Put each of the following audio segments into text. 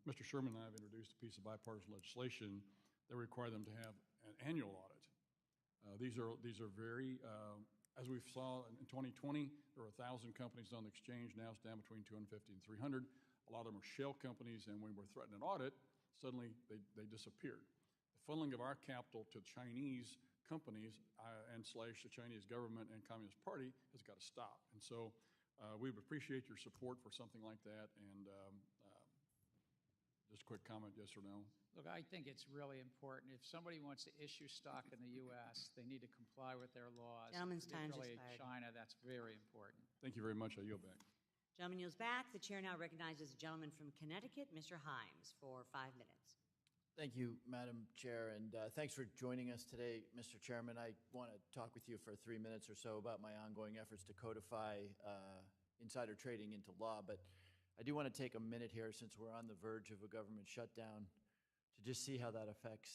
Mr. Sherman and I have introduced a piece of bipartisan legislation that require them to have an annual audit. These are very, as we saw in 2020, there were 1,000 companies on the exchange. Now it's down between 250 and 300. A lot of them are shell companies, and when we're threatened an audit, suddenly they disappeared. The funneling of our capital to Chinese companies and / the Chinese government and Communist Party has got to stop. And so we would appreciate your support for something like that. And just a quick comment, yes or no? Look, I think it's really important. If somebody wants to issue stock in the U.S., they need to comply with their laws. Gentleman's time's Particularly expired. China, that's very important. Thank you very much. I yield back. Gentleman yields back. The chair now recognizes the gentleman from Connecticut, Mr. Himes, for 5 minutes. Thank you, Madam Chair, and thanks for joining us today, Mr. Chairman. I want to talk with you for 3 minutes or so about my ongoing efforts to codify insider trading into law, but I do want to take a minute here, since we're on the verge of a government shutdown, to just see how that affects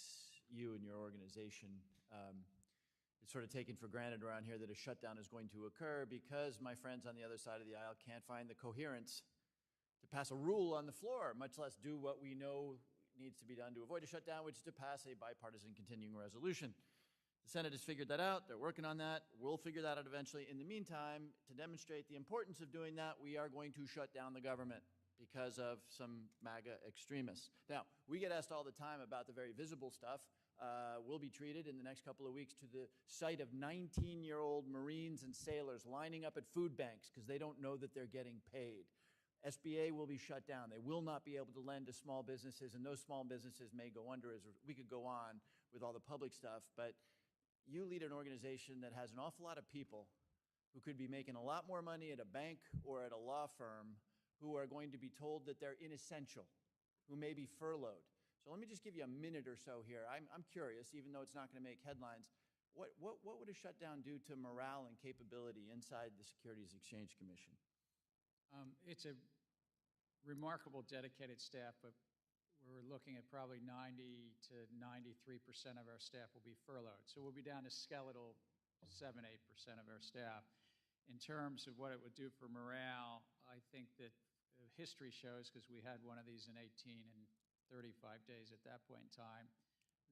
you and your organization. It's sort of taken for granted around here that a shutdown is going to occur because my friends on the other side of the aisle can't find the coherence to pass a rule on the floor, much less do what we know needs to be done to avoid a shutdown, which is to pass a bipartisan continuing resolution. The Senate has figured that out. They're working on that. We'll figure that out eventually. In the meantime, to demonstrate the importance of doing that, we are going to shut down the government because of some MAGA extremists. Now, we get asked all the time about the very visible stuff. We'll be treated in the next couple of weeks to the sight of 19-year-old Marines and sailors lining up at food banks because they don't know that they're getting paid. SBA will be shut down. They will not be able to lend to small businesses, and those small businesses may go under. As we could go on with all the public stuff, but you lead an organization that has an awful lot of people who could be making a lot more money at a bank or at a law firm who are going to be told that they're inessential, who may be furloughed. So let me just give you a minute or so here. I'm curious, even though it's not going to make headlines, what would a shutdown do to morale and capability inside the Securities Exchange Commission? It's a remarkable dedicated staff, but we're looking at probably 90 to 93% of our staff will be furloughed. So we'll be down to skeletal 7-8% of our staff. In terms of what it would do for morale, I think that history shows, because we had one of these in 18 and 35 days at that point in time,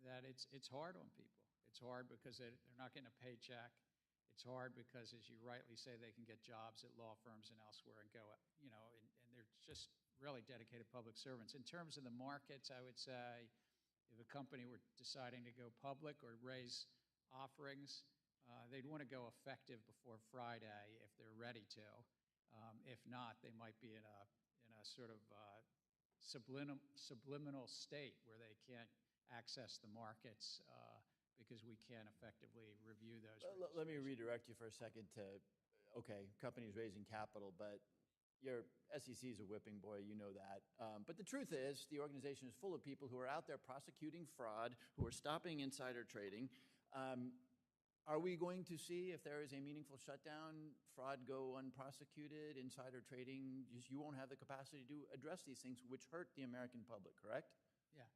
that it's hard on people. It's hard because they're not getting a paycheck. It's hard because, as you rightly say, they can get jobs at law firms and elsewhere and go, and they're just really dedicated public servants. In terms of the markets, I would say if a company were deciding to go public or raise offerings, they'd want to go effective before Friday if they're ready to. If not, they might be in a sort of subliminal state where they can't access the markets because we can't effectively review those. Let me redirect you for a second to, okay, companies raising capital, but your SEC is a whipping boy, you know that. But the truth is, the organization is full of people who are out there prosecuting fraud, who are stopping insider trading. Are we going to see, if there is a meaningful shutdown, fraud go unprosecuted, insider trading? You won't have the capacity to address these things, which hurt the American public, correct? Yeah.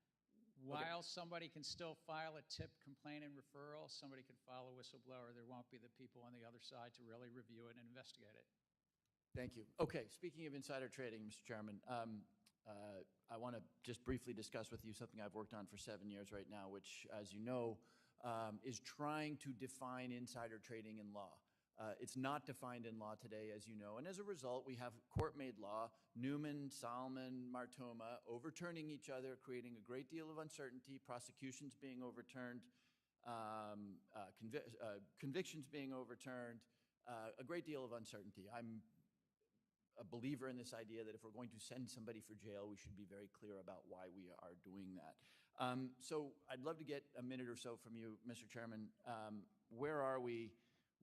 While somebody can still file a tip, complaint, and referral, somebody can file a whistleblower, there won't be the people on the other side to really review it and investigate it. Thank you. Okay, speaking of insider trading, Mr. Chairman, I want to just briefly discuss with you something I've worked on for 7 years right now, which, as you know, is trying to define insider trading in law. It's not defined in law today, as you know, and as a result, we have court-made law, Newman, Salmon, Martoma, overturning each other, creating a great deal of uncertainty, prosecutions being overturned, convictions being overturned, a great deal of uncertainty. I'm a believer in this idea that if we're going to send somebody for jail, we should be very clear about why we are doing that. So I'd love to get a minute or so from you, Mr. Chairman. Where are we?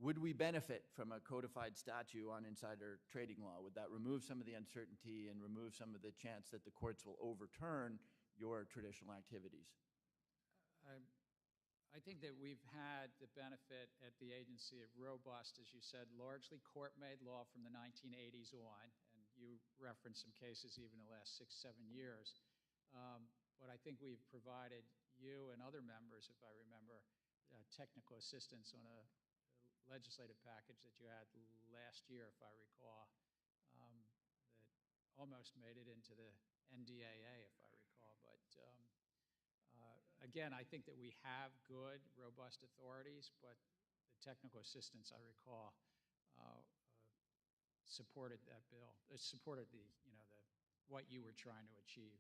Would we benefit from a codified statute on insider trading law? Would that remove some of the uncertainty and remove some of the chance that the courts will overturn your traditional activities? I think that we've had the benefit at the agency of robust, as you said, largely court-made law from the 1980s on, and you referenced some cases even in the last 6, 7 years. But I think we've provided you and other members, if I remember, technical assistance on a legislative package that you had last year, if I recall, that almost made it into the NDAA, if I recall. But again, I think that we have good, robust authorities, but the technical assistants, I recall, supported that bill. It supported what you were trying to achieve.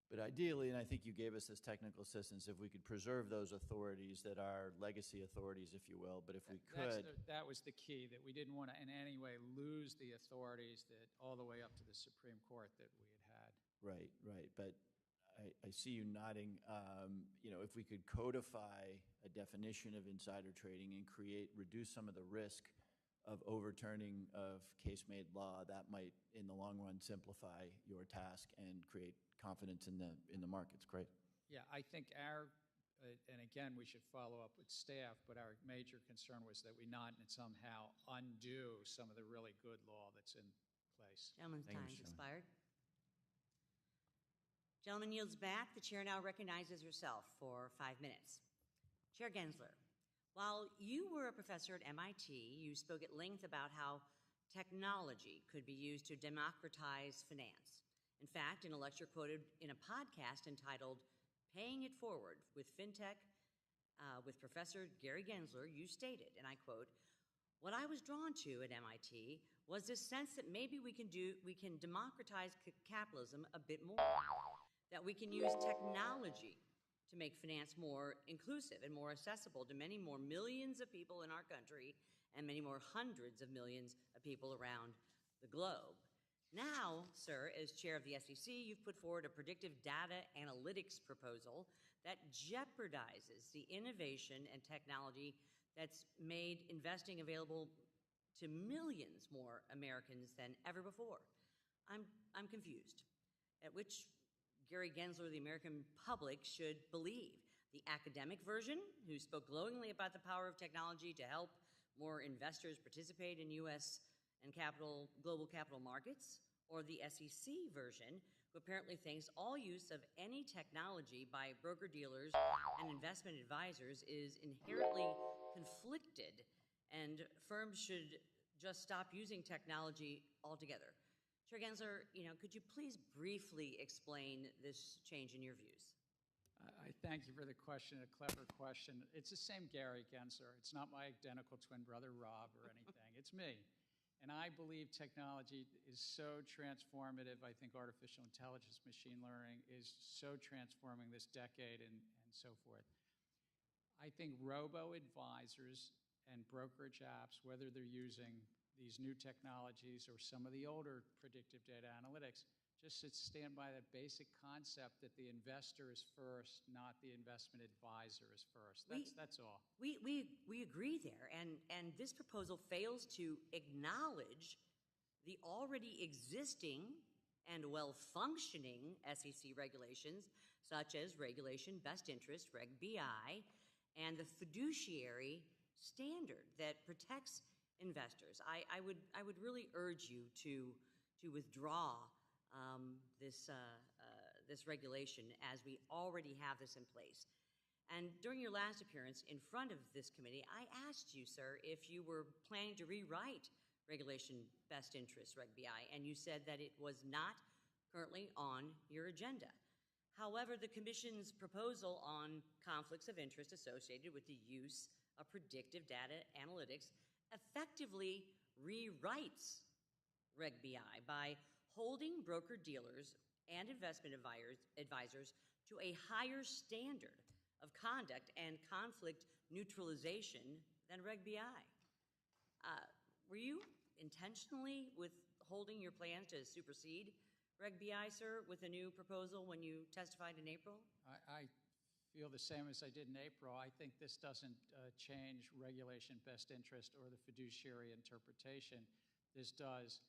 But ideally, and I think you gave us this technical assistance, if we could preserve those authorities that are legacy authorities, if you will, but if we could. That was the key, that we didn't want to in any way lose the authorities that all the way up to the Supreme Court that we had had. Right, right. But I see you nodding. If we could codify a definition of insider trading and reduce some of the risk of overturning of case-made law, that might, in the long run, simplify your task and create confidence in the markets. Great. Yeah, I think and again, we should follow up with staff, but our major concern was that we not somehow undo some of the really good law that's in place. Gentleman's Thank you, time's Mr. Chairman. expired. Gentleman yields back. The chair now recognizes herself for 5 minutes. Chair Gensler, while you were a professor at MIT, you spoke at length about how technology could be used to democratize finance. In fact, in a lecture quoted in a podcast entitled Paying It Forward with FinTech with Professor Gary Gensler, you stated, and I quote, "What I was drawn to at MIT was this sense that maybe we can democratize capitalism a bit more, that we can use technology to make finance more inclusive and more accessible to many more millions of people in our country and many more hundreds of millions of people around the globe. Now, sir, as chair of the SEC, you've put forward a predictive data analytics proposal that jeopardizes the innovation and technology that's made investing available to millions more Americans than ever before. I'm confused. At which Gary Gensler, the American public, should believe? The academic version, who spoke glowingly about the power of technology to help more investors participate in U.S. and global capital markets? Or the SEC version, who apparently thinks all use of any technology by broker-dealers and investment advisors is inherently conflicted and firms should just stop using technology altogether? Chair Gensler, could you please briefly explain this change in your views? I thank you for the question, a clever question. It's the same Gary Gensler. It's not my identical twin brother, Rob, or anything. It's me. And I believe technology is so transformative. I think artificial intelligence, machine learning is so transforming this decade and so forth. I think robo-advisors and brokerage apps, whether they're using these new technologies or some of the older predictive data analytics, just stand by that basic concept that the investor is first, not the investment advisor is first. That's all. We agree there, and this proposal fails to acknowledge the already existing and well-functioning SEC regulations, such as Regulation Best Interest, Reg BI, and the fiduciary standard that protects investors. I would really urge you to withdraw this regulation, as we already have this in place. And during your last appearance in front of this committee, I asked you, sir, if you were planning to rewrite Regulation Best Interest, Reg BI, and you said that it was not currently on your agenda. However, the Commission's proposal on conflicts of interest associated with the use of predictive data analytics effectively rewrites Reg BI by holding broker-dealers and investment advisors to a higher standard of conduct and conflict neutralization than Reg BI. Were you intentionally withholding your plans to supersede Reg BI, sir, with a new proposal when you testified in April? I feel the same as I did in April. I think this doesn't change Regulation Best Interest or the fiduciary interpretation. This does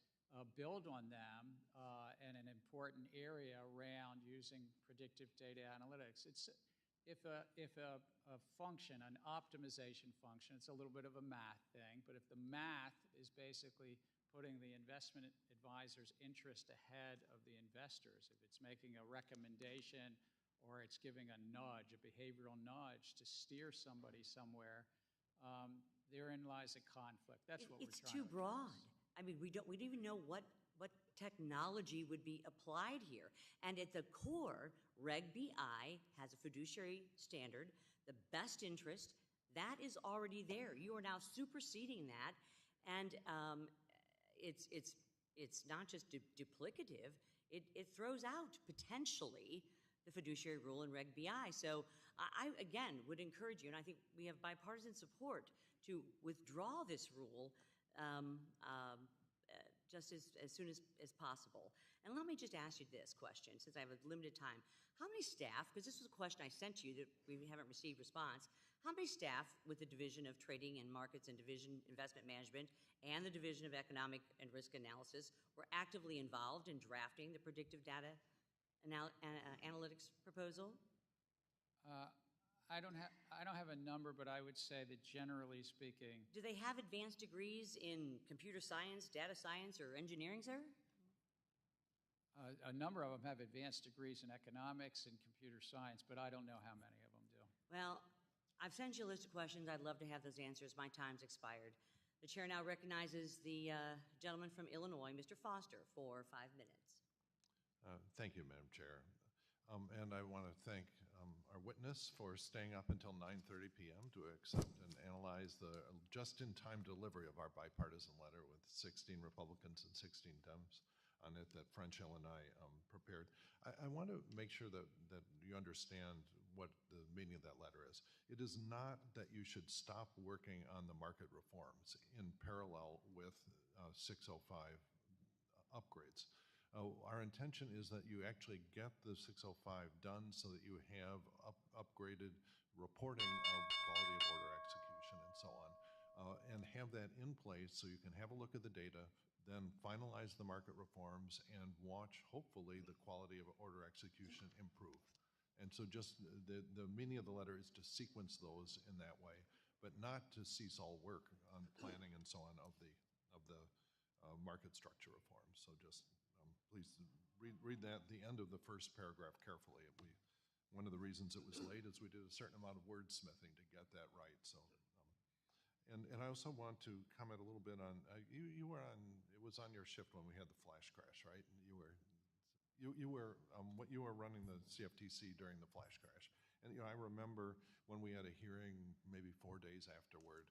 build on them in an important area around using predictive data analytics. If a function, an optimization function, it's a little bit of a math thing, but if the math is basically putting the investment advisor's interest ahead of the investors, if it's making a recommendation or it's giving a nudge, a behavioral nudge to steer somebody somewhere, therein lies a conflict. That's what we're trying to It's too broad. I mean, we don't even know what what technology would be applied here. And at the core, Reg BI has a fiduciary standard, the best interest, that is already there. You are now superseding that, and it's not just duplicative, it throws out potentially the fiduciary rule in Reg BI. So I again would encourage you, and I think we have bipartisan support to withdraw this rule just as soon as possible. And let me just ask you this question, since I have a limited time. How many staff, because this was a question I sent you that we haven't received response, how many staff with the Division of Trading and Markets and Division Investment Management and the Division of Economic and Risk Analysis were actively involved in drafting the predictive data analytics proposal? I don't have a number, but I would say that generally speaking, Do they have advanced degrees in computer science, data science, or engineering, sir? a number of them have advanced degrees in economics and computer science, but I don't know how many of them do. Well, I've sent you a list of questions. I'd love to have those answers. My time's expired. The chair now recognizes the gentleman from Illinois, Mr. Foster, for 5 minutes. Thank you, Madam Chair. And I want to thank our witness for staying up until 9:30 p.m. to accept and analyze the just-in-time delivery of our bipartisan letter with 16 Republicans and 16 Dems on it that French Illinois prepared. I want to make sure that you understand what the meaning of that letter is. It is not that you should stop working on the market reforms in parallel with 605 upgrades. Our intention is that you actually get the 605 done so that you have upgraded reporting of quality of order execution and so on, and have that in place so you can have a look at the data, then finalize the market reforms and watch, hopefully, the quality of order execution improve. And so just the meaning of the letter is to sequence those in that way, but not to cease all work on planning and so on of the market structure reforms. So just please read that, the end of the first paragraph carefully. One of the reasons it was late is we did a certain amount of wordsmithing to get that right. So, and I also want to comment a little bit on, you were on, it was on your shift when we had the flash crash, right? You were running the CFTC during the flash crash. And I remember when we had a hearing maybe 4 days afterward,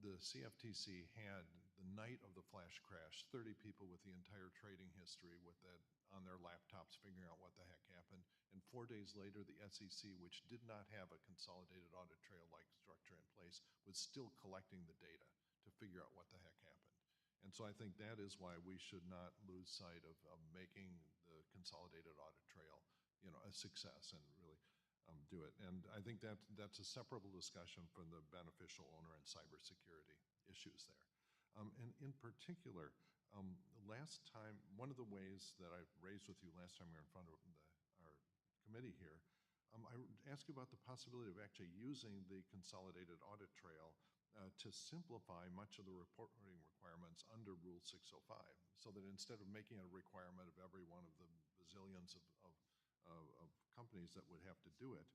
the CFTC had, the night of the flash crash, 30 people with the entire trading history with that on their laptops figuring out what the heck happened. And 4 days later, the SEC, which did not have a consolidated audit trail-like structure in place, was still collecting the data to figure out what the heck happened. And so I think that is why we should not lose sight of making the consolidated audit trail, a success and really do it. And I think that's a separable discussion from the beneficial owner and cybersecurity issues there. And in particular, last time, one of the ways that I raised with you last time we were in front of our committee here, I asked you about the possibility of actually using the consolidated audit trail to simplify much of the reporting requirements under Rule 605, so that instead of making it a requirement of every one of the bazillions of companies that would have to do it,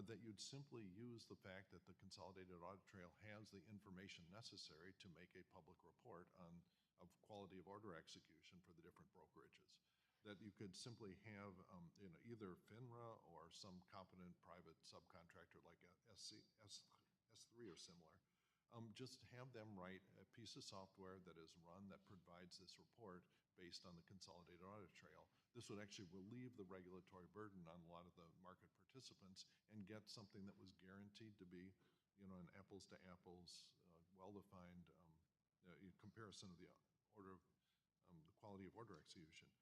that you'd simply use the fact that the consolidated audit trail has the information necessary to make a public report of quality of order execution for the different brokerages. That you could simply have either FINRA or some competent private subcontractor like S3 or similar, just have them write a piece of software that is run that provides this report based on the consolidated audit trail. This would actually relieve the regulatory burden on a lot of the market participants and get something that was guaranteed to be, an apples-to-apples, well-defined comparison of the quality of order execution.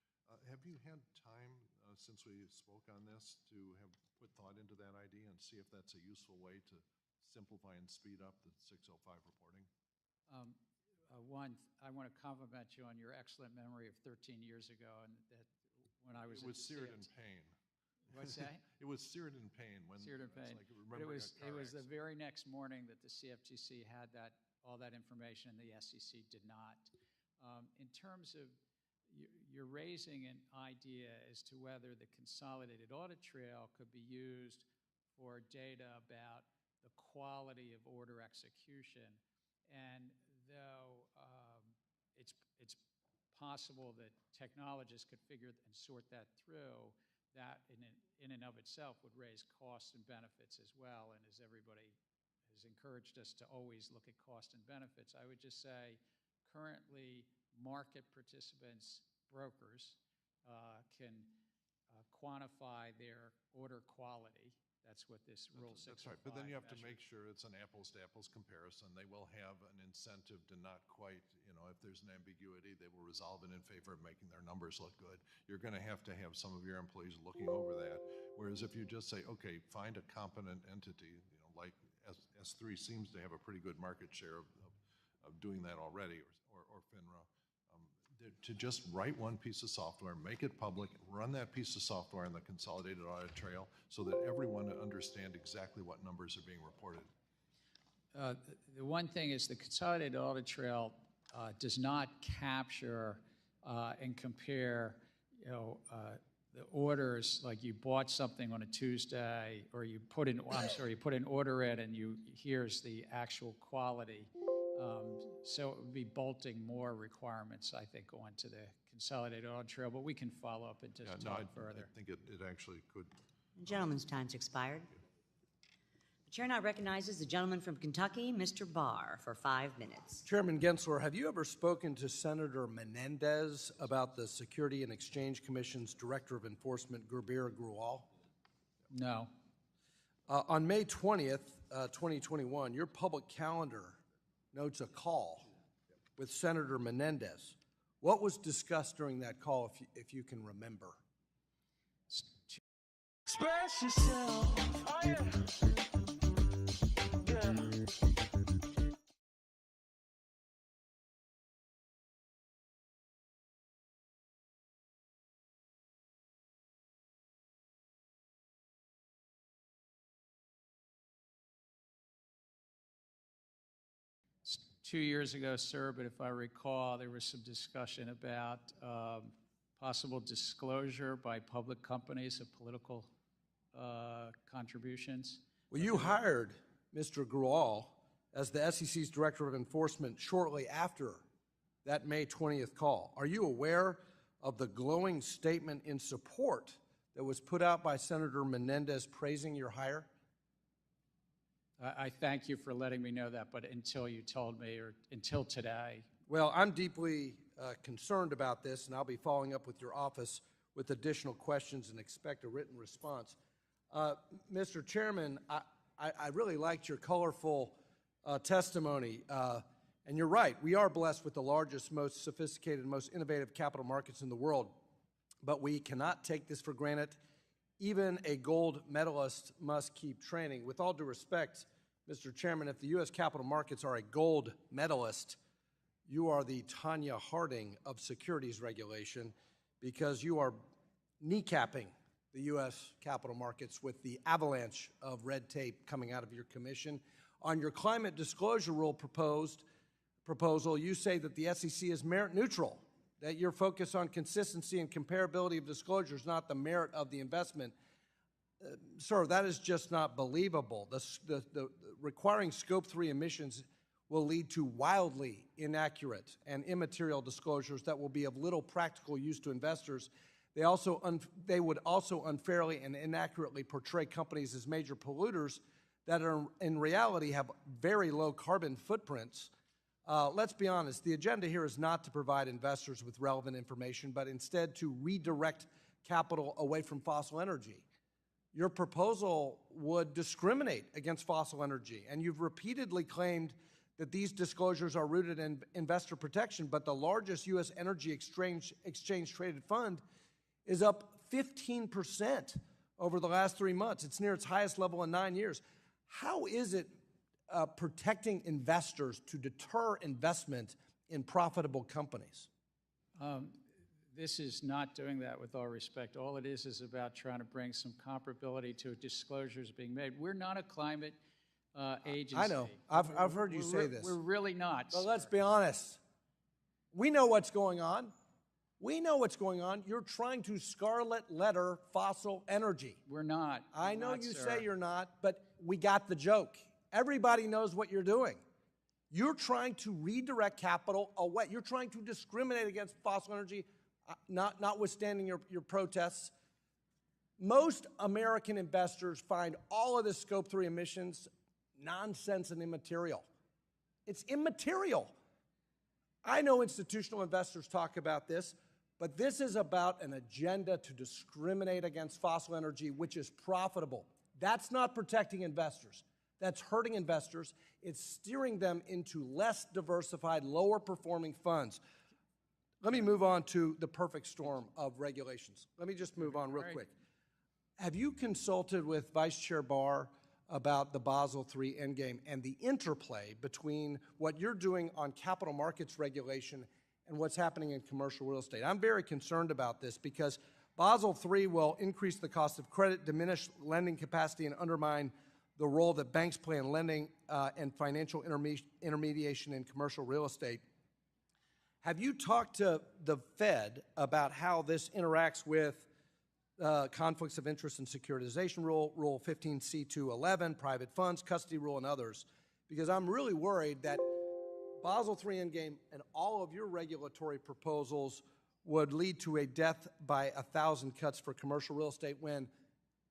Have you had time since we spoke on this to have put thought into that idea and see if that's a useful way to simplify and speed up the 605 reporting? One, I want to compliment you on your excellent memory of 13 years ago, and that when I was. It was seared in pain. What's that? It was seared in pain. Seared in pain. Like it was the very next morning that the CFTC had all that information, and the SEC did not. In terms of, you're raising an idea as to whether the consolidated audit trail could be used for data about the quality of order execution. And though it's possible that technologists could figure and sort that through, that in and of itself would raise costs and benefits as well. And as everybody has encouraged us to always look at cost and benefits, I would just say currently market participants, brokers, can quantify their order quality. That's what this Rule 605 That's right, but then you have to measures. make sure it's an apples-to-apples comparison. They will have an incentive to not quite, if there's an ambiguity, they will resolve it in favor of making their numbers look good. You're going to have some of your employees looking over that, whereas if you just say, okay, find a competent entity, like S3 seems to have a pretty good market share of doing that already, or FINRA, to just write one piece of software, make it public, run that piece of software on the consolidated audit trail so that everyone will understand exactly what numbers are being reported. The one thing is the consolidated audit trail does not capture and compare, the orders, like you bought something on a Tuesday, or you put an order in and here's the actual quality. So it would be bolting more requirements, I think, onto the consolidated audit trail, but we can follow up and just talk further. I think it actually could. The gentleman's time's expired. The chair now recognizes the gentleman from Kentucky, Mr. Barr, for 5 minutes. Chairman Gensler, have you ever spoken to Senator Menendez about the Security and Exchange Commission's Director of Enforcement, Gurbir Grewal? No. On May 20th, 2021, your public calendar notes a call with Senator Menendez. What was discussed during that call, if you can remember? Express yourself. Oh, yeah. Yeah. 2 years ago, sir, but if I recall, there was some discussion about possible disclosure by public companies of political contributions. Well, you hired Mr. Grewal as the SEC's Director of Enforcement shortly after that May 20th call. Are you aware of the glowing statement in support that was put out by Senator Menendez praising your hire? I thank you for letting me know that, but until you told me, or until today. Well, I'm deeply concerned about this, and I'll be following up with your office with additional questions and expect a written response. Mr. Chairman, I really liked your colorful testimony, and you're right. We are blessed with the largest, most sophisticated, most innovative capital markets in the world, but we cannot take this for granted. Even a gold medalist must keep training. With all due respect, Mr. Chairman, if the U.S. capital markets are a gold medalist, you are the Tanya Harding of securities regulation, because you are kneecapping the U.S. capital markets with the avalanche of red tape coming out of your commission. On your climate disclosure rule proposal, you say that the SEC is merit neutral, that your focus on consistency and comparability of disclosure is not the merit of the investment. Sir, that is just not believable. The requiring Scope 3 emissions will lead to wildly inaccurate and immaterial disclosures that will be of little practical use to investors. They would also unfairly and inaccurately portray companies as major polluters that are, in reality, have very low carbon footprints. Let's be honest, the agenda here is not to provide investors with relevant information, but instead to redirect capital away from fossil energy. Your proposal would discriminate against fossil energy, and you've repeatedly claimed that these disclosures are rooted in investor protection, but the largest U.S. energy exchange-traded fund is up 15% over the last 3 months. It's near its highest level in 9 years. How is it protecting investors to deter investment in profitable companies? This is not doing that, with all respect. All it is about trying to bring some comparability to disclosures being made. We're not a climate agency. I know. I've heard you say this. We're really not. But let's be honest. We know what's going on. We know what's going on. You're trying to scarlet letter fossil energy. We're not. I know not, you sir. say you're not, but we got the joke. Everybody knows what you're doing. You're trying to redirect capital away. You're trying to discriminate against fossil energy, notwithstanding your protests. Most American investors find all of this Scope 3 emissions nonsense and immaterial. It's immaterial. I know institutional investors talk about this, but this is about an agenda to discriminate against fossil energy, which is profitable. That's not protecting investors. That's hurting investors. It's steering them into less diversified, lower performing funds. Let me move on to the perfect storm of regulations. Let me just move on real quick. Have you consulted with Vice Chair Barr about the Basel III endgame and the interplay between what you're doing on capital markets regulation and what's happening in commercial real estate? I'm very concerned about this because Basel III will increase the cost of credit, diminish lending capacity, and undermine the role that banks play in lending and financial intermediation in commercial real estate. Have you talked to the Fed about how this interacts with conflicts of interest and securitization rule, Rule 15C211, private funds, custody rule, and others? Because I'm really worried that Basel III endgame and all of your regulatory proposals would lead to a death by 1,000 cuts for commercial real estate when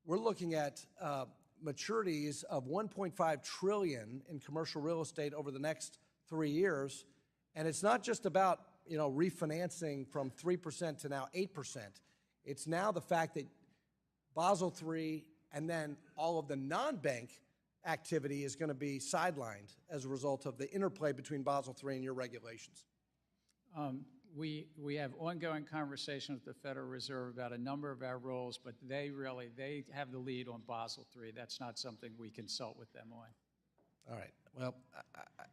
we're looking at maturities of $1.5 trillion in commercial real estate over the next 3 years. And it's not just about, refinancing from 3% to now 8%. It's now the fact that Basel III and then all of the non-bank activity is going to be sidelined as a result of the interplay between Basel III and your regulations. We have ongoing conversation with the Federal Reserve about a number of our rules, but they have the lead on Basel III. That's not something we consult with them on. All right. Well,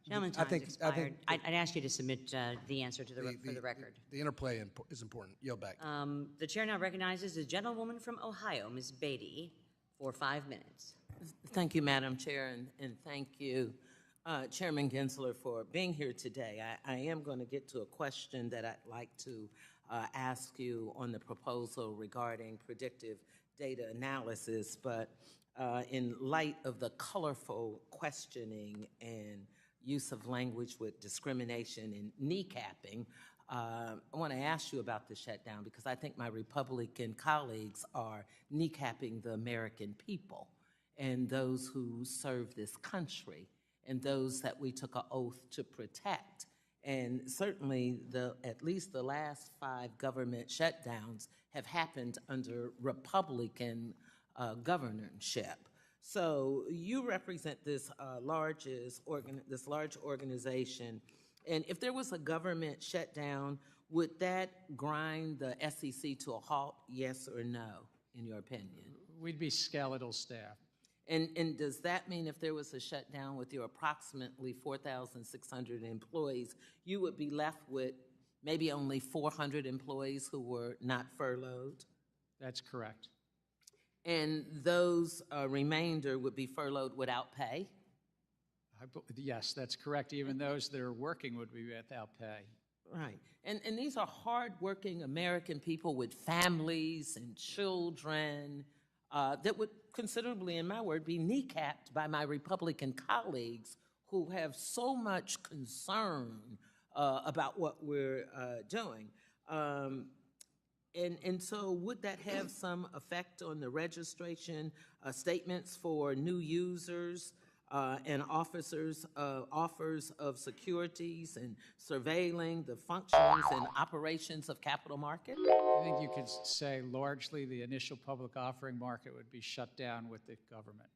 Gentleman, time's expired. I'd ask you to submit the answer to for the record. The interplay is important. Yield back. The chair now recognizes the gentlewoman from Ohio, Ms. Beatty, for 5 minutes. Thank you, Madam Chair, and thank you, Chairman Gensler, for being here today. I am going to get to a question that I'd like to ask you on the proposal regarding predictive data analysis, but in light of the colorful questioning and use of language with discrimination and kneecapping, I want to ask you about the shutdown because I think my Republican colleagues are kneecapping the American people and those who serve this country and those that we took an oath to protect. And certainly, at least the last 5 government shutdowns have happened under Republican governorship. So you represent this large organization, and if there was a government shutdown, would that grind the SEC to a halt, yes or no, in your opinion? We'd be skeletal staff. And does that mean if there was a shutdown with your approximately 4,600 employees, you would be left with maybe only 400 employees who were not furloughed? That's correct. And those remainder would be furloughed without pay? Yes, that's correct. Even those that are working would be without pay. Right. And these are hardworking American people with families and children that would considerably, in my word, be kneecapped by my Republican colleagues who have so much concern about what we're doing. And so would that have some effect on the registration statements for new users and offers of securities and surveilling the functions and operations of capital market? I think you could say largely the initial public offering market would be shut down with the government.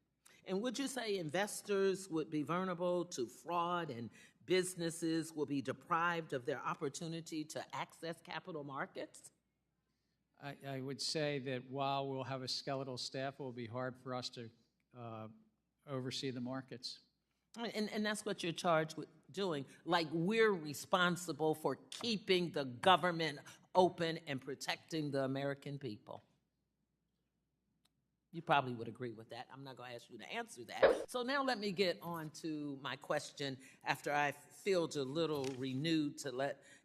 And would you say investors would be vulnerable to fraud and businesses will be deprived of their opportunity to access capital markets? I would say that while we'll have a skeletal staff, it will be hard for us to oversee the markets. And that's what you're charged with doing. Like we're responsible for keeping the government open and protecting the American people. You probably would agree with that. I'm not going to ask you to answer that. So now let me get on to my question after I feel a little renewed to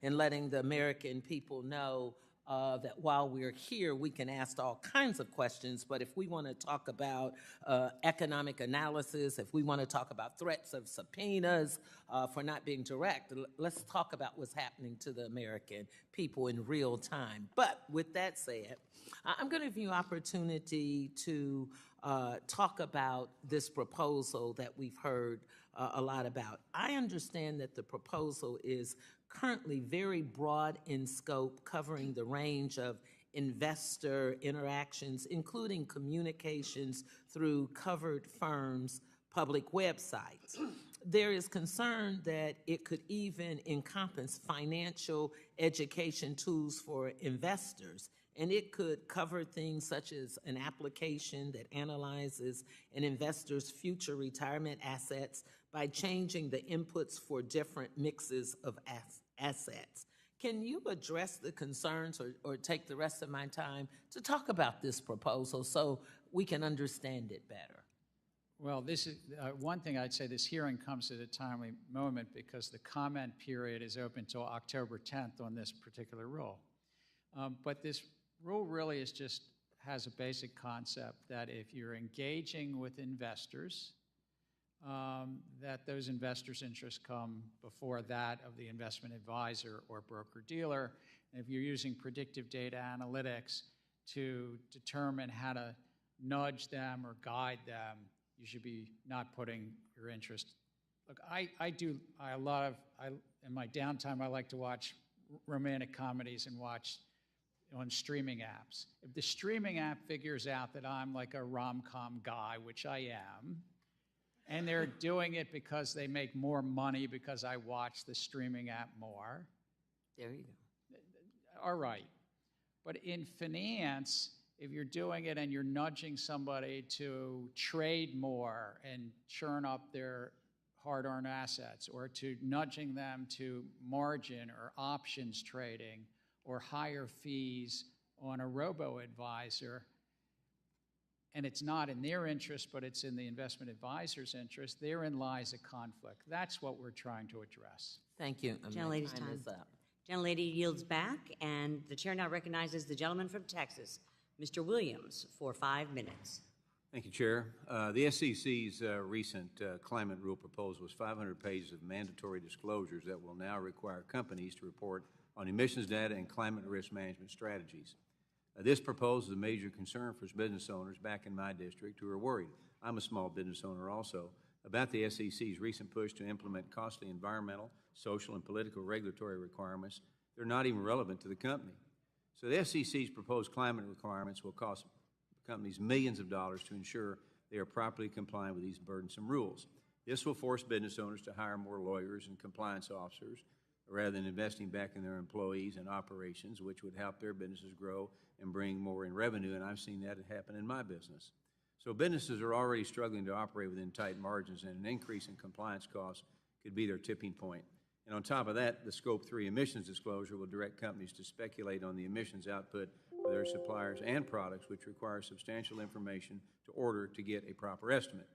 letting the American people know that while we're here, we can ask all kinds of questions, but if we want to talk about economic analysis, if we want to talk about threats of subpoenas for not being direct, let's talk about what's happening to the American people in real time. But with that said, I'm going to give you opportunity to talk about this proposal that we've heard a lot about. I understand that the proposal is currently very broad in scope, covering the range of investor interactions, including communications through covered firms' public websites. There is concern that it could even encompass financial education tools for investors, and it could cover things such as an application that analyzes an investor's future retirement assets by changing the inputs for different mixes of assets. Can you address the concerns or take the rest of my time to talk about this proposal so we can understand it better? Well, this is one thing I'd say. This hearing comes at a timely moment because the comment period is open till October 10th on this particular rule. But this rule really is just has a basic concept that if you're engaging with investors, that those investors' interests come before that of the investment advisor or broker-dealer. And if you're using predictive data analytics to determine how to nudge them or guide them, you should be not putting your interest. Look, in my downtime, I like to watch romantic comedies and watch on streaming apps. If the streaming app figures out that I'm like a rom-com guy, which I am, and they're doing it because they make more money because I watch the streaming app more. There you go. All right. But in finance, if you're doing it and you're nudging somebody to trade more and churn up their hard-earned assets, or to nudging them to margin or options trading or higher fees on a robo-advisor, and it's not in their interest, but it's in the investment advisor's interest, therein lies a conflict. That's what we're trying to address. Thank you. Gentlelady's time is up. Gentlelady yields back, and the chair now recognizes the gentleman from Texas, Mr. Williams, for 5 minutes. Thank you, Chair. The SEC's recent climate rule proposal was 500 pages of mandatory disclosures that will now require companies to report on emissions data and climate risk management strategies. This proposal is a major concern for business owners back in my district who are worried. I'm a small business owner also, about the SEC's recent push to implement costly environmental, social, and political regulatory requirements. They're not even relevant to the company. So the SEC's proposed climate requirements will cost companies millions of dollars to ensure they are properly compliant with these burdensome rules. This will force business owners to hire more lawyers and compliance officers rather than investing back in their employees and operations, which would help their businesses grow and bring more in revenue, and I've seen that happen in my business. So businesses are already struggling to operate within tight margins, and an increase in compliance costs could be their tipping point. And on top of that, the Scope 3 emissions disclosure will direct companies to speculate on the emissions output for their suppliers and products, which require substantial information to order to get a proper estimate.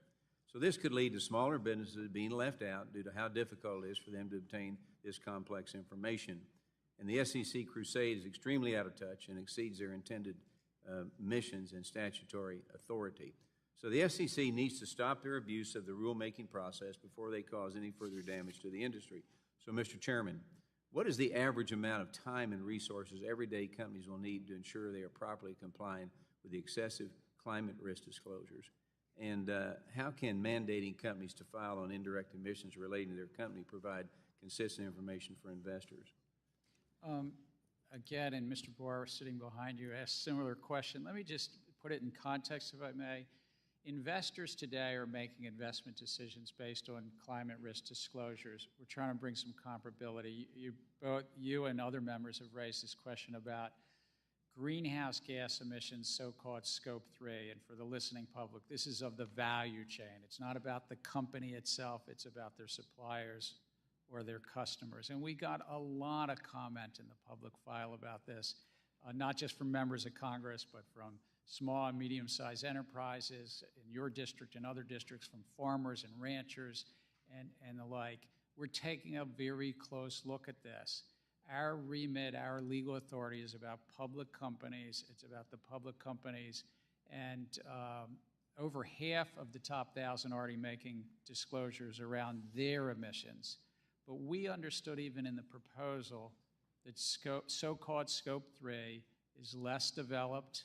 So this could lead to smaller businesses being left out due to how difficult it is for them to obtain this complex information. And the SEC crusade is extremely out of touch and exceeds their intended missions and statutory authority. So the SEC needs to stop their abuse of the rulemaking process before they cause any further damage to the industry. So, Mr. Chairman, what is the average amount of time and resources everyday companies will need to ensure they are properly complying with the excessive climate risk disclosures? And how can mandating companies to file on indirect emissions relating to their company provide consistent information for investors? Again, and Mr. Boer, sitting behind you, asked a similar question. Let me just put it in context, if I may. Investors today are making investment decisions based on climate risk disclosures. We're trying to bring some comparability. Both you and other members have raised this question about greenhouse gas emissions, so-called Scope 3. And for the listening public, this is of the value chain. It's not about the company itself. It's about their suppliers or their customers. And we got a lot of comment in the public file about this, not just from members of Congress, but from small and medium-sized enterprises in your district and other districts, from farmers and ranchers and the like. We're taking a very close look at this. Our remit, our legal authority is about public companies. It's about the public companies. And over half of the top 1,000 already making disclosures around their emissions. But we understood even in the proposal that so-called Scope 3 is less developed,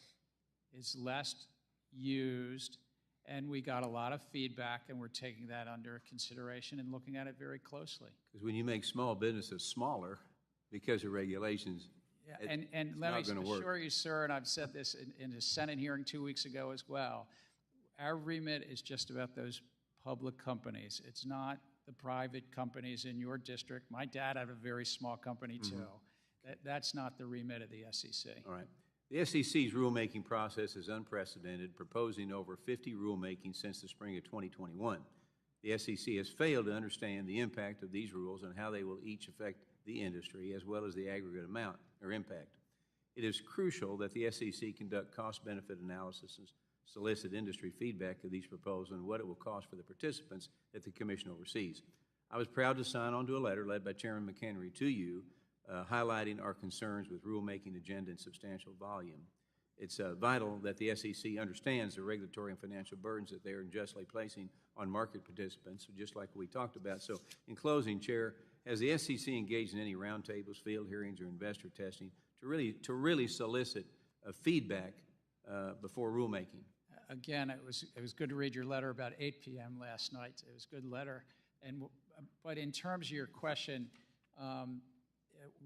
is less used, and we got a lot of feedback, and we're taking that under consideration and looking at it very closely. Because when you make small businesses smaller because of regulations, yeah, and let me assure you, sir, and I've said this in a Senate hearing 2 weeks ago as well, our remit is just about those public companies. It's not the private companies in your district. My dad had a very small company, too. That's not the remit of the SEC. All right. The SEC's rulemaking process is unprecedented, proposing over 50 rulemakings since the spring of 2021. The SEC has failed to understand the impact of these rules and how they will each affect the industry, as well as the aggregate amount or impact. It is crucial that the SEC conduct cost-benefit analysis and solicit industry feedback of these proposals and what it will cost for the participants that the Commission oversees. I was proud to sign on to a letter led by Chairman McHenry to you, highlighting our concerns with rulemaking agenda and substantial volume. It's vital that the SEC understands the regulatory and financial burdens that they are unjustly placing on market participants, just like we talked about. So, in closing, Chair, has the SEC engaged in any roundtables, field hearings, or investor testing to really solicit feedback before rulemaking? Again, it was good to read your letter about 8 p.m. last night. It was a good letter. But in terms of your question,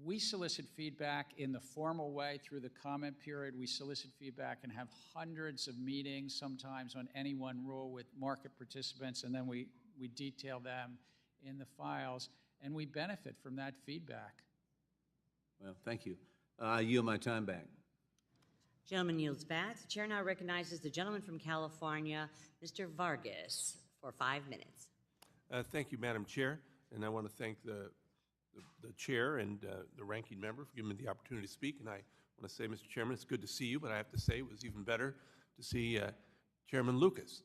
we solicit feedback in the formal way through the comment period. We solicit feedback and have hundreds of meetings, sometimes on any one rule with market participants, and then we detail them in the files, and we benefit from that feedback. Well, thank you. I yield my time back. Gentleman yields back. The chair now recognizes the gentleman from California, Mr. Vargas, for 5 minutes. Thank you, Madam Chair, and I want to thank the chair and the ranking member for giving me the opportunity to speak. And I want to say, Mr. Chairman, it's good to see you, but I have to say it was even better to see Chairman Lucas.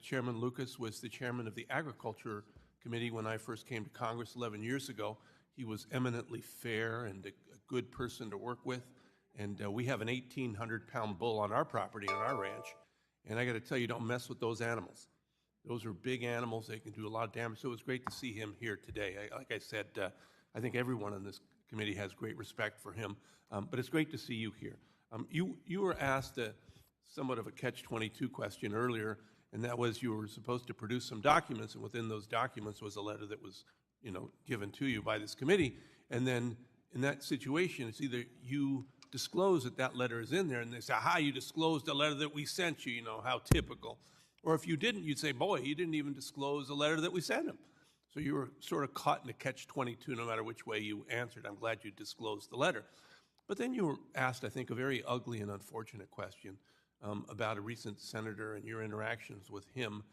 Chairman Lucas was the chairman of the Agriculture Committee when I first came to Congress 11 years ago. He was eminently fair and a good person to work with. And we have an 1,800-pound bull on our property, on our ranch. And I got to tell you, don't mess with those animals. Those are big animals. They can do a lot of damage. So it was great to see him here today. Like I said, I think everyone on this committee has great respect for him. But it's great to see you here. You were asked somewhat of a catch-22 question earlier, and that was you were supposed to produce some documents, and within those documents was a letter that was, given to you by this committee. And then in that situation, it's either you disclose that letter is in there, and they say, aha, you disclosed the letter that we sent you, how typical. Or if you didn't, you'd say, boy, you didn't even disclose the letter that we sent him. So you were sort of caught in a catch-22 no matter which way you answered. I'm glad you disclosed the letter. But then you were asked, I think, a very ugly and unfortunate question about a recent senator and your interactions with him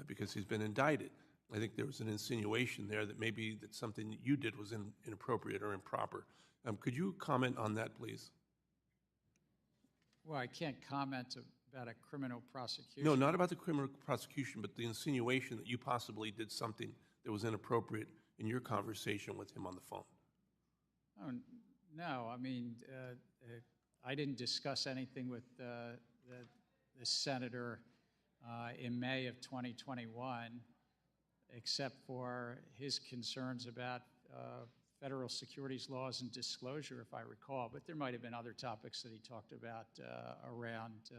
because he's been indicted. I think there was an insinuation there that maybe that something that you did was inappropriate or improper. Could you comment on that, please? Well, I can't comment about a criminal prosecution. No, not about the criminal prosecution, but the insinuation that you possibly did something that was inappropriate in your conversation with him on the phone. Oh, no, I mean, I didn't discuss anything with the senator in May of 2021, except for his concerns about federal securities laws and disclosure, if I recall. But there might have been other topics that he talked about around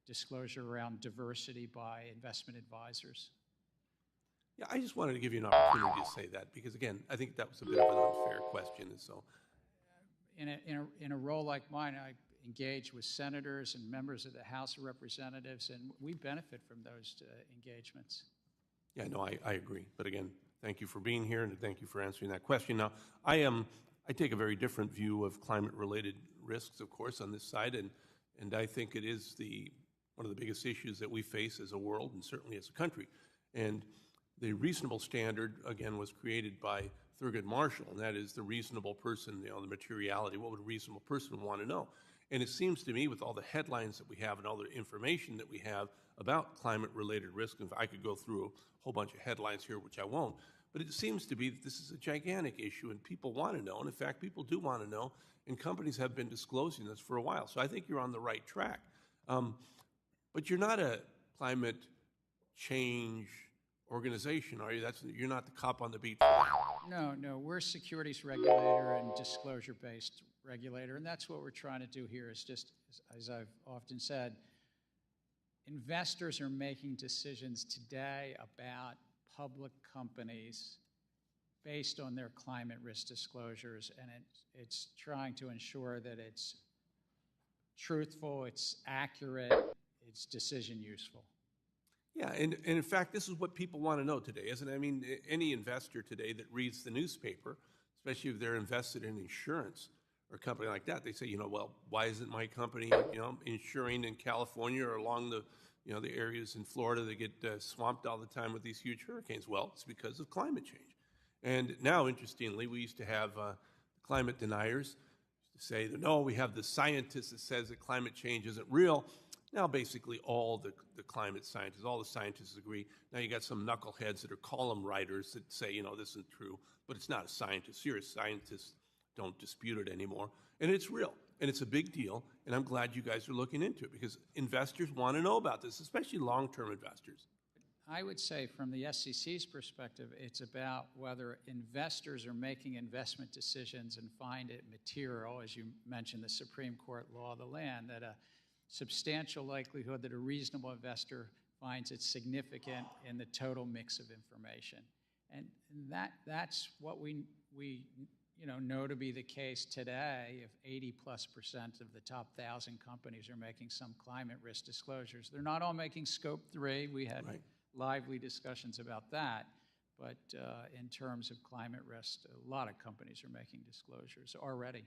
disclosure around diversity by investment advisors. Yeah, I just wanted to give you an opportunity to say that because, again, I think that was a bit of an unfair question. And so, in a role like mine, I engage with senators and members of the House of Representatives, and we benefit from those engagements. Yeah, no, I agree. But again, thank you for being here, and thank you for answering that question. Now, I take a very different view of climate-related risks, of course, on this side, and I think it is one of the biggest issues that we face as a world and certainly as a country. And the reasonable standard, again, was created by Thurgood Marshall, and that is the reasonable person, the materiality. What would a reasonable person want to know? And it seems to me, with all the headlines that we have and all the information that we have about climate-related risk, and I could go through a whole bunch of headlines here, which I won't, But it seems to be that this is a gigantic issue, and people want to know. And in fact, people do want to know, and companies have been disclosing this for a while. So I think you're on the right track. But you're not a climate change organization, are you? You're not the cop on the beat for that. No, we're a securities regulator and disclosure-based regulator, and that's what we're trying to do here is just, as I've often said, investors are making decisions today about public companies based on their climate risk disclosures, and it's trying to ensure that it's truthful, it's accurate, it's decision useful. Yeah, and in fact, this is what people want to know today, isn't it? I mean, any investor today that reads the newspaper, especially if they're invested in insurance or a company like that, they say, well, why isn't my company, insuring in California or along the, the areas in Florida that get swamped all the time with these huge hurricanes? Well, it's because of climate change. And now, interestingly, we used to have climate deniers say that, no, we have the scientist that says that climate change isn't real. Now, basically, all the climate scientists, all the scientists agree. Now you got some knuckleheads that are column writers that say, this isn't true, but it's not a scientist. Serious scientists don't dispute it anymore. And it's real, and it's a big deal, and I'm glad you guys are looking into it because investors want to know about this, especially long-term investors. I would say from the SEC's perspective, it's about whether investors are making investment decisions and find it material, as you mentioned, the Supreme Court law of the land, that a substantial likelihood that a reasonable investor finds it significant in the total mix of information. And that's what we know to be the case today. If 80+% of the top 1,000 companies are making some climate risk disclosures, they're not all making scope 3. We had lively discussions about that. But in terms of climate risk, a lot of companies are making disclosures already.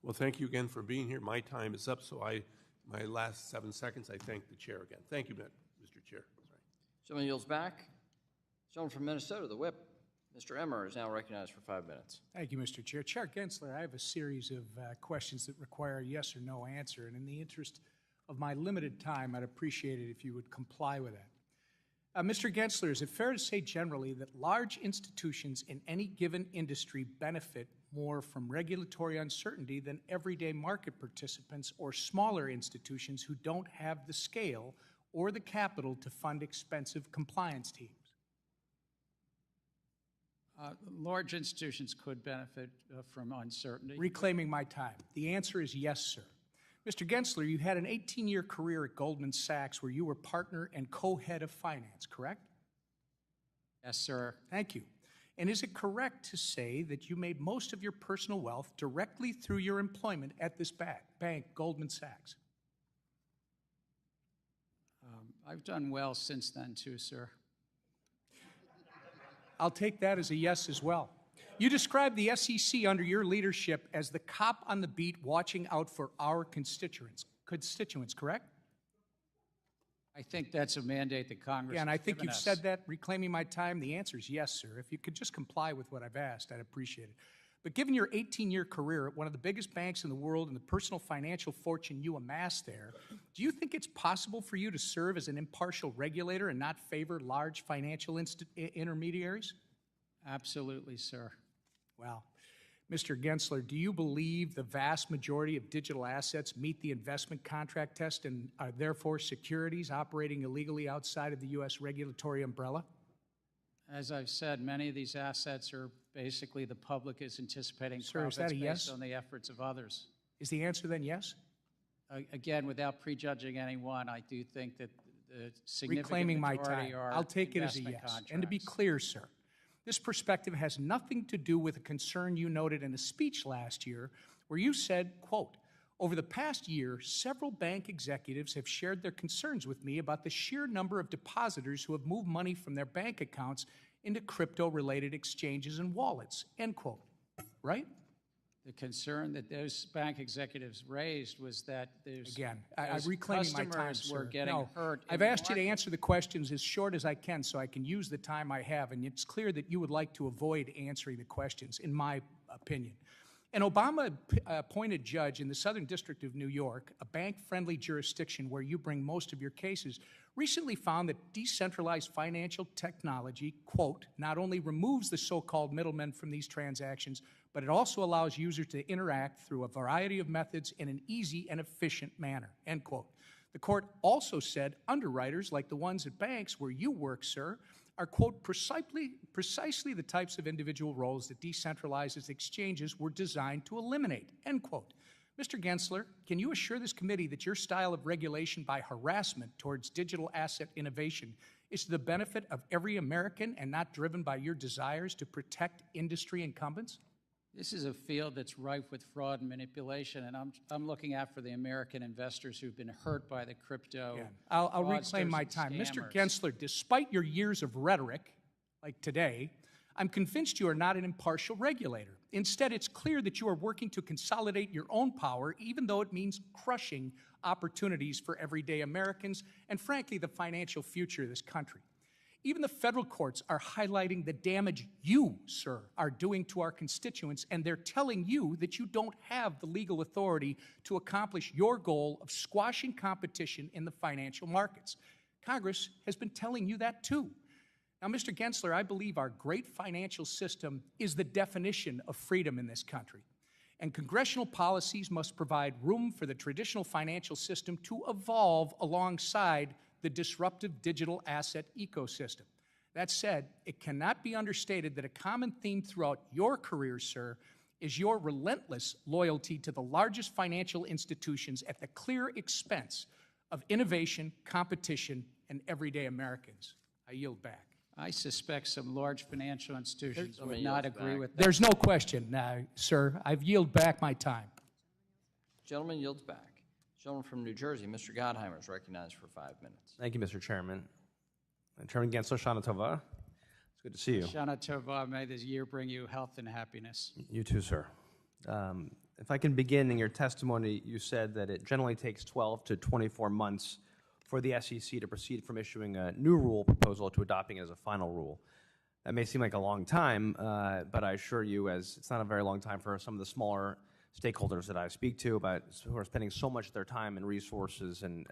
Well, thank you again for being here. My time is up, so my last 7 seconds, I thank the chair again. Thank you, Mr. Chair. Gentleman yields back. Gentleman from Minnesota, the whip, Mr. Emmer, is now recognized for 5 minutes. Thank you, Mr. Chair. Chair Gensler, I have a series of questions that require a yes or no answer, and in the interest of my limited time, I'd appreciate it if you would comply with that. Mr. Gensler, is it fair to say generally that large institutions in any given industry benefit more from regulatory uncertainty than everyday market participants or smaller institutions who don't have the scale or the capital to fund expensive compliance teams? Large institutions could benefit from uncertainty. Reclaiming my time. The answer is yes, sir. Mr. Gensler, you had an 18-year career at Goldman Sachs where you were partner and co-head of finance, correct? Yes, sir. Thank you. And is it correct to say that you made most of your personal wealth directly through your employment at this bank, Goldman Sachs? I've done well since then, too, sir. I'll take that as a yes as well. You described the SEC under your leadership as the cop on the beat watching out for our constituents, correct? I think that's a mandate that Congress Yeah, and I has think given you've us. said that, reclaiming my time. The answer is yes, sir. If you could just comply with what I've asked, I'd appreciate it. But given your 18-year career at one of the biggest banks in the world and the personal financial fortune you amassed there, do you think it's possible for you to serve as an impartial regulator and not favor large financial intermediaries? Absolutely, sir. Well, Mr. Gensler, do you believe the vast majority of digital assets meet the investment contract test and are therefore securities operating illegally outside of the U.S. regulatory umbrella? As I've said, many of these assets are basically the public is anticipating Sir, is profits that a yes? based on the efforts of others. Is the answer then yes? Again, without prejudging anyone, I do think that the significant Reclaiming my majority time. are I'll take it as a investment yes. contracts. And to be clear, sir, this perspective has nothing to do with a concern you noted in a speech last year where you said, quote, "Over the past year, several bank executives have shared their concerns with me about the sheer number of depositors who have moved money from their bank accounts into crypto-related exchanges and wallets," end quote. Right? The concern that those bank executives raised was that there's Again, I'm reclaiming my time, customers were sir. getting No, hurt. I've asked you to answer the questions as short as I can so I can use the time I have, and it's clear that you would like to avoid answering the questions, in my opinion. An Obama-appointed judge in the Southern District of New York, a bank-friendly jurisdiction where you bring most of your cases, recently found that decentralized financial technology, quote, not only removes the so-called middlemen from these transactions, but it also allows users to interact through a variety of methods in an easy and efficient manner, end quote. The court also said underwriters, like the ones at banks where you work, sir, are, quote, precisely the types of individual roles that decentralized exchanges were designed to eliminate, end quote. Mr. Gensler, can you assure this committee that your style of regulation by harassment towards digital asset innovation is to the benefit of every American and not driven by your desires to protect industry incumbents? This is a field that's rife with fraud and manipulation, and I'm looking out for the American investors who've been hurt by the crypto. Yeah. I'll reclaim fraudsters my and time. Mr. scammers. Gensler, despite your years of rhetoric, like today, I'm convinced you are not an impartial regulator. Instead, it's clear that you are working to consolidate your own power, even though it means crushing opportunities for everyday Americans and, frankly, the financial future of this country. Even the federal courts are highlighting the damage you, sir, are doing to our constituents, and they're telling you that you don't have the legal authority to accomplish your goal of squashing competition in the financial markets. Congress has been telling you that too. Now, Mr. Gensler, I believe our great financial system is the definition of freedom in this country, and congressional policies must provide room for the traditional financial system to evolve alongside the disruptive digital asset ecosystem. That said, it cannot be understated that a common theme throughout your career, sir, is your relentless loyalty to the largest financial institutions at the clear expense of innovation, competition, and everyday Americans. I yield back. I suspect some large financial institutions would not agree with that. There's no question, sir. I've yielded back my time. Gentleman yields back. Gentleman from New Jersey, Mr. Gottheimer, is recognized for 5 minutes. Thank you, Mr. Chairman. Chairman Gensler, Shana Tova. It's good to see you. Shana Tova, may this year bring you health and happiness. You too, sir. If I can begin, in your testimony, you said that it generally takes 12 to 24 months for the SEC to proceed from issuing a new rule proposal to adopting it as a final rule. That may seem like a long time, but I assure you, as it's not a very long time for some of the smaller stakeholders that I speak to about who are spending so much of their time and resources and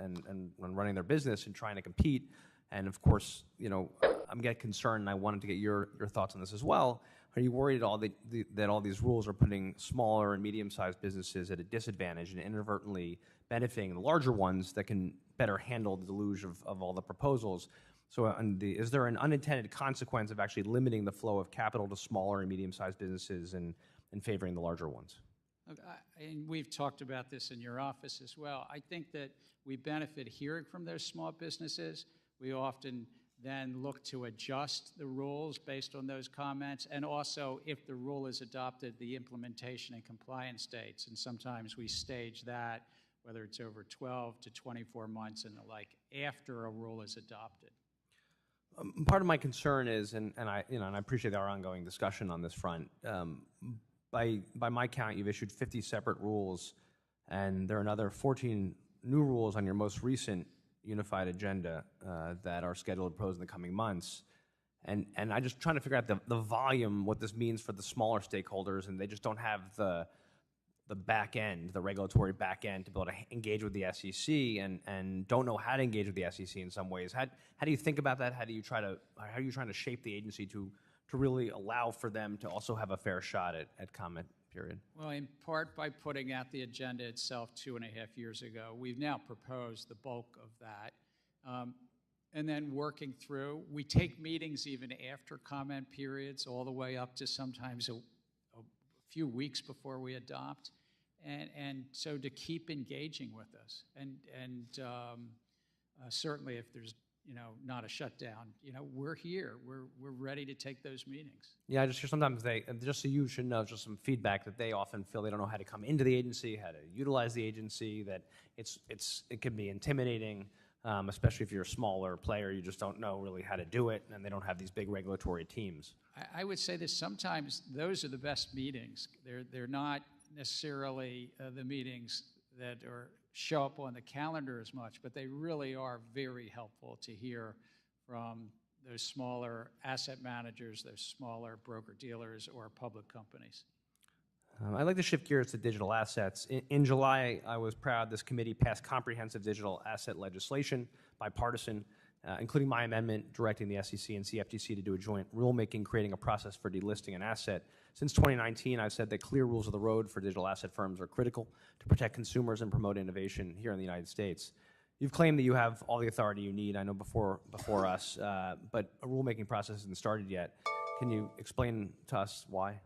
running their business and trying to compete. And of course, you know, I'm getting concerned, and I wanted to get your thoughts on this as well. Are you worried at all that all these rules are putting smaller and medium-sized businesses at a disadvantage and inadvertently benefiting the larger ones that can better handle the deluge of all the proposals? So is there an unintended consequence of actually limiting the flow of capital to smaller and medium-sized businesses and favoring the larger ones? Look, and we've talked about this in your office as well. I think that we benefit hearing from those small businesses. We often then look to adjust the rules based on those comments, and also, if the rule is adopted, the implementation and compliance dates. And sometimes we stage that, whether it's over 12 to 24 months and the like, after a rule is adopted. Part of my concern is, and I appreciate our ongoing discussion on this front. By my count, you've issued 50 separate rules, and there are another 14 new rules on your most recent unified agenda that are scheduled to propose in the coming months. And I'm just trying to figure out the volume, what this means for the smaller stakeholders, and they just don't have the back end, the regulatory back end to be able to engage with the SEC and don't know how to engage with the SEC in some ways. How do you think about that? How are you trying to shape the agency to really allow for them to also have a fair shot at comment period? Well, in part by putting out the agenda itself 2.5 years ago. We've now proposed the bulk of that. And then working through, we take meetings even after comment periods, all the way up to sometimes a few weeks before we adopt. And so to keep engaging with us. And certainly if there's not a shutdown, we're here. We're ready to take those meetings. Yeah, sometimes just so you should know, just some feedback that they often feel they don't know how to come into the agency, how to utilize the agency, that it can be intimidating, especially if you're a smaller player, you just don't know really how to do it, and they don't have these big regulatory teams. I would say that sometimes those are the best meetings. They're not necessarily the meetings that show up on the calendar as much, but they really are very helpful to hear from those smaller asset managers, those smaller broker-dealers, or public companies. I'd like to shift gears to digital assets. In July, I was proud this committee passed comprehensive digital asset legislation, bipartisan, including my amendment directing the SEC and CFTC to do a joint rulemaking, creating a process for delisting an asset. Since 2019, I've said that clear rules of the road for digital asset firms are critical to protect consumers and promote innovation here in the United States. You've claimed that you have all the authority you need, I know before us, but a rulemaking process hasn't started yet. Can you explain to us why,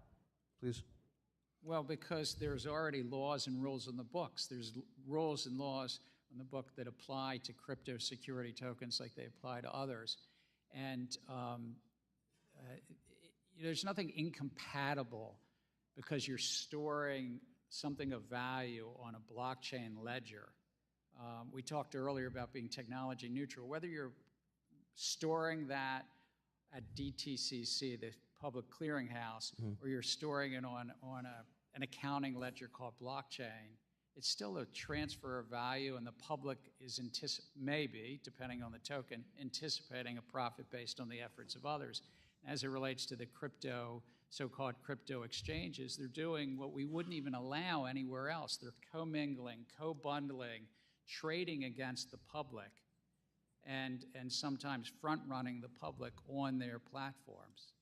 please? Well, because there's already laws and rules in the books. There's rules and laws in the book that apply to crypto security tokens like they apply to others. And there's nothing incompatible because you're storing something of value on a blockchain ledger. We talked earlier about being technology neutral. Whether you're storing that at DTCC, the public clearinghouse, or you're storing it on an accounting ledger called blockchain, it's still a transfer of value, and the public is maybe, depending on the token, anticipating a profit based on the efforts of others. As it relates to the so-called crypto exchanges, they're doing what we wouldn't even allow anywhere else. They're commingling, co-bundling, trading against the public, and sometimes front-running the public on their platforms.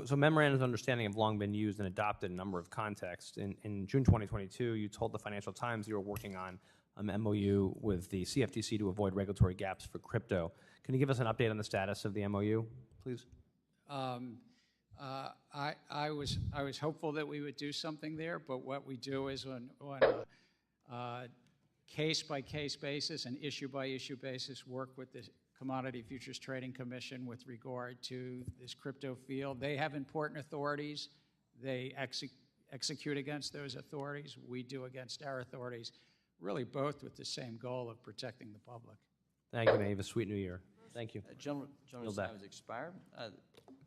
So memorandums of understanding have long been used and adopted in a number of contexts. In June 2022, you told the Financial Times you were working on an MOU with the CFTC to avoid regulatory gaps for crypto. Can you give us an update on the status of the MOU, please? I was hopeful that we would do something there, but what we do is on a case-by-case basis and issue-by-issue basis work with the Commodity Futures Trading Commission with regard to this crypto field. They have important authorities. They execute against those authorities. We do against our authorities, really both with the same goal of protecting the public. Thank you, and have a sweet new year. Thank you. Gentleman's time has expired.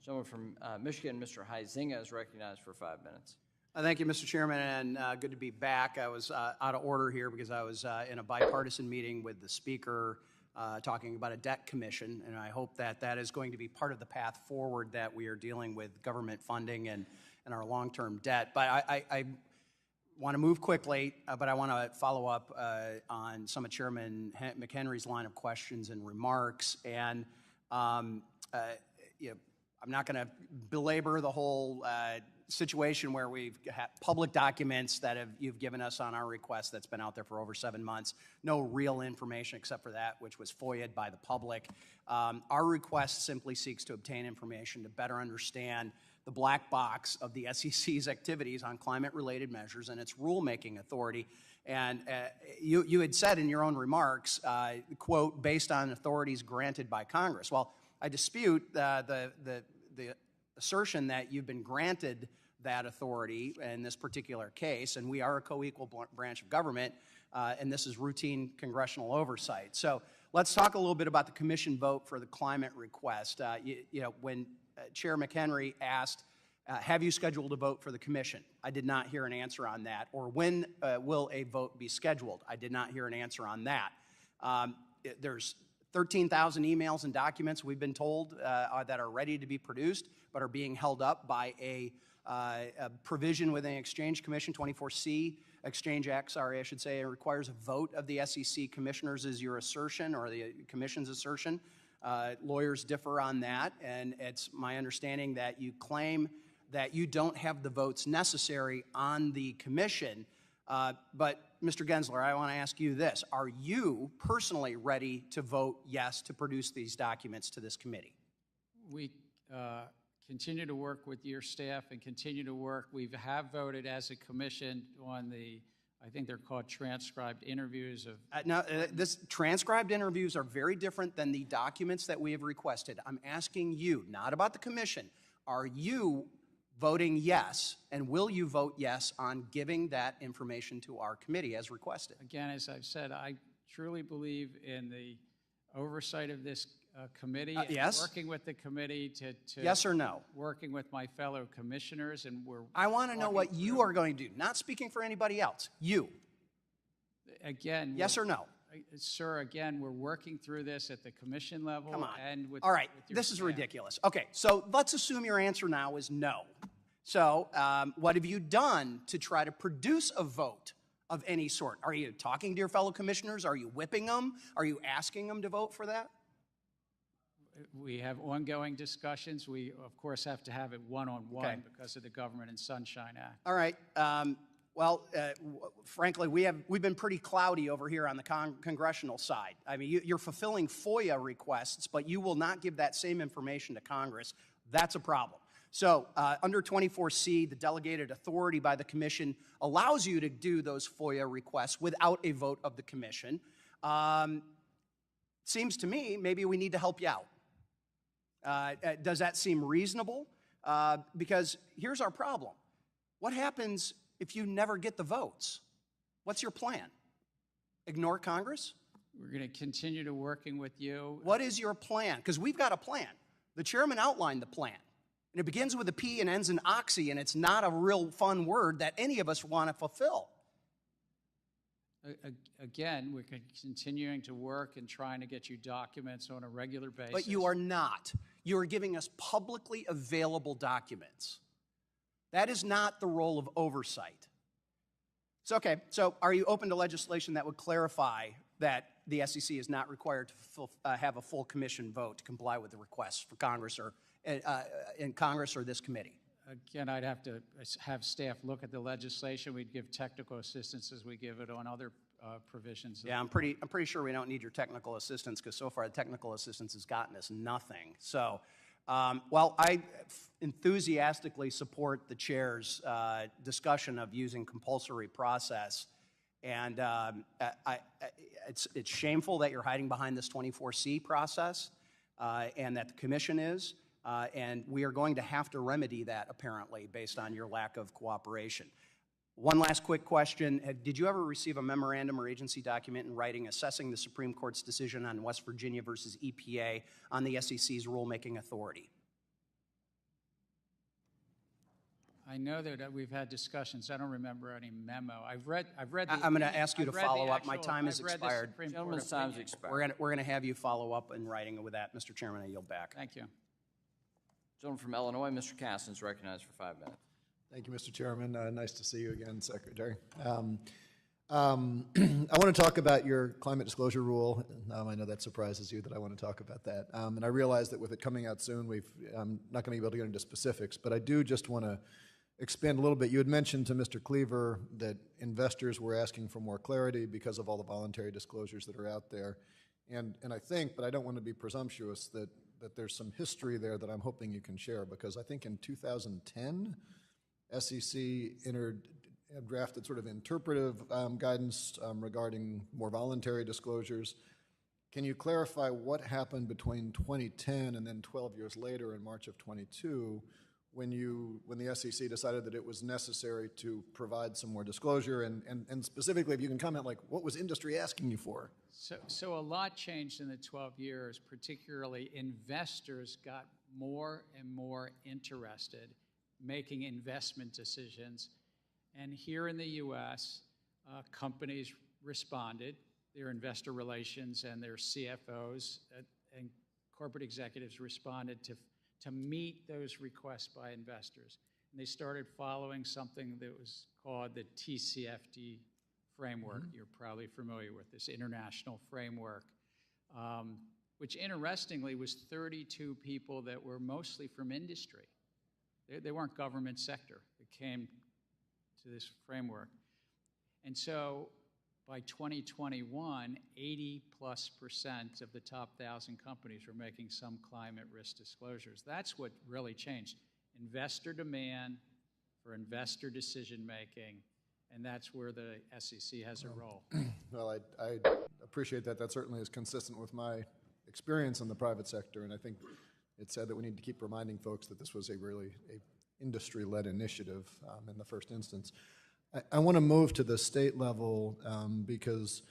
Gentleman from Michigan, Mr. Huizinga, is recognized for 5 minutes. Thank you, Mr. Chairman, and good to be back. I was out of order here because I was in a bipartisan meeting with the Speaker talking about a debt commission, and I hope that that is going to be part of the path forward that we are dealing with government funding and our long-term debt. But I want to move quickly, but I want to follow up on some of Chairman McHenry's line of questions and remarks. And I'm not going to belabor the whole situation where we've had public documents that you've given us on our request that's been out there for over 7 months. No real information except for that which was FOIA'd by the public. Our request simply seeks to obtain information to better understand the black box of the SEC's activities on climate-related measures and its rulemaking authority. And you had said in your own remarks, quote, based on authorities granted by Congress. Well, I dispute the assertion that you've been granted that authority in this particular case, and we are a co-equal branch of government, and this is routine congressional oversight. So let's talk a little bit about the commission vote for the climate request. When Chair McHenry asked, have you scheduled a vote for the commission? I did not hear an answer on that. Or when will a vote be scheduled? I did not hear an answer on that. There's 13,000 emails and documents we've been told that are ready to be produced, but are being held up by a provision within the Exchange Commission, 24C, Exchange Act, sorry, I should say. It requires a vote of the SEC commissioners, is your assertion, or the commission's assertion. Lawyers differ on that, and it's my understanding that you claim that you don't have the votes necessary on the commission. But Mr. Gensler, I want to ask you this. Are you personally ready to vote yes to produce these documents to this committee? We continue to work with your staff and continue to work. We have voted as a commission on I think they're called transcribed interviews of... This transcribed interviews are very different than the documents that we have requested. I'm asking you, not about the commission. Are you voting yes, and will you vote yes on giving that information to our committee as requested? Again, as I've said, I truly believe in the oversight of this committee. Yes. Working with the committee to yes or no? Working with my fellow commissioners, and we're... I want to know what you are going to do, not speaking for anybody else. You. Again... Yes or no? Sir, again, we're working through this at the commission level. Come on. And with... All right, with your this is staff. ridiculous. Okay, so let's assume your answer now is no. So what have you done to try to produce a vote of any sort? Are you talking to your fellow commissioners? Are you whipping them? Are you asking them to vote for that? We have ongoing discussions. We, of course, have to have it one-on-one Okay. because of the Government and Sunshine Act. All right. Frankly, we've been pretty cloudy over here on the congressional side. I mean, you're fulfilling FOIA requests, but you will not give that same information to Congress. That's a problem. So under 24C, the delegated authority by the commission allows you to do those FOIA requests without a vote of the commission. Seems to me maybe we need to help you out. Does that seem reasonable? Because here's our problem. What happens if you never get the votes? What's your plan? Ignore Congress? We're going to continue to working with you. What is your plan? Because we've got a plan. The chairman outlined the plan. And it begins with a P and ends in oxy, and it's not a real fun word that any of us want to fulfill. Again, we're continuing to work and trying to get you documents on a regular basis. But you are not. You are giving us publicly available documents. That is not the role of oversight. So, okay, so are you open to legislation that would clarify that the SEC is not required to have a full commission vote to comply with the requests for Congress or in Congress or this committee? Again, I'd have to have staff look at the legislation. We'd give technical assistance as we give it on other provisions. Yeah, I'm pretty sure we don't need your technical assistance because so far the technical assistance has gotten us nothing. So, well, I enthusiastically support the chair's discussion of using compulsory process. And it's shameful that you're hiding behind this 24C process and that the commission is. And we are going to have to remedy that, apparently, based on your lack of cooperation. One last quick question. Did you ever receive a memorandum or agency document in writing assessing the Supreme Court's decision on West Virginia versus EPA on the SEC's rulemaking authority? I know that we've had discussions. I don't remember any memo. I've read. I'm going to ask you to follow up. My time has expired. Gentleman's time has expired. We're going to have you follow up in writing with that, Mr. Chairman. I yield back. Thank you. Gentleman from Illinois, Mr. Caston, is recognized for 5 minutes. Thank you, Mr. Chairman. Nice to see you again, Secretary. I want to talk about your climate disclosure rule. I know that surprises you that I want to talk about that. And I realize that with it coming out soon, I'm not going to be able to get into specifics, but I do just want to expand a little bit. You had mentioned to Mr. Cleaver that investors were asking for more clarity because of all the voluntary disclosures that are out there. And I think, but I don't want to be presumptuous, that there's some history there that I'm hoping you can share, because I think in 2010, SEC drafted sort of interpretive guidance regarding more voluntary disclosures. Can you clarify what happened between 2010 and then 12 years later in March of 22 when the SEC decided that it was necessary to provide some more disclosure, and specifically if you can comment, like, what was industry asking you for? So a lot changed in the 12 years. Particularly, investors got more and more interested making investment decisions. And here in the U.S., companies responded. Their investor relations and their CFOs and corporate executives responded to meet those requests by investors. And they started following something that was called the TCFD framework. You're probably familiar with this international framework, which interestingly was 32 people that were mostly from industry. They weren't government sector that came to this framework. And so by 2021, 80+% of the top 1,000 companies were making some climate risk disclosures. That's what really changed. Investor demand for investor decision-making, and that's where the SEC has a role. Well, I appreciate that. That certainly is consistent with my experience in the private sector, and I think it's said that we need to keep reminding folks that this was a industry-led initiative in the first instance. I want to move to the state level because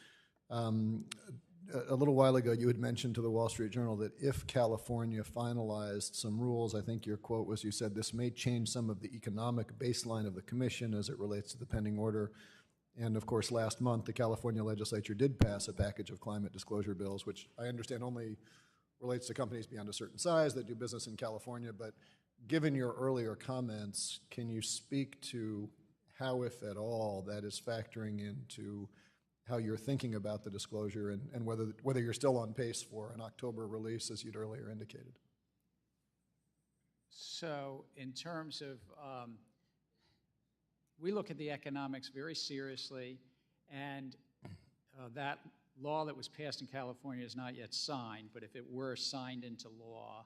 a little while ago you had mentioned to the Wall Street Journal that if California finalized some rules, I think your quote was, you said, this may change some of the economic baseline of the commission as it relates to the pending order. And of course, last month, the California legislature did pass a package of climate disclosure bills, which I understand only relates to companies beyond a certain size that do business in California, but given your earlier comments, can you speak to how, if at all, that is factoring into how you're thinking about the disclosure and whether you're still on pace for an October release, as you'd earlier indicated? So in terms of, we look at the economics very seriously, and that law that was passed in California is not yet signed, but if it were signed into law,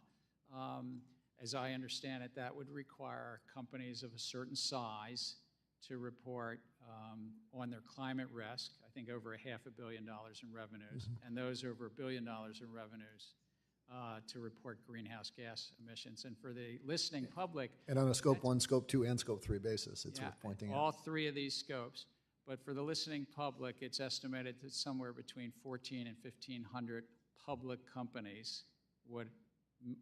as I understand it, that would require companies of a certain size to report on their climate risk, I think over $500 million in revenues, and those over $1 billion in revenues to report greenhouse gas emissions. And for the listening public— And on a Scope 1, Scope 2, and Scope 3 basis, it's worth pointing out. All three of these scopes. But for the listening public, it's estimated that somewhere between 1,400 and 1,500 public companies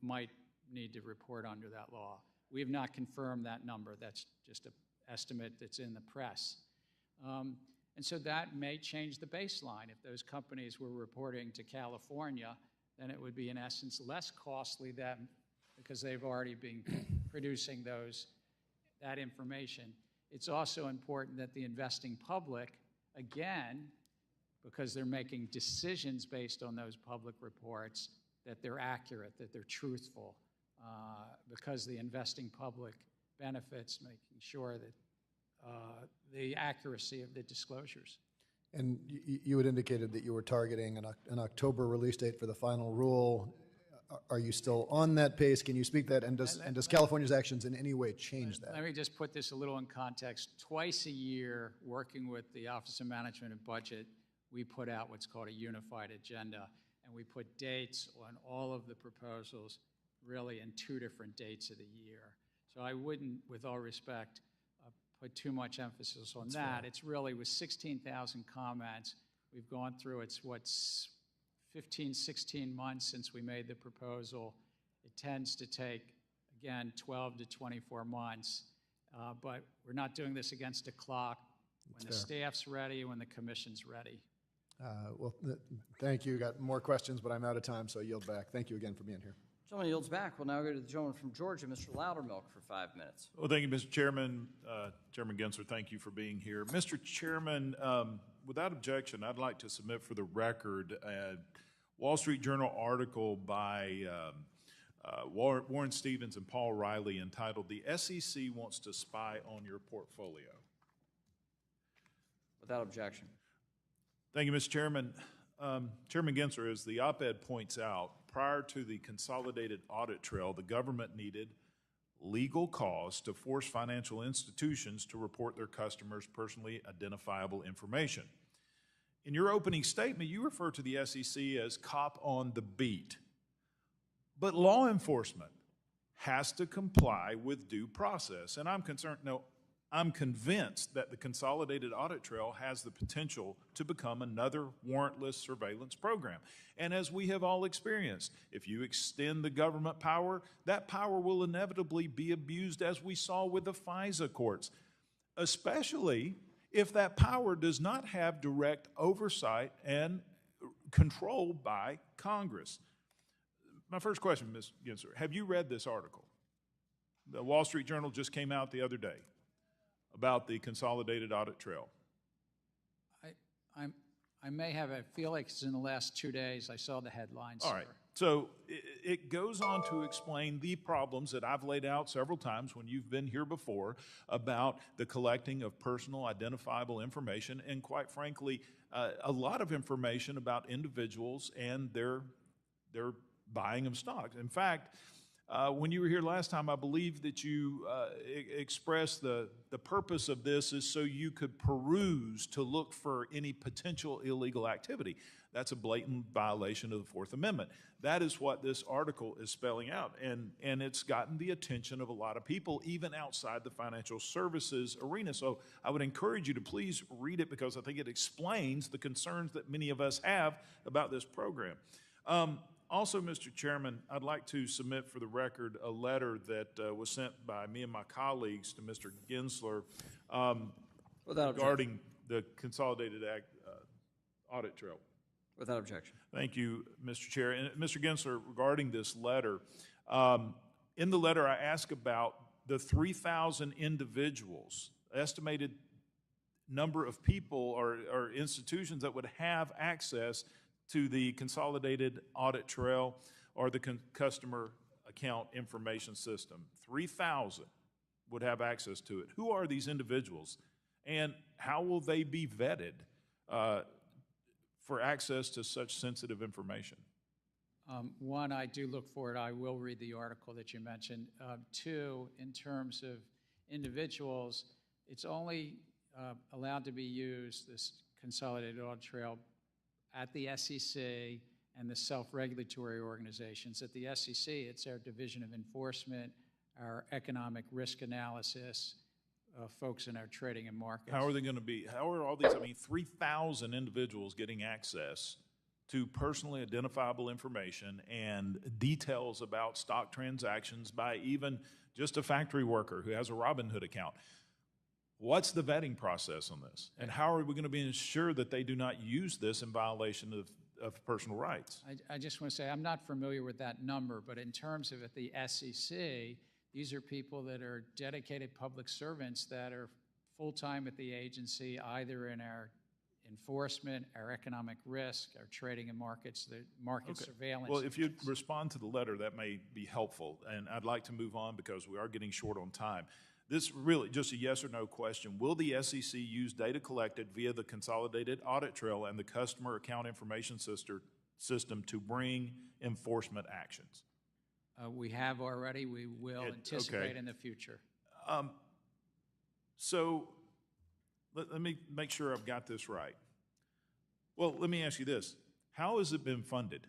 might need to report under that law. We have not confirmed that number. That's just an estimate that's in the press. And so that may change the baseline. If those companies were reporting to California, then it would be, in essence, less costly than, because they've already been producing that information. It's also important that the investing public, again, because they're making decisions based on those public reports, that they're accurate, that they're truthful, because the investing public benefits making sure that the accuracy of the disclosures. And you had indicated that you were targeting an October release date for the final rule. Are you still on that pace? Can you speak that? And does California's actions in any way change that? Let me just put this a little in context. Twice a year, working with the Office of Management and Budget, we put out what's called a unified agenda, and we put dates on all of the proposals really in 2 different dates of the year. So I wouldn't, with all respect, put too much emphasis on that. Fair. It's really, with 16,000 comments, we've gone through, it's 15, 16 months since we made the proposal. It tends to take, again, 12 to 24 months, but we're not doing this against a clock. When the staff's ready, when the commission's ready. Well, thank you. Got more questions, but I'm out of time, so I yield back. Thank you again for being here. Gentleman yields back. We'll now go to the gentleman from Georgia, Mr. Loudermilk, for 5 minutes. Well, thank you, Mr. Chairman. Chairman Gensler, thank you for being here. Mr. Chairman, without objection, I'd like to submit for the record a Wall Street Journal article by Warren Stevens and Paul Riley entitled, "The SEC Wants to Spy on Your Portfolio." Without objection. Thank you, Mr. Chairman. Chairman Gensler, as the op-ed points out, prior to the consolidated audit trail, the government needed legal cause to force financial institutions to report their customers' personally identifiable information. In your opening statement, you refer to the SEC as cop on the beat. But law enforcement has to comply with due process. And I'm convinced that the consolidated audit trail has the potential to become another warrantless surveillance program. And as we have all experienced, if you extend the government power, that power will inevitably be abused, as we saw with the FISA courts, especially if that power does not have direct oversight and control by Congress. My first question, Ms. Gensler, have you read this article? The Wall Street Journal just came out the other day about the consolidated audit trail. I may have, I feel like it's in the last 2 days. I saw the headlines. All right. So it goes on to explain the problems that I've laid out several times when you've been here before about the collecting of personal identifiable information and, quite frankly, a lot of information about individuals and their buying of stocks. In fact, when you were here last time, I believe that you expressed the purpose of this is so you could peruse to look for any potential illegal activity. That's a blatant violation of the Fourth Amendment. That is what this article is spelling out, and it's gotten the attention of a lot of people, even outside the financial services arena. So I would encourage you to please read it, because I think it explains the concerns that many of us have about this program. Also, Mr. Chairman, I'd like to submit for the record a letter that was sent by me and my colleagues to Mr. Gensler regarding the Consolidated Audit Trail. Without objection. Thank you, Mr. Chair. And Mr. Gensler, regarding this letter, In the letter, I ask about the 3,000 individuals, estimated number of people or institutions that would have access to the consolidated audit trail or the customer account information system. 3,000 would have access to it. Who are these individuals, and how will they be vetted for access to such sensitive information? One, I do look forward. I will read the article that you mentioned. Two, in terms of individuals, it's only allowed to be used, this consolidated audit trail, at the SEC and the self-regulatory organizations. At the SEC, it's our Division of Enforcement, our economic risk analysis, folks in our trading and markets. How are they going to be, how are all these, 3,000 individuals getting access to personally identifiable information and details about stock transactions by even just a factory worker who has a Robinhood account? What's the vetting process on this? And how are we going to be ensure that they do not use this in violation of personal rights? I just want to say, I'm not familiar with that number, but in terms of at the SEC, these are people that are dedicated public servants that are full-time at the agency, either in our enforcement, our economic risk, our trading and markets, the market surveillance. Well, if you respond to the letter, that may be helpful. And I'd like to move on because we are getting short on time. This really just a yes or no question. Will the SEC use data collected via the consolidated audit trail and the customer account information system to bring enforcement actions? We have already. We will anticipate in the future. So let me make sure I've got this right. Well, let me ask you this. How has it been funded,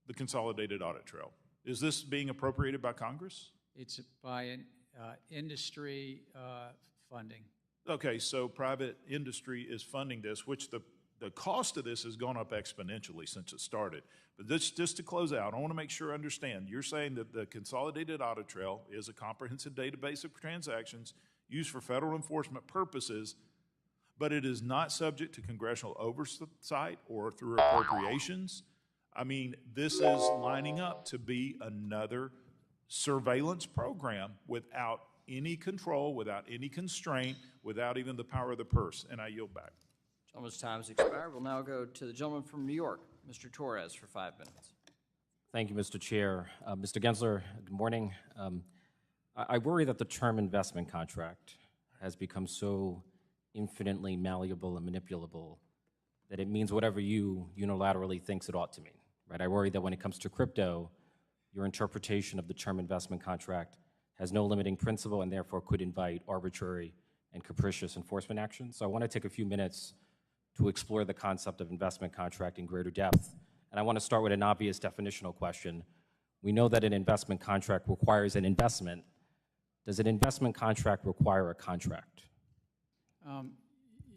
the consolidated audit trail? Is this being appropriated by Congress? It's by industry funding. Okay, so private industry is funding this, which the cost of this has gone up exponentially since it started. But this, just to close out, I want to make sure I understand. You're saying that the consolidated audit trail is a comprehensive database of transactions used for federal enforcement purposes, but it is not subject to congressional oversight or through appropriations. I mean, this is lining up to be another surveillance program without any control, without any constraint, without even the power of the purse. And I yield back. Gentleman's time has expired. We'll now go to the gentleman from New York, Mr. Torres, for 5 minutes. Thank you, Mr. Chair. Mr. Gensler, good morning. I worry that the term investment contract has become so infinitely malleable and manipulable that it means whatever you unilaterally thinks it ought to mean, right? I worry that when it comes to crypto, your interpretation of the term investment contract has no limiting principle and therefore could invite arbitrary and capricious enforcement action. So I want to take a few minutes to explore the concept of investment contract in greater depth. And I want to start with an obvious definitional question. We know that an investment contract requires an investment. Does an investment contract require a contract?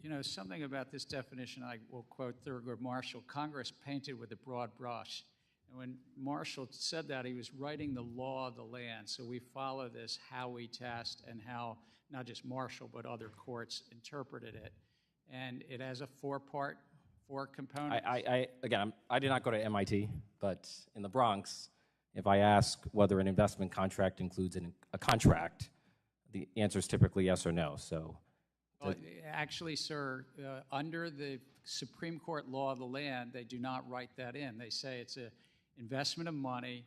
You know, something about this definition, I will quote Thurgood Marshall, Congress painted with a broad brush. And when Marshall said that, he was writing the law of the land. So we follow this Howey test and how not just Marshall, but other courts interpreted it. And it has a four components. Again, I did not go to MIT, but in the Bronx, if I ask whether an investment contract includes a contract, the answer is typically yes or no. So, well, actually, sir, under the Supreme Court law of the land, they do not write that in. They say it's an investment of money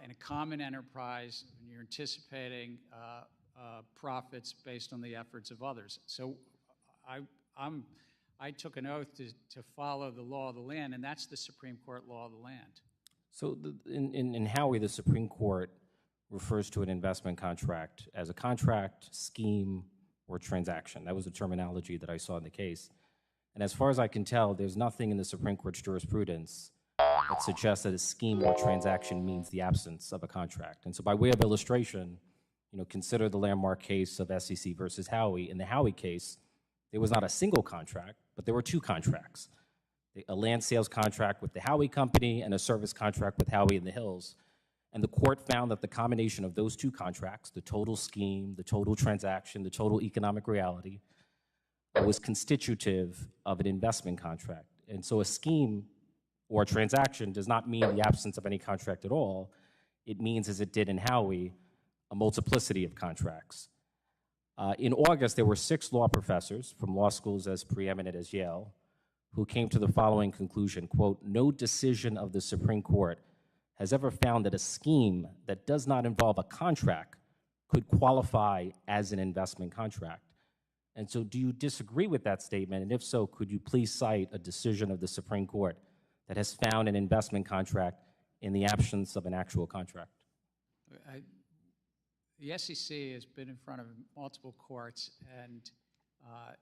in a common enterprise, and you're anticipating profits based on the efforts of others. So I took an oath to follow the law of the land, and that's the Supreme Court law of the land. So in Howey, the Supreme Court refers to an investment contract as a contract, scheme, or transaction. That was the terminology that I saw in the case. And as far as I can tell, there's nothing in the Supreme Court's jurisprudence that suggests that a scheme or transaction means the absence of a contract. And so by way of illustration, consider the landmark case of SEC versus Howey. In the Howey case, there was not a single contract, but there were two contracts. A land sales contract with the Howey Company and a service contract with Howey in the Hills. And the court found that the combination of those two contracts, the total scheme, the total transaction, the total economic reality, was constitutive of an investment contract. And so a scheme or a transaction does not mean the absence of any contract at all. It means, as it did in Howey, a multiplicity of contracts. In August, there were 6 law professors from law schools as preeminent as Yale who came to the following conclusion, quote, "No decision of the Supreme Court has ever found that a scheme that does not involve a contract could qualify as an investment contract." And so do you disagree with that statement? And if so, could you please cite a decision of the Supreme Court that has found an investment contract in the absence of an actual contract? The SEC has been in front of multiple courts, and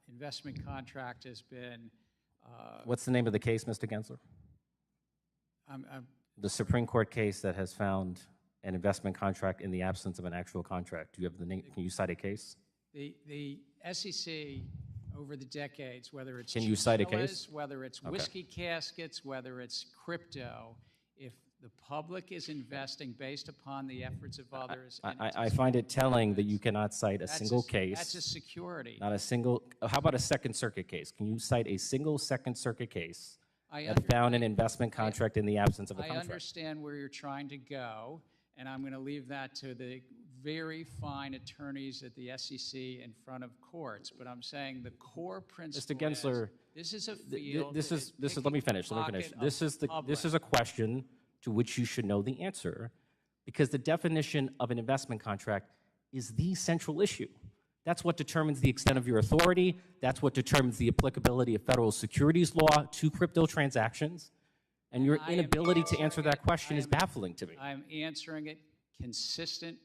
investment contract has been. What's the name of the case, Mr. Gensler? The Supreme Court case that has found an investment contract in the absence of an actual contract. Do you have the name? Can you cite a case? The SEC over the decades, whether it's Can you cite a chinchillas, case? whether it's whiskey caskets, whether it's crypto, if the public is investing based upon the efforts of others. I find it telling that you cannot cite a single case. That's a security. Not a single. How about a Second Circuit case? Can you cite a single Second Circuit case I that found an investment contract in the absence of a I contract? understand where you're trying to go, and I'm going to leave that to the very fine attorneys at the SEC in front of courts. But I'm saying the core principle Mr. Gensler, this is a field. this is let me finish. This is a question to which you should know the answer, because the definition of an investment contract is the central issue. That's what determines the extent of your authority. That's what determines the applicability of federal securities law to crypto transactions. And your inability to answer that question is baffling to me. I'm answering it consistent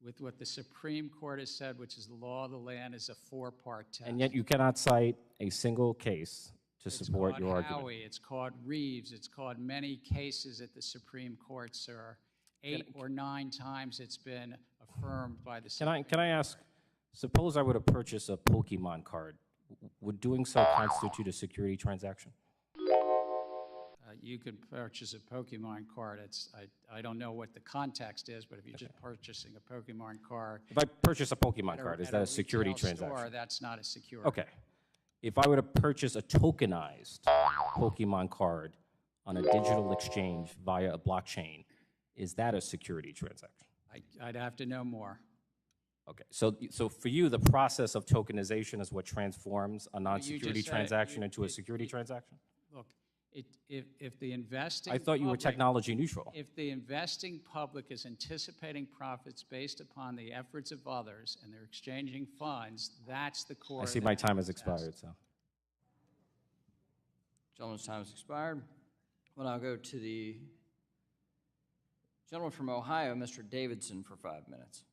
with what the Supreme Court has said, which is the law of the land is a 4-part test. And yet you cannot cite a single case to support your It's called argument. Howey, it's called Reeves, it's called many cases at the Supreme Court, sir. 8 or 9 times it's been affirmed by the Supreme Can I ask, suppose I were to purchase a Pokemon card. Would doing so constitute a security transaction? You could purchase a Pokemon card. I don't know what the context is, but if you're just purchasing a Pokemon card. If I purchase a Pokemon card, is that a security retail transaction? store, that's not a security. Okay. If I were to purchase a tokenized Pokemon card on a digital exchange via a blockchain, is that a security transaction? I'd have to know more. Okay. So for you, the process of tokenization is what transforms a non-security said it. transaction into a security transaction? Look, if the investing I thought you were technology neutral. If the investing public is anticipating profits based upon the efforts of others and they're exchanging funds, that's the core. I see my time has expired, so. Gentleman's time has expired. We'll now go to the gentleman from Ohio, Mr. Davidson, for 5 minutes.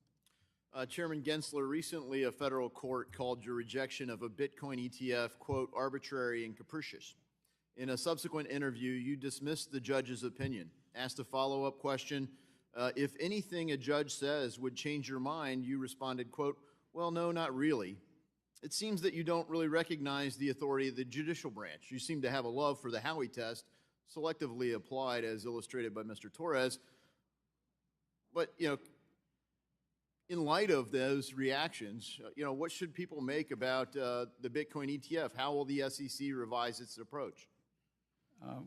Chairman Gensler, recently a federal court called your rejection of a Bitcoin ETF, quote, arbitrary and capricious. In a subsequent interview, you dismissed the judge's opinion. Asked a follow-up question, if anything a judge says would change your mind, you responded, quote, well, no, not really. It seems that you don't really recognize the authority of the judicial branch. You seem to have a love for the Howey test, selectively applied as illustrated by Mr. Torres. But, in light of those reactions, what should people make about the Bitcoin ETF? How will the SEC revise its approach?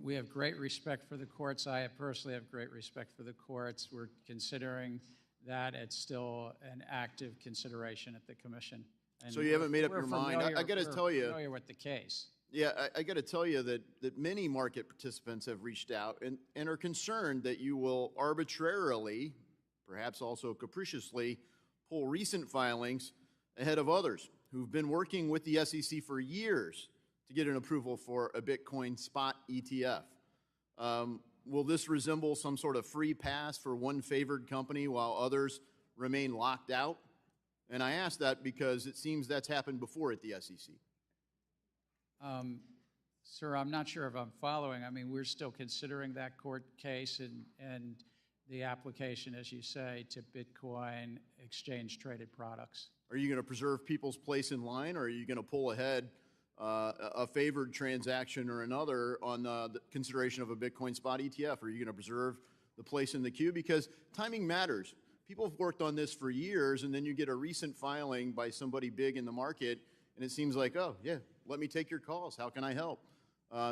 We have great respect for the courts. I personally have great respect for the courts. We're considering that. It's still an active consideration at the commission. And so you haven't made up your mind? I got to tell you. We're familiar with the case. Yeah, I got to tell you that many market participants have reached out and are concerned that you will arbitrarily, perhaps also capriciously, pull recent filings ahead of others who've been working with the SEC for years to get an approval for a Bitcoin spot ETF. Will this resemble some sort of free pass for one favored company while others remain locked out? And I ask that because it seems that's happened before at the SEC. Sir, I'm not sure if I'm following. I mean, we're still considering that court case and the application, as you say, to Bitcoin exchange-traded products. Are you going to preserve people's place in line, or are you going to pull ahead a favored transaction or another on the consideration of a Bitcoin spot ETF? Are you going to preserve the place in the queue? Because timing matters. People have worked on this for years, and then you get a recent filing by somebody big in the market, and it seems like, oh, yeah, let me take your calls. How can I help?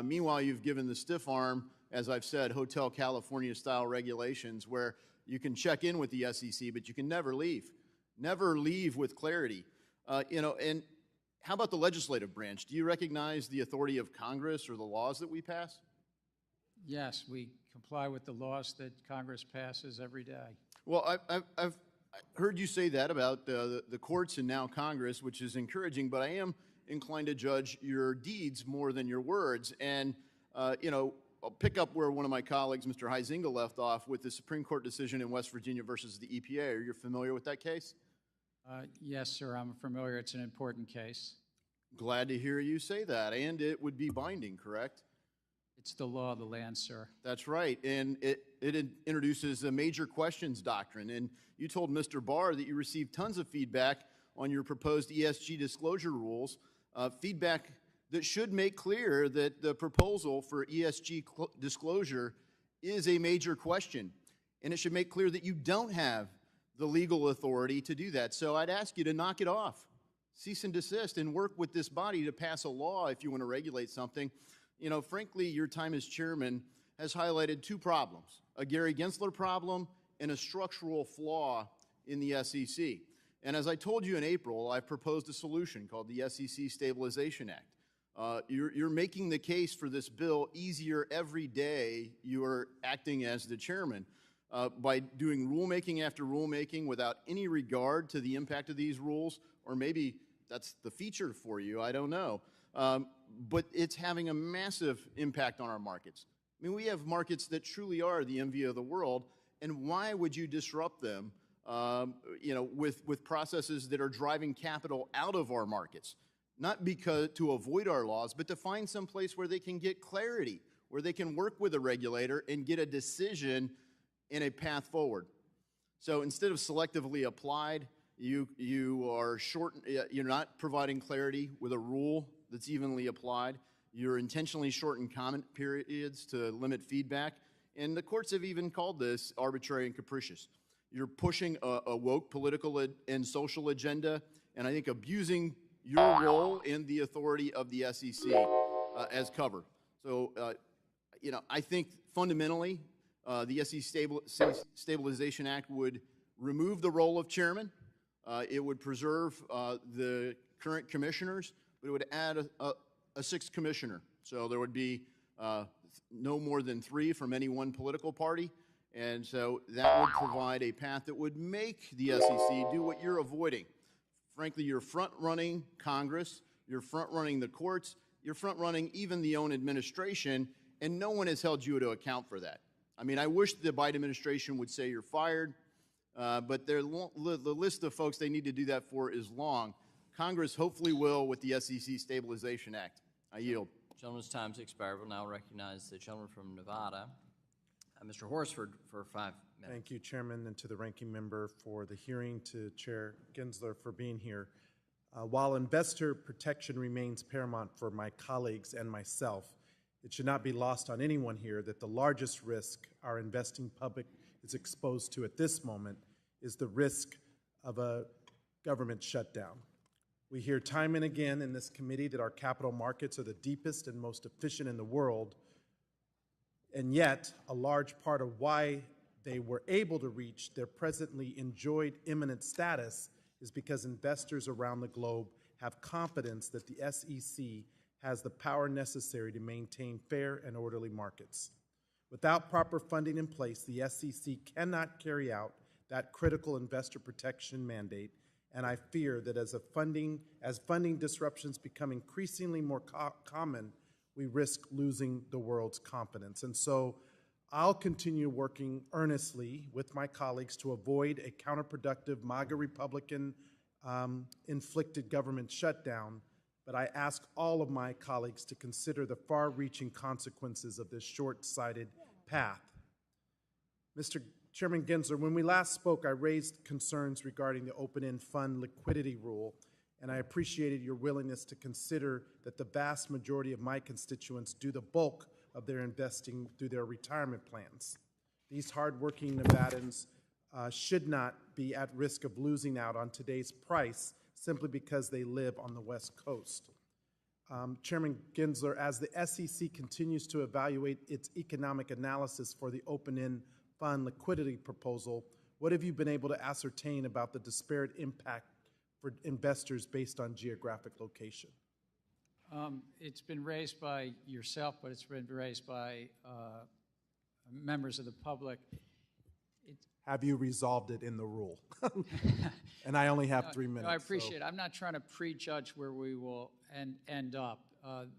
Meanwhile, you've given the stiff arm, as I've said, Hotel California-style regulations where You can check in with the SEC, but you can never leave. Never leave with clarity. And how about the legislative branch? Do you recognize the authority of Congress or the laws that we pass? Yes, we comply with the laws that Congress passes every day. Well, I've heard you say that about the courts and now Congress, which is encouraging, but I am inclined to judge your deeds more than your words. And, I'll pick up where one of my colleagues, Mr. Huizinga, left off with the Supreme Court decision in West Virginia versus the EPA. Are you familiar with that case? Yes, sir, I'm familiar. It's an important case. Glad to hear you say that. And it would be binding, correct? It's the law of the land, sir. That's right. And it introduces a major questions doctrine. And you told Mr. Barr that you received tons of feedback on your proposed ESG disclosure rules, feedback that should make clear that the proposal for ESG disclosure is a major question. And it should make clear that you don't have the legal authority to do that. So I'd ask you to knock it off. Cease and desist and work with this body to pass a law if you want to regulate something. Frankly, your time as chairman has highlighted two problems, a Gary Gensler problem and a structural flaw in the SEC. And as I told you in April, I've proposed a solution called the SEC Stabilization Act. You're making the case for this bill easier every day you are acting as the chairman by doing rulemaking after rulemaking without any regard to the impact of these rules, or maybe that's the feature for you, I don't know. But it's having a massive impact on our markets. I mean, we have markets that truly are the envy of the world, and why would you disrupt them, with processes that are driving capital out of our markets? Not because to avoid our laws, but to find some place where they can get clarity, where they can work with a regulator and get a decision in a path forward. So instead of selectively applied, you're not providing clarity with a rule that's evenly applied. You're intentionally shortening comment periods to limit feedback. And the courts have even called this arbitrary and capricious. You're pushing a woke political and social agenda, and I think abusing your role and the authority of the SEC as cover. So, I think fundamentally, the SEC Stabilization Act would remove the role of chairman. It would preserve the current commissioners, but it would add a sixth commissioner. So there would be no more than 3 from any one political party. And so that would provide a path that would make the SEC do what you're avoiding. Frankly, you're front-running Congress, you're front-running the courts, you're front-running even the own administration, and no one has held you to account for that. I mean, I wish the Biden administration would say you're fired, but the list of folks they need to do that for is long. Congress hopefully will with the SEC Stabilization Act. I yield. Gentleman's time's expired. We'll now recognize the gentleman from Nevada, Mr. Horsford, for 5 minutes. Thank you, Chairman, and to the ranking member for the hearing, to Chair Gensler for being here. While investor protection remains paramount for my colleagues and myself, it should not be lost on anyone here that the largest risk our investing public is exposed to at this moment is the risk of a government shutdown. We hear time and again in this committee that our capital markets are the deepest and most efficient in the world, and yet a large part of why they were able to reach their presently enjoyed imminent status is because investors around the globe have confidence that the SEC has the power necessary to maintain fair and orderly markets. Without proper funding in place, the SEC cannot carry out that critical investor protection mandate, and I fear that as funding disruptions become increasingly more common, we risk losing the world's confidence. And so I'll continue working earnestly with my colleagues to avoid a counterproductive MAGA Republican inflicted government shutdown, but I ask all of my colleagues to consider the far-reaching consequences of this short-sighted path. Mr. Chairman Gensler, when we last spoke, I raised concerns regarding the open-end fund liquidity rule, and I appreciated your willingness to consider that the vast majority of my constituents do the bulk of their investing through their retirement plans. These hardworking Nevadans should not be at risk of losing out on today's price simply because they live on the West Coast. Chairman Gensler, as the SEC continues to evaluate its economic analysis for the open-end fund liquidity proposal, what have you been able to ascertain about the disparate impact for investors based on geographic location? It's been raised by yourself, but it's been raised by members of the public. Have you resolved it in the rule? And I only have 3 minutes. No, I appreciate it. I'm not trying to prejudge where we will end up.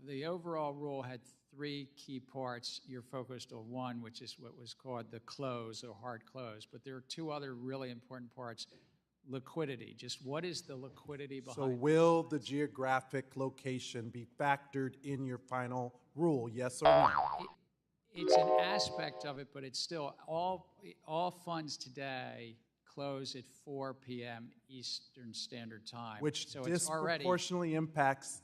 The overall rule had 3 key parts. You're focused on one, which is what was called the close or hard close. But there are 2 other really important parts. Liquidity, just what is the liquidity behind So will the geographic location be factored in your final rule, yes or no? It's an aspect of it, but it's still all funds today close at 4 p.m. Eastern Standard Time, Which so it's already disproportionately impacts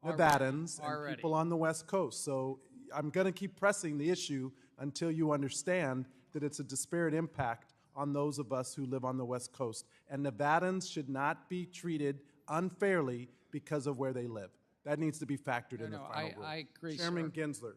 Nevadans and people on the West Coast. So I'm going to keep pressing the issue until you understand that it's a disparate impact on those of us who live on the West Coast. And Nevadans should not be treated unfairly because of where they live. That needs to be factored in the final rule. I agree, Chairman sir. Gensler,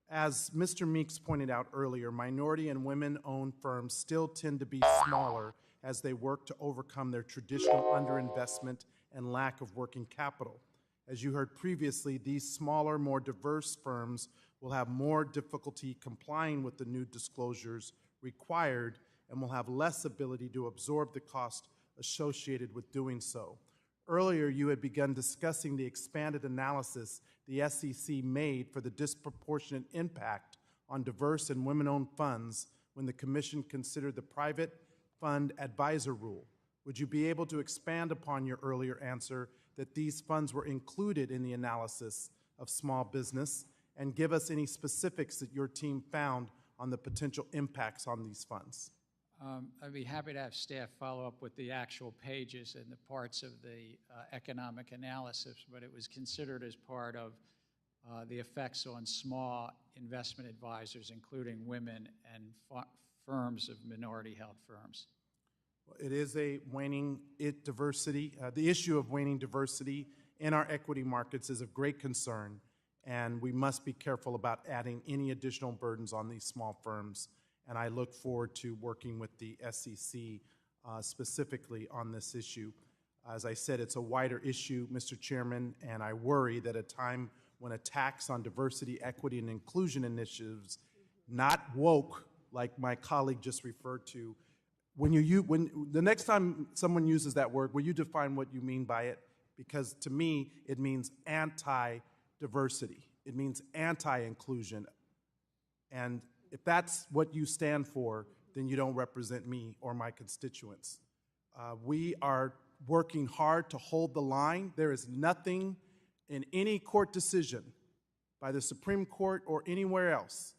as Mr. Meeks pointed out earlier, minority and women-owned firms still tend to be smaller as they work to overcome their traditional underinvestment and lack of working capital. As you heard previously, these smaller, more diverse firms will have more difficulty complying with the new disclosures required and will have less ability to absorb the cost associated with doing so. Earlier, you had begun discussing the expanded analysis the SEC made for the disproportionate impact on diverse and women-owned funds when the Commission considered the private fund advisor rule. Would you be able to expand upon your earlier answer that these funds were included in the analysis of small business and give us any specifics that your team found on the potential impacts on these funds? I'd be happy to have staff follow up with the actual pages and the parts of the economic analysis, but it was considered as part of the effects on small investment advisors, including women and firms of minority-held firms. It is a waning diversity. The issue of waning diversity in our equity markets is of great concern, and we must be careful about adding any additional burdens on these small firms. And I look forward to working with the SEC specifically on this issue. As I said, it's a wider issue, Mr. Chairman, and I worry that at a time when attacks on diversity, equity, and inclusion initiatives, not woke, like my colleague just referred to, when the next time someone uses that word, will you define what you mean by it? Because to me, it means anti-diversity. It means anti-inclusion. And if that's what you stand for, then you don't represent me or my constituents. We are working hard to hold the line. There is nothing in any court decision by the Supreme Court or anywhere else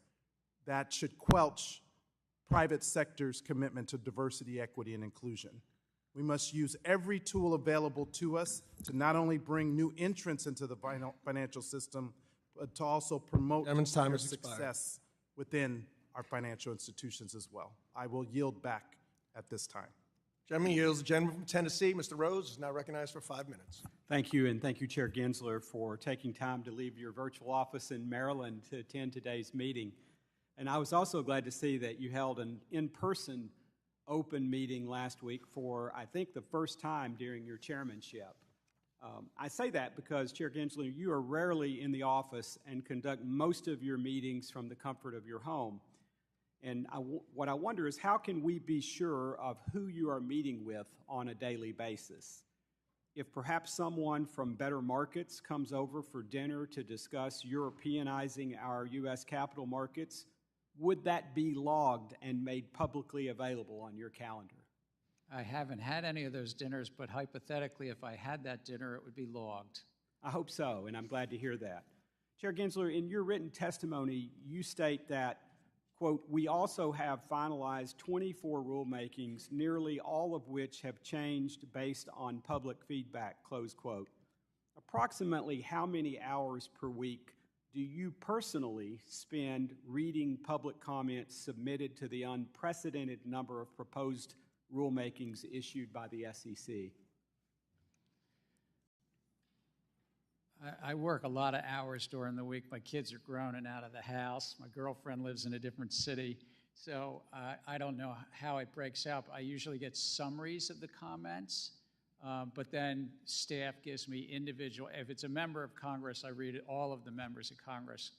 that should quelch private sector's commitment to diversity, equity, and inclusion. We must use every tool available to us to not only bring new entrants into the financial system, but to also promote their success within our financial institutions as well. I will yield back at this time. Gentleman yields. The gentleman from Tennessee, Mr. Rose, is now recognized for 5 minutes. Thank you, and thank you, Chair Gensler, for taking time to leave your virtual office in Maryland to attend today's meeting. And I was also glad to see that you held an in-person open meeting last week for, I think, the first time during your chairmanship. I say that because, Chair Gensler, you are rarely in the office and conduct most of your meetings from the comfort of your home. And what I wonder is, how can we be sure of who you are meeting with on a daily basis? If perhaps someone from Better Markets comes over for dinner to discuss Europeanizing our U.S. capital markets, would that be logged and made publicly available on your calendar? I haven't had any of those dinners, but hypothetically, if I had that dinner, it would be logged. I hope so, and I'm glad to hear that. Chair Gensler, in your written testimony, you state that, quote, we also have finalized 24 rulemakings, nearly all of which have changed based on public feedback, close quote. Approximately how many hours per week do you personally spend reading public comments submitted to the unprecedented number of proposed rulemakings issued by the SEC? I work a lot of hours during the week. My kids are grown and out of the house. My girlfriend lives in a different city. So I don't know how it breaks out. I usually get summaries of the comments, but then staff gives me individual. If it's a member of Congress, I read all of the members of Congress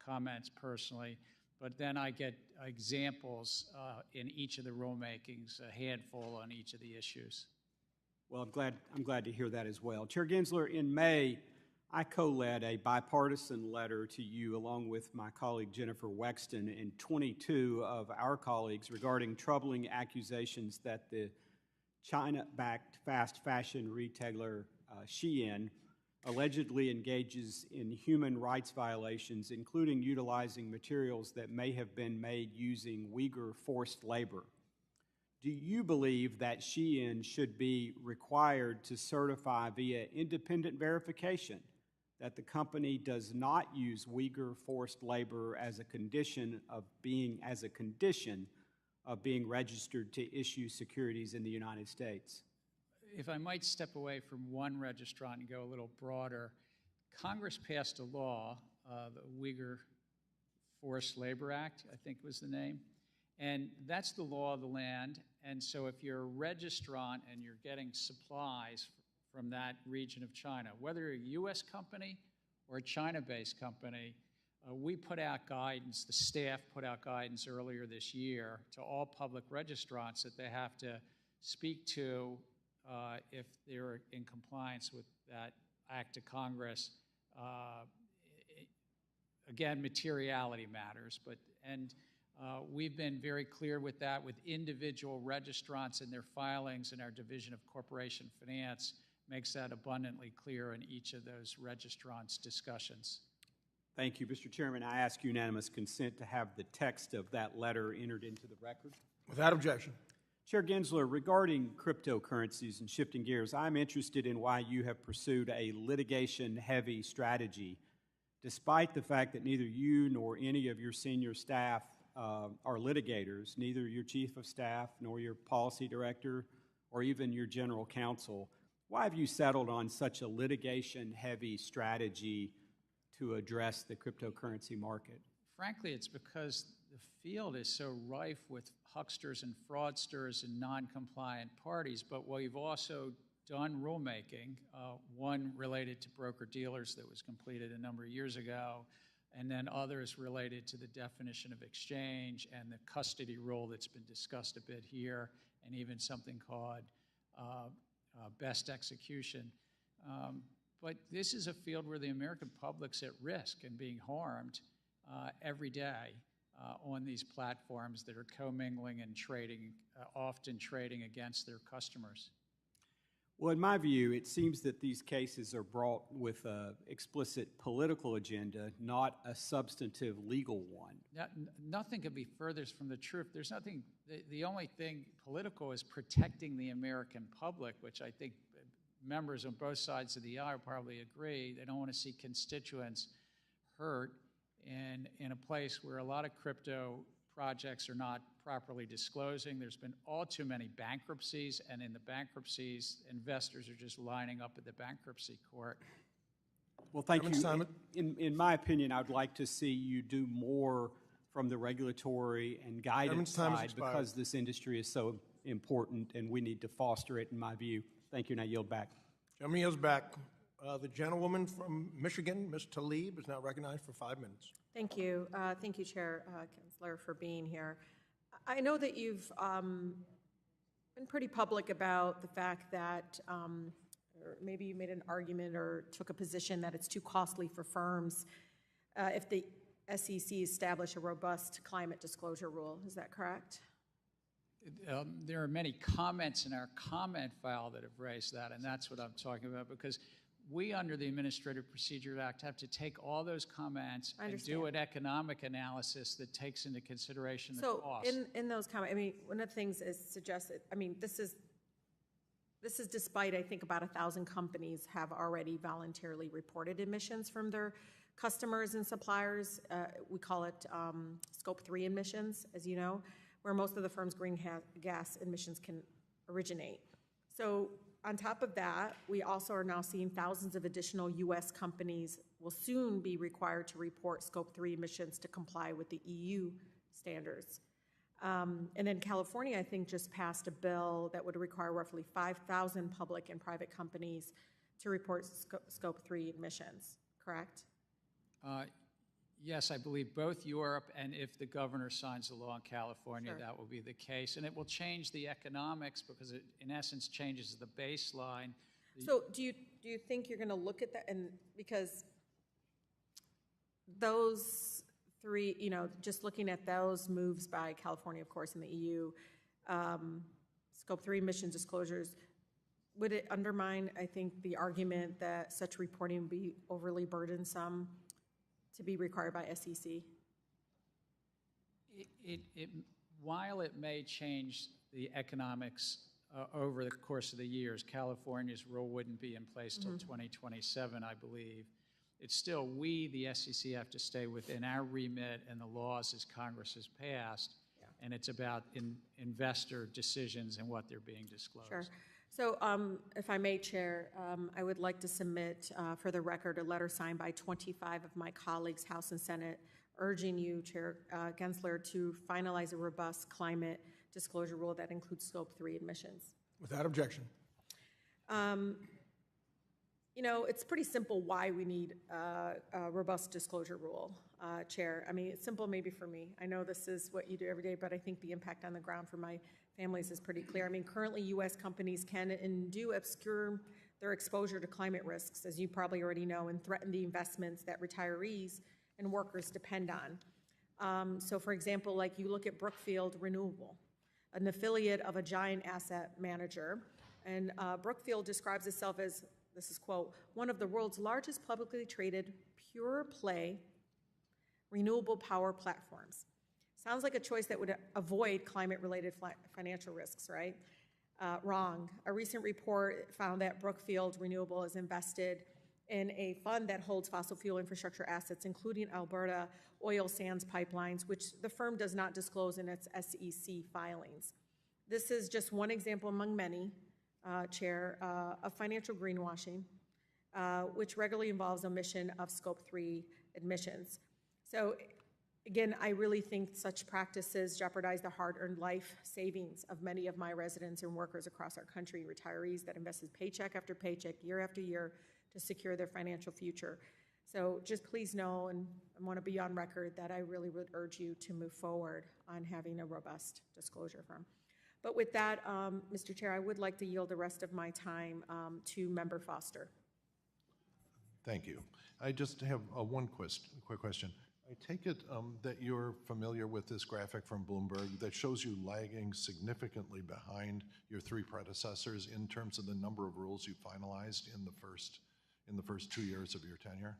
comments personally, but then I get examples in each of the rulemakings, a handful on each of the issues. Well, I'm glad to hear that as well. Chair Gensler, in May, I co-led a bipartisan letter to you along with my colleague Jennifer Wexton and 22 of our colleagues regarding troubling accusations that the China-backed fast fashion retailer Shein allegedly engages in human rights violations, including utilizing materials that may have been made using Uyghur forced labor. Do you believe that Shein should be required to certify via independent verification that the company does not use Uyghur forced labor as a condition of being registered to issue securities in the United States? If I might step away from one registrant and go a little broader, Congress passed a law, the Uyghur Forced Labor Act, I think was the name, and that's the law of the land. And so if you're a registrant and you're getting supplies from that region of China, whether you're a U.S. company or a China-based company, we put out guidance, the staff put out guidance earlier this year to all public registrants that they have to speak to if they're in compliance with that act of Congress. Again, materiality matters, and we've been very clear with that with individual registrants and their filings, and our Division of Corporation Finance makes that abundantly clear in each of those registrants' discussions. Thank you, Mr. Chairman. I ask unanimous consent to have the text of that letter entered into the record. Without objection. Chair Gensler, regarding cryptocurrencies and shifting gears, I'm interested in why you have pursued a litigation-heavy strategy, despite the fact that neither you nor any of your senior staff are litigators, neither your chief of staff nor your policy director or even your general counsel. Why have you settled on such a litigation-heavy strategy to address the cryptocurrency market? Frankly, it's because the field is so rife with hucksters and fraudsters and non-compliant parties, but we've also done rulemaking, one related to broker-dealers that was completed a number of years ago, and then others related to the definition of exchange and the custody rule that's been discussed a bit here, and even something called best execution. But this is a field where the American public's at risk and being harmed every day on these platforms that are commingling and trading, often trading against their customers. Well, in my view, it seems that these cases are brought with an explicit political agenda, not a substantive legal one. Nothing could be furthest from the truth. There's nothing, the only thing political is protecting the American public, which I think members on both sides of the aisle probably agree. They don't want to see constituents hurt in a place where a lot of crypto projects are not properly disclosing. There's been all too many bankruptcies, and in the bankruptcies, investors are just lining up at the bankruptcy court. Well, thank you. In my opinion, I would like to see you do more from the regulatory and guidance side because this industry is so important and we need to foster it, in my view. Thank you, and I yield back. Gentleman yields back. The gentlewoman from Michigan, Ms. Tlaib, is now recognized for 5 minutes. Thank you. Thank you, Chair Gensler, for being here. I know that you've been pretty public about the fact that, or maybe you made an argument or took a position that it's too costly for firms if the SEC establish a robust climate disclosure rule. Is that correct? There are many comments in our comment file that have raised that, and that's what I'm talking about, because we, under the Administrative Procedure Act, have to take all those comments and do an economic analysis that takes into consideration the cost. So in those comments, I mean, one of the things is suggested, I mean, this is despite, I think, about 1,000 companies have already voluntarily reported emissions from their customers and suppliers. We call it Scope 3 emissions, as you know, where most of the firm's greenhouse emissions can originate. So on top of that, we also are now seeing thousands of additional U.S. companies will soon be required to report Scope 3 emissions to comply with the EU standards. And then California, I think, just passed a bill that would require roughly 5,000 public and private companies to report Scope 3 emissions, correct? Yes, I believe both Europe, and if the governor signs the law in California, Sure. that will be the case. And it will change the economics because it, in essence, changes the baseline. So do you think you're going to look at that? And because those three, just looking at those moves by California, of course, and the EU, Scope 3 emissions disclosures, would it undermine, I think, the argument that such reporting would be overly burdensome to be required by SEC? While it may change the economics over the course of the years, California's rule wouldn't be in place till 2027, I believe. It's still, we, the SEC, have to stay within our remit and the laws as Congress has passed, and it's about investor decisions and what they're being disclosed. Sure. So if I may, Chair, I would like to submit for the record a letter signed by 25 of my colleagues, House and Senate, urging you, Chair Gensler, to finalize a robust climate disclosure rule that includes Scope 3 emissions. Without objection. It's pretty simple why we need a robust disclosure rule, Chair. I mean, it's simple maybe for me. I know this is what you do every day, but I think the impact on the ground for my families is pretty clear. I mean, currently U.S. companies can and do obscure their exposure to climate risks, as you probably already know, and threaten the investments that retirees and workers depend on. So for example, like you look at Brookfield Renewable, an affiliate of a giant asset manager, and Brookfield describes itself as, this is quote, one of the world's largest publicly traded pure play renewable power platforms. Sounds like a choice that would avoid climate-related financial risks, right? Wrong. A recent report found that Brookfield Renewable is invested in a fund that holds fossil fuel infrastructure assets, including Alberta oil sands pipelines, which the firm does not disclose in its SEC filings. This is just one example among many, Chair, of financial greenwashing, which regularly involves omission of Scope 3 emissions. So again, I really think such practices jeopardize the hard-earned life savings of many of my residents and workers across our country, retirees that invested paycheck after paycheck, year after year, to secure their financial future. So just please know, and I want to be on record, that I really would urge you to move forward on having a robust disclosure firm. But with that, Mr. Chair, I would like to yield the rest of my time to Member Foster. Thank you. I just have one quick question. I take it that you're familiar with this graphic from Bloomberg that shows you lagging significantly behind your three predecessors in terms of the number of rules you finalized in the first 2 years of your tenure?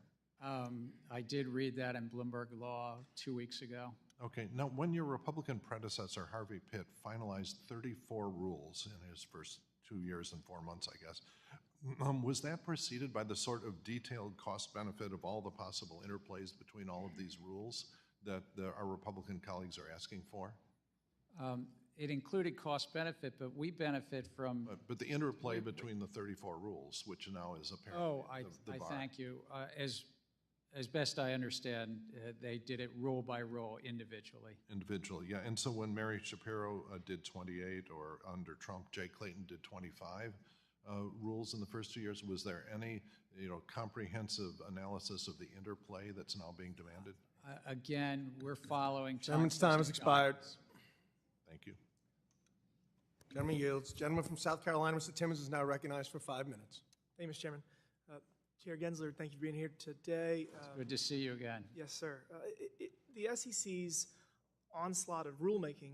I did read that in Bloomberg Law 2 weeks ago. Okay. Now, when your Republican predecessor, Harvey Pitt, finalized 34 rules in his first 2 years and 4 months, I guess, was that preceded by the sort of detailed cost benefit of all the possible interplays between all of these rules that our Republican colleagues are asking for? It included cost benefit, but we benefit from... But the interplay between the 34 rules, which now is apparently the bar. I thank you. As best I understand, they did it rule by rule individually. Individually, yeah. And so when Mary Shapiro did 28, or under Trump, Jay Clayton did 25 rules in the first 2 years, was there any comprehensive analysis of the interplay that's now being demanded? Again, we're following... Gentleman's time has expired. Thank you. Gentleman yields. Gentleman from South Carolina, Mr. Timmons, is now recognized for 5 minutes. Thank you, Mr. Chairman. Chair Gensler, thank you for being here today. It's good to see you again. Yes, sir. The SEC's onslaught of rulemaking,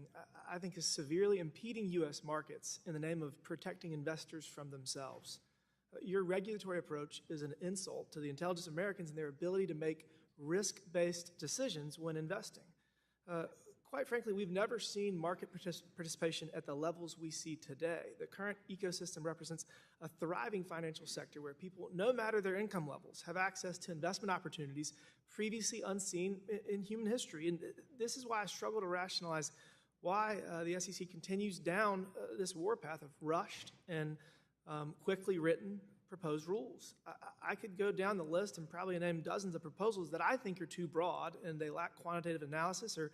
I think, is severely impeding U.S. markets in the name of protecting investors from themselves. Your regulatory approach is an insult to the intelligent Americans and their ability to make risk-based decisions when investing. Quite frankly, we've never seen market participation at the levels we see today. The current ecosystem represents a thriving financial sector where people, no matter their income levels, have access to investment opportunities previously unseen in human history. And this is why I struggle to rationalize why the SEC continues down this warpath of rushed and quickly written proposed rules. I could go down the list and probably name dozens of proposals that I think are too broad and they lack quantitative analysis or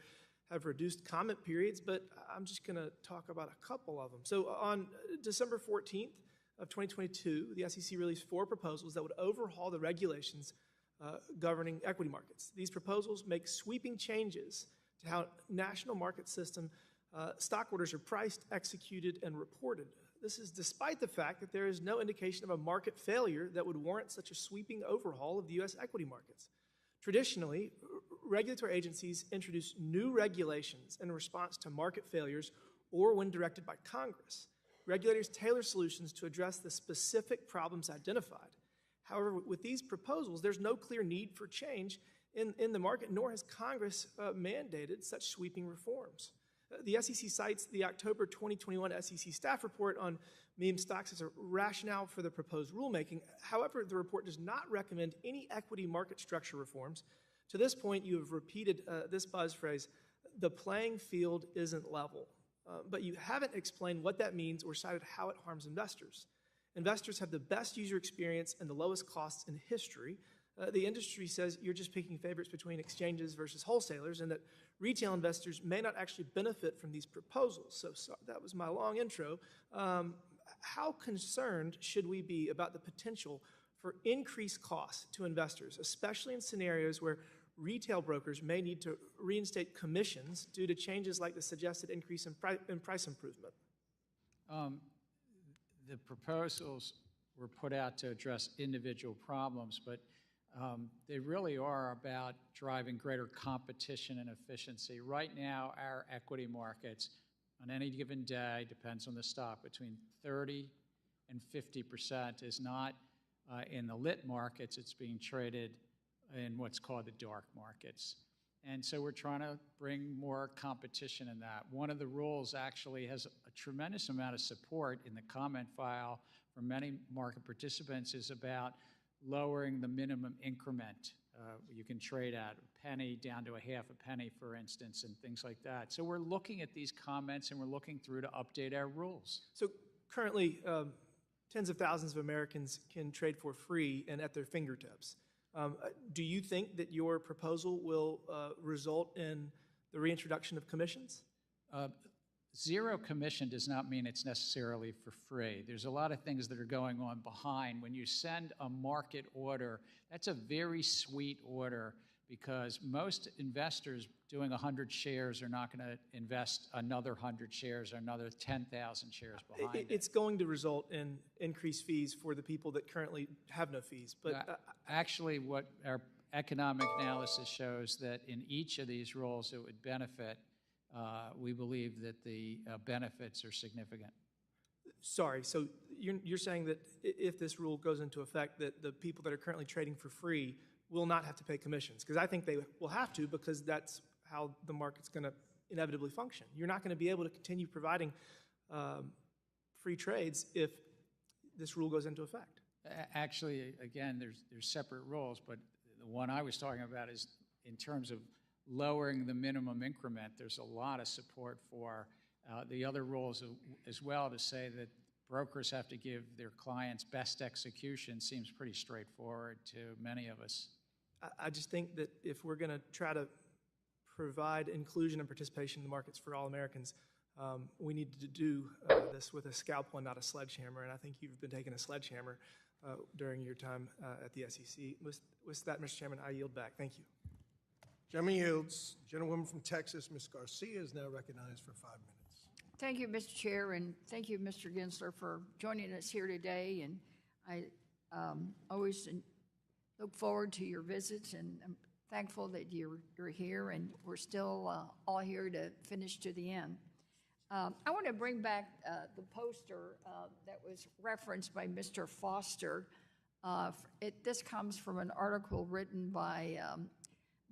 have reduced comment periods, but I'm just going to talk about a couple of them. So on December 14th of 2022, the SEC released 4 proposals that would overhaul the regulations governing equity markets. These proposals make sweeping changes to how national market system stock orders are priced, executed, and reported. This is despite the fact that there is no indication of a market failure that would warrant such a sweeping overhaul of the U.S. equity markets. Traditionally, regulatory agencies introduce new regulations in response to market failures or when directed by Congress. Regulators tailor solutions to address the specific problems identified. However, with these proposals, there's no clear need for change in the market, nor has Congress mandated such sweeping reforms. The SEC cites the October 2021 SEC staff report on meme stocks as a rationale for the proposed rulemaking. However, the report does not recommend any equity market structure reforms. To this point, you have repeated this buzz phrase, the playing field isn't level. But you haven't explained what that means or cited how it harms investors. Investors have the best user experience and the lowest costs in history. The industry says you're just picking favorites between exchanges versus wholesalers and that retail investors may not actually benefit from these proposals. So that was my long intro. How concerned should we be about the potential for increased costs to investors, especially in scenarios where retail brokers may need to reinstate commissions due to changes like the suggested increase in price improvement? The proposals were put out to address individual problems, but they really are about driving greater competition and efficiency. Right now, our equity markets on any given day, depends on the stock, between 30 and 50% is not in the lit markets, it's being traded in what's called the dark markets. And so we're trying to bring more competition in that. One of the rules actually has a tremendous amount of support in the comment file from many market participants is about lowering the minimum increment. You can trade at a penny down to a half a penny, for instance, and things like that. So we're looking at these comments and we're looking through to update our rules. So currently, tens of thousands of Americans can trade for free and at their fingertips. Do you think that your proposal will result in the reintroduction of commissions? Zero commission does not mean it's necessarily for free. There's a lot of things that are going on behind. When you send a market order, that's a very sweet order because most investors doing 100 shares are not going to invest another 100 shares or another 10,000 shares behind it. It's going to result in increased fees for the people that currently have no fees. But actually, what our economic analysis shows that in each of these roles it would benefit. We believe that the benefits are significant. Sorry, so you're saying that if this rule goes into effect, that the people that are currently trading for free will not have to pay commissions? Because I think they will have to, because that's how the market's going to inevitably function. You're not going to be able to continue providing free trades if this rule goes into effect. Actually, again, there's separate rules, but the one I was talking about is in terms of lowering the minimum increment. There's a lot of support for the other rules as well to say that brokers have to give their clients best execution seems pretty straightforward to many of us. I just think that if we're going to try to provide inclusion and participation in the markets for all Americans, we need to do this with a scalpel and not a sledgehammer, and I think you've been taking a sledgehammer during your time at the SEC. With that, Mr. Chairman, I yield back. Thank you. Gentleman yields. Gentlewoman from Texas, Ms. Garcia, is now recognized for 5 minutes. Thank you, Mr. Chair, and thank you, Mr. Gensler, for joining us here today. And I always look forward to your visits, and I'm thankful that you're here, and we're still all here to finish to the end. I want to bring back the poster that was referenced by Mr. Foster. This comes from an article written by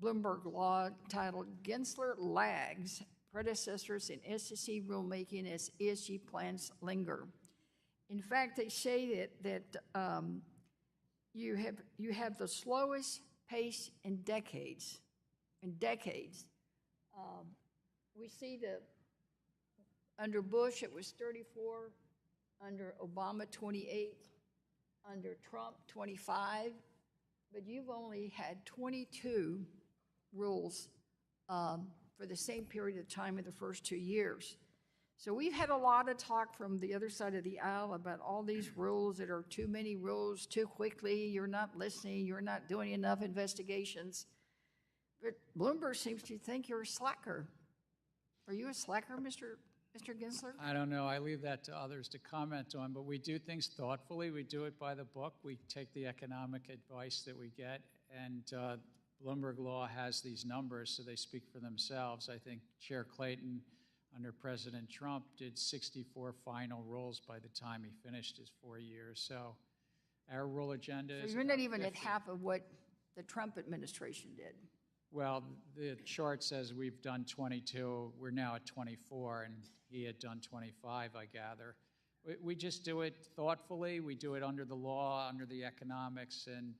Bloomberg Law titled "Gensler Lags Predecessors in SEC Rulemaking as ESG Plans Linger." In fact, they say that you have the slowest pace in decades. We see under Bush it was 34, under Obama 28, under Trump 25, but you've only had 22 rules for for the same period of time in the first 2 years. So we've had a lot of talk from the other side of the aisle about all these rules that are too many rules, too quickly, you're not listening, you're not doing enough investigations. But Bloomberg seems to think you're a slacker. Are you a slacker, Mr. Gensler? I don't know. I leave that to others to comment on, but we do things thoughtfully. We do it by the book. We take the economic advice that we get, and Bloomberg Law has these numbers, so they speak for themselves. I think Chair Clayton, under President Trump, did 64 final rules by the time he finished his 4 years. So our rule agenda is... So you're not even 50. at half of what the Trump administration did. Well, the chart says we've done 22. We're now at 24, and he had done 25, I gather. We just do it thoughtfully. We do it under the law, under the economics, and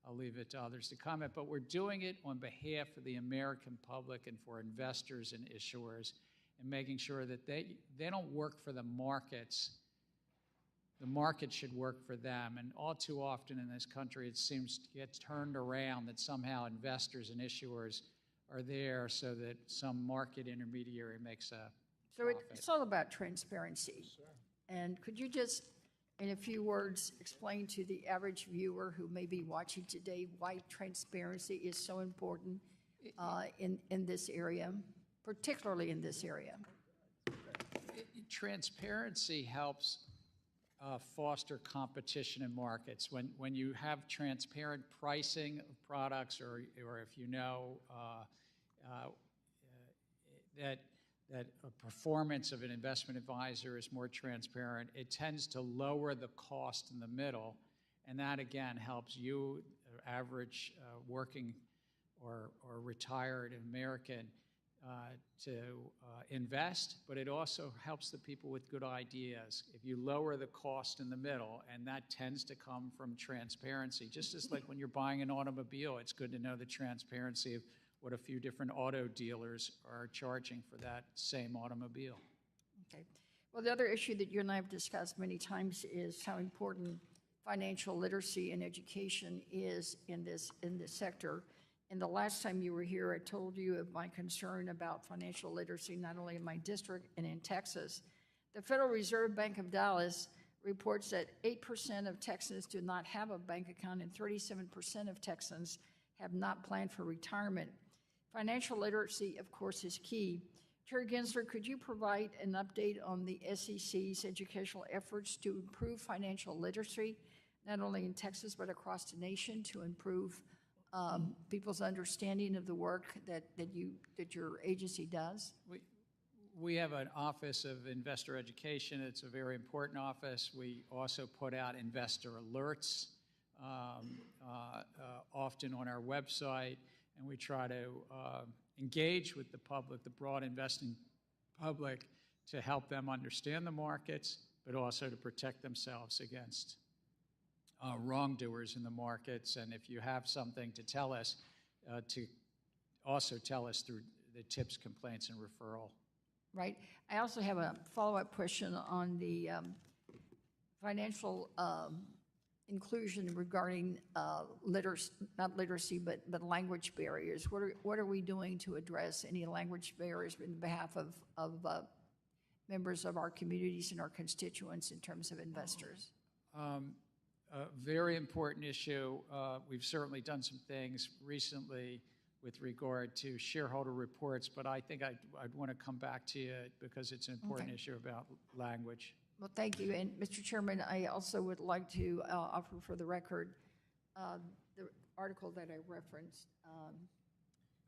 I'll leave it to others to comment. But we're doing it on behalf of the American public and for investors and issuers, and making sure that they don't work for the markets. The market should work for them. And all too often in this country, it seems to get turned around that somehow investors and issuers are there so that some market intermediary makes a profit. It's all about transparency. Sure. And could you just, in a few words, explain to the average viewer who may be watching today why transparency is so important in this area, particularly in this area? Transparency helps foster competition in markets. When you have transparent pricing of products, or if you know that a performance of an investment advisor is more transparent, it tends to lower the cost in the middle, and that again helps you, average working or retired American, to invest, but it also helps the people with good ideas. If you lower the cost in the middle, and that tends to come from transparency, just as like when you're buying an automobile, it's good to know the transparency of what a few different auto dealers are charging for that same automobile. Okay. Well, the other issue that you and I have discussed many times is how important financial literacy and education is in this sector. And the last time you were here, I told you of my concern about financial literacy, not only in my district and in Texas. The Federal Reserve Bank of Dallas reports that 8% of Texans do not have a bank account, and 37% of Texans have not planned for retirement. Financial literacy, of course, is key. Chair Gensler, could you provide an update on the SEC's educational efforts to improve financial literacy, not only in Texas but across the nation, to improve people's understanding of the work that your agency does? We have an Office of Investor Education. It's a very important office. We also put out investor alerts often on our website, and we try to engage with the public, the broad investing public, to help them understand the markets, but also to protect themselves against wrongdoers in the markets. And if you have something to tell us, to also tell us through the tips, complaints, and referral. Right. I also have a follow-up question on the financial inclusion regarding not literacy, but language barriers. What are we doing to address any language barriers in behalf of members of our communities and our constituents in terms of investors? A very important issue. We've certainly done some things recently with regard to shareholder reports, but I think I'd want to come back to you because it's an important issue about language. Well, thank you. And Mr. Chairman, I also would like to offer for the record the article that I referenced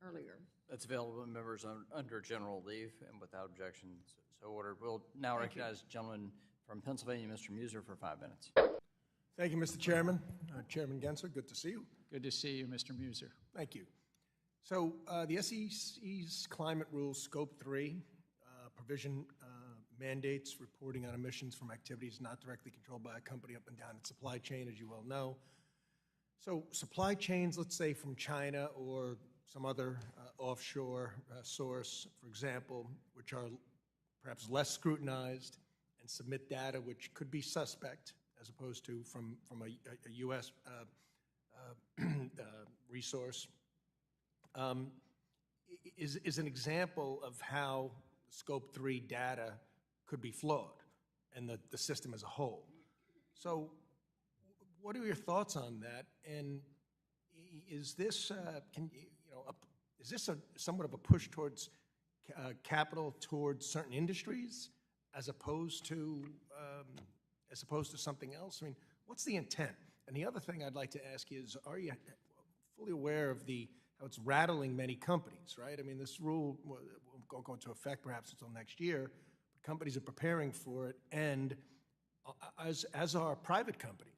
earlier. That's available to members under general leave and without objection, so ordered. We'll now recognize the gentleman from Pennsylvania, Mr. Muser, for 5 minutes. Thank you, Mr. Chairman. Chairman Gensler, good to see you. Good to see you, Mr. Muser. Thank you. So the SEC's climate rules, Scope 3, provision mandates reporting on emissions from activities not directly controlled by a company up and down its supply chain, as you well know. So supply chains, let's say from China or some other offshore source, for example, which are perhaps less scrutinized and submit data which could be suspect, as opposed to from a U.S. Resource. is an example of how Scope 3 data could be flawed and the system as a whole. So what are your thoughts on that? And is this, is this somewhat of a push towards capital towards certain industries as opposed to something else? I mean, what's the intent? And the other thing I'd like to ask you is, are you fully aware of how it's rattling many companies, right? I mean, this rule won't go into effect perhaps until next year. But companies are preparing for it, and as are private companies.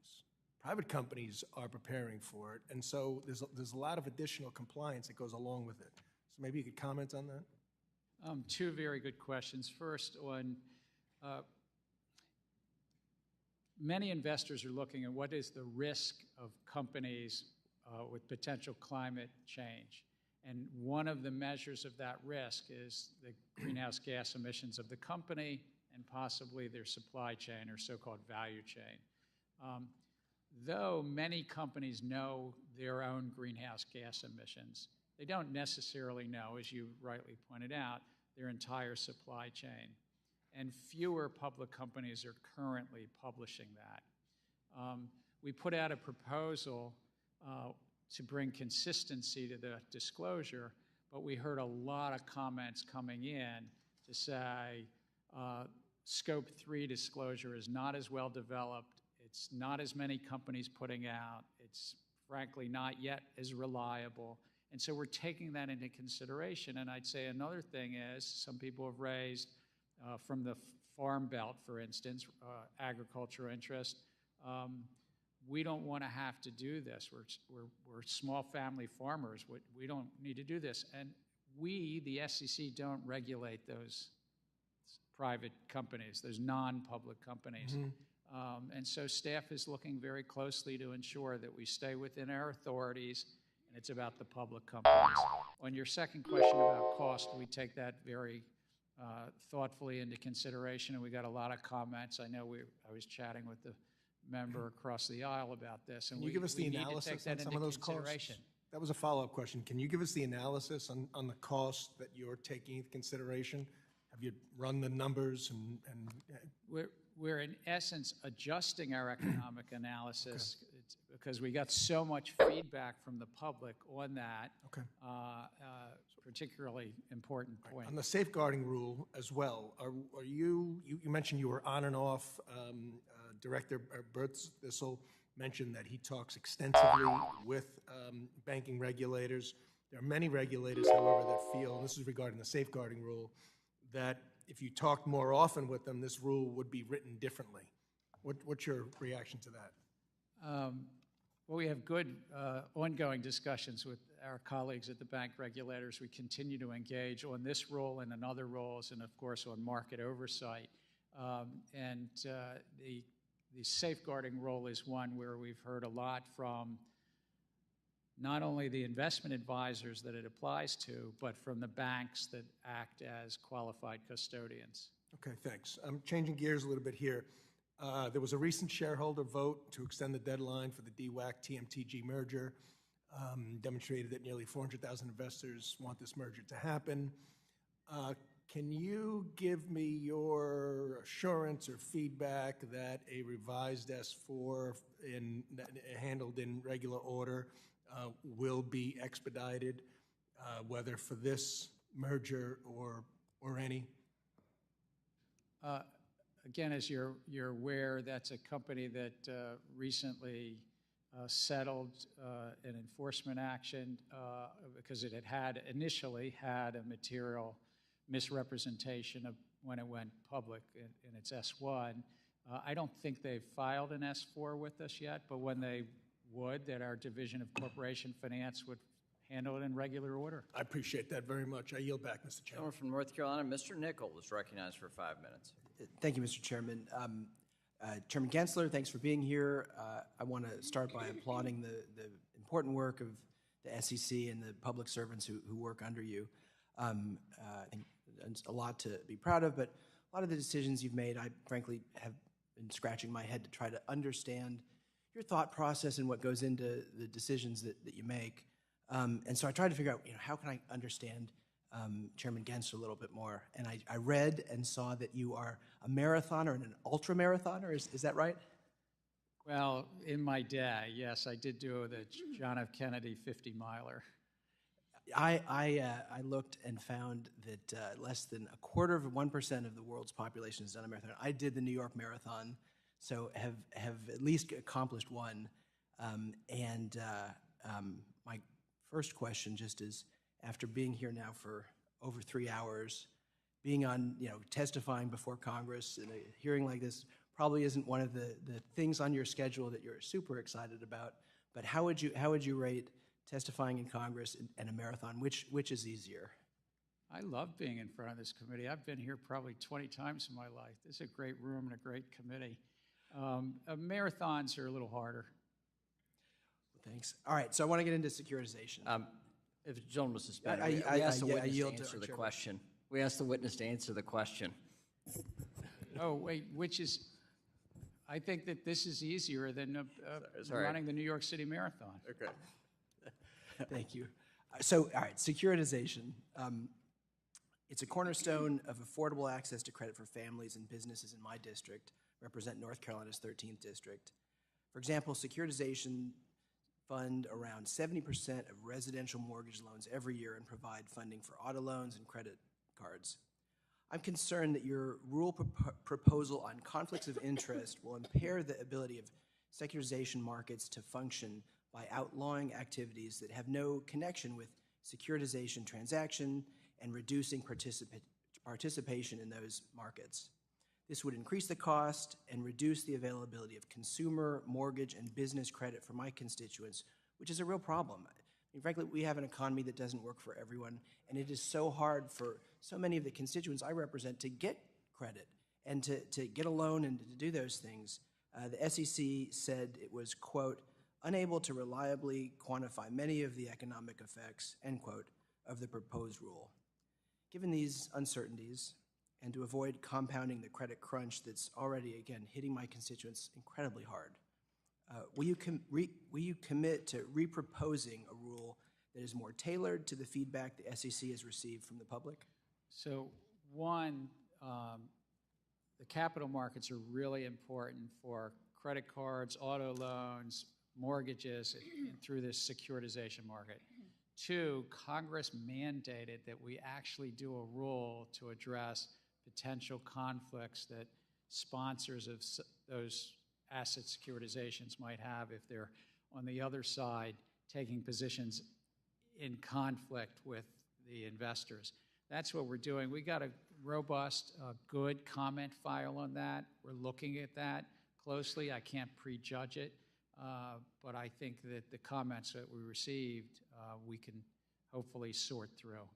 Private companies are preparing for it, and so there's a lot of additional compliance that goes along with it. So maybe you could comment on that? Two very good questions. First, on many investors are looking at what is the risk of companies with potential climate change. And one of the measures of that risk is the greenhouse gas emissions of the company and possibly their supply chain or so-called value chain. Though many companies know their own greenhouse gas emissions, they don't necessarily know, as you rightly pointed out, their entire supply chain. And fewer public companies are currently publishing that. We put out a proposal to bring consistency to the disclosure, but we heard a lot of comments coming in to say Scope 3 disclosure is not as well developed, it's not as many companies putting out, it's frankly not yet as reliable, and so we're taking that into consideration. And I'd say another thing is, some people have raised from the Farm Belt, for instance, agricultural interest, we don't want to have to do this. We're small family farmers. We don't need to do this. And we, the SEC, don't regulate those private companies, those non-public companies. Mm-hmm. And so staff is looking very closely to ensure that we stay within our authorities, and it's about the public companies. On your second question about cost, we take that very thoughtfully into consideration, and we got a lot of comments. I know I was chatting with the member across the aisle about this, and Can you give us the need to analysis take that on some into of those costs? consideration. That was a follow-up question. Can you give us the analysis on the cost that you're taking into consideration? Have you run the numbers and We're in essence adjusting our economic analysis because we got so much feedback from the public on that. Okay. Particularly important point. On the safeguarding rule as well, are you mentioned you were on and off. Director Bertzissel mentioned that he talks extensively with banking regulators. There are many regulators, however, that feel, and this is regarding the safeguarding rule, that if you talked more often with them, this rule would be written differently. What's your reaction to that? Well, we have good ongoing discussions with our colleagues at the bank regulators. We continue to engage on this role and on other roles, and of course on market oversight. The safeguarding role is one where we've heard a lot from not only the investment advisors that it applies to, but from the banks that act as qualified custodians. Okay, thanks. I'm changing gears a little bit here. There was a recent shareholder vote to extend the deadline for the DWAC-TMTG merger. Demonstrated that nearly 400,000 investors want this merger to happen. Can you give me your assurance or feedback that a revised S-4 handled in regular order will be expedited, whether for this merger or any? Again, as you're aware, that's a company that recently settled an enforcement action because it had initially had a material misrepresentation of when it went public in its S1. I don't think they've filed an S4 with us yet, but when they would, that our Division of Corporation Finance would handle it in regular order. I appreciate that very much. I yield back, Mr. Chairman. Gentleman from North Carolina, Mr. Nichol is recognized for 5 minutes. Thank you, Mr. Chairman. Chairman Gensler, thanks for being here. I want to start by applauding the important work of the SEC and the public servants who work under you. I think it's a lot to be proud of, but a lot of the decisions you've made, I frankly have been scratching my head to try to understand your thought process and what goes into the decisions that you make. And so I tried to figure out, how can I understand Chairman Gensler a little bit more. And I read and saw that you are a marathoner and an ultra-marathoner. Is that right? Well, in my day, yes, I did do the John F. Kennedy 50-miler. I looked and found that less than 1/4% of the world's population has done a marathon. I did the New York Marathon, so have at least accomplished one. My first question just is, after being here now for over 3 hours, being on, testifying before Congress in a hearing like this probably isn't one of the things on your schedule that you're super excited about. But how would you rate testifying in Congress and a marathon? Which is easier? I love being in front of this committee. I've been here probably 20 times in my life. This is a great room and a great committee. Marathons are a little harder. Thanks. All right, so I want to get into securitization. If the gentleman was suspended, I we asked the witness to yield to answer our the chairman. question. We asked the witness to answer the question. Oh, wait, I think that this is easier than running the New York City Marathon. Okay. Thank you. So, all right, securitization. It's a cornerstone of affordable access to credit for families and businesses in my district, represent North Carolina's 13th district. For example, securitization fund around 70% of residential mortgage loans every year and provide funding for auto loans and credit cards. I'm concerned that your rule proposal on conflicts of interest will impair the ability of securitization markets to function by outlawing activities that have no connection with securitization transaction and reducing participation in those markets. This would increase the cost and reduce the availability of consumer, mortgage, and business credit for my constituents, which is a real problem. I mean, frankly, we have an economy that doesn't work for everyone, and it is so hard for so many of the constituents I represent to get credit and to get a loan and to do those things. The SEC said it was, quote, unable to reliably quantify many of the economic effects, end quote, of the proposed rule. Given these uncertainties, and to avoid compounding the credit crunch that's already, again, hitting my constituents incredibly hard, will you commit to reproposing a rule that is more tailored to the feedback the SEC has received from the public? So, one, the capital markets are really important for credit cards, auto loans, mortgages, and through this securitization market. Two, Congress mandated that we actually do a rule to address potential conflicts that sponsors of those asset securitizations might have if they're on the other side taking positions in conflict with the investors. That's what we're doing. We got a robust, good comment file on that. We're looking at that closely. I can't prejudge it, but I think that the comments that we received, we can hopefully sort through.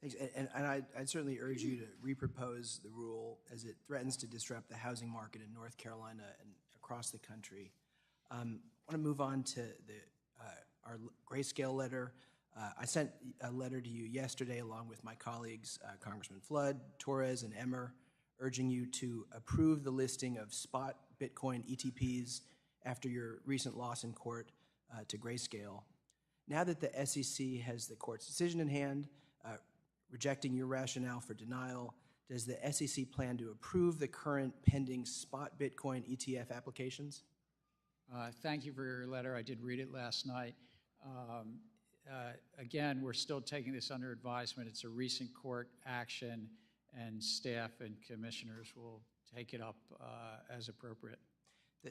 Thanks. And I'd certainly urge you to repropose the rule as it threatens to disrupt the housing market in North Carolina and across the country. I want to move on to our grayscale letter. I sent a letter to you yesterday along with my colleagues, Congressman Flood, Torres, and Emmer, urging you to approve the listing of spot Bitcoin ETPs after your recent loss in court to grayscale. Now that the SEC has the court's decision in hand, rejecting your rationale for denial, does the SEC plan to approve the current pending spot Bitcoin ETF applications? Thank you for your letter. I did read it last night. Again, we're still taking this under advisement. It's a recent court action, and staff and commissioners will take it up as appropriate.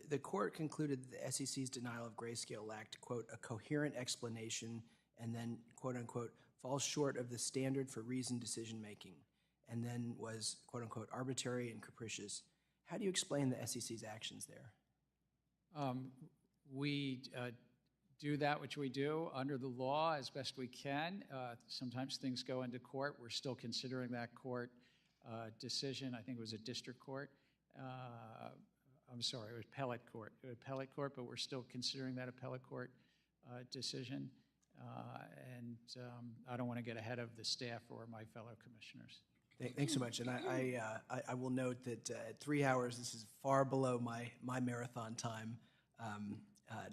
The court concluded that the SEC's denial of grayscale lacked, quote, a coherent explanation and then, quote unquote, falls short of the standard for reasoned decision-making, and then was, quote-unquote, arbitrary and capricious. How do you explain the SEC's actions there? We do that which we do under the law as best we can. Sometimes things go into court. We're still considering that court decision. I think it was a district court. I'm sorry, it was appellate court. It was appellate court, but we're still considering that appellate court decision. I don't want to get ahead of the staff or my fellow commissioners. Thanks so much. And I will note that at 3 hours, this is far below my marathon time.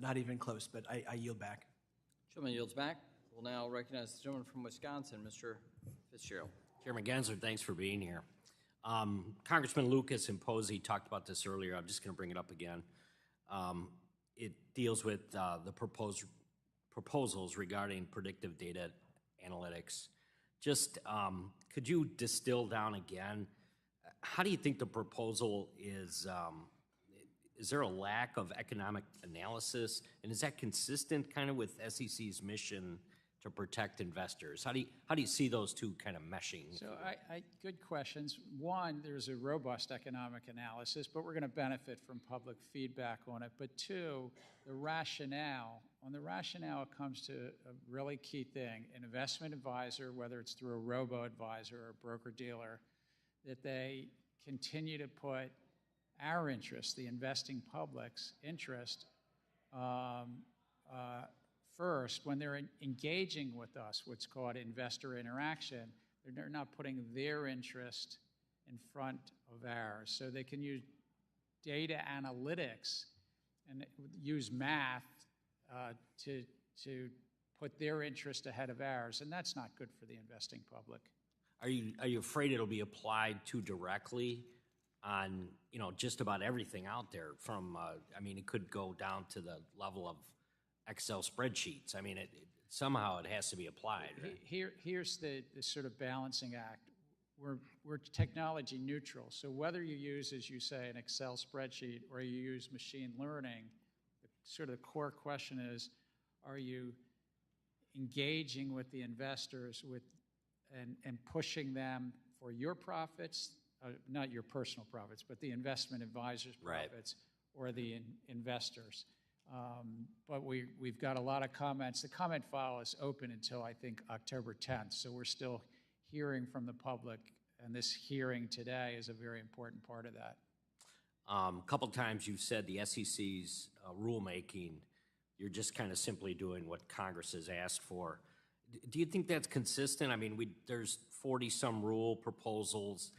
Not even close, but I yield back. Gentleman yields back. We'll now recognize the gentleman from Wisconsin, Mr. Fitzgerald. Chairman Gensler, thanks for being here. Congressman Lucas and Posey talked about this earlier. I'm just going to bring it up again. It deals with the proposals regarding predictive data analytics. Just could you distill down again? How do you think the proposal is? Is there a lack of economic analysis, and is that consistent kind of with SEC's mission to protect investors? How do you see those two kind of meshing? So good questions. One, there's a robust economic analysis, but we're going to benefit from public feedback on it. But two, the rationale. On the rationale, it comes to a really key thing. An investment advisor, whether it's through a robo-advisor or a broker-dealer, that they continue to put our interest, the investing public's interest, first. When they're engaging with us, what's called investor interaction, they're not putting their interest in front of ours. So they can use data analytics and use math to put their interest ahead of ours, and that's not good for the investing public. Are you afraid it'll be applied too directly on just about everything out there? From it could go down to the level of Excel spreadsheets. Somehow it has to be applied. Right? Here's the sort of balancing act. We're technology neutral. So whether you use, as you say, an Excel spreadsheet or you use machine learning, sort of the core question is, are you engaging with the investors and pushing them for your profits, not your personal profits, but the investment advisors' profits, right, or the investors? But we've got a lot of comments. The comment file is open until, I think, October 10th, so we're still hearing from the public, and this hearing today is a very important part of that. A couple times you've said the SEC's rulemaking, you're just kind of simply doing what Congress has asked for. Do you think that's consistent? There's 40-some rule proposals,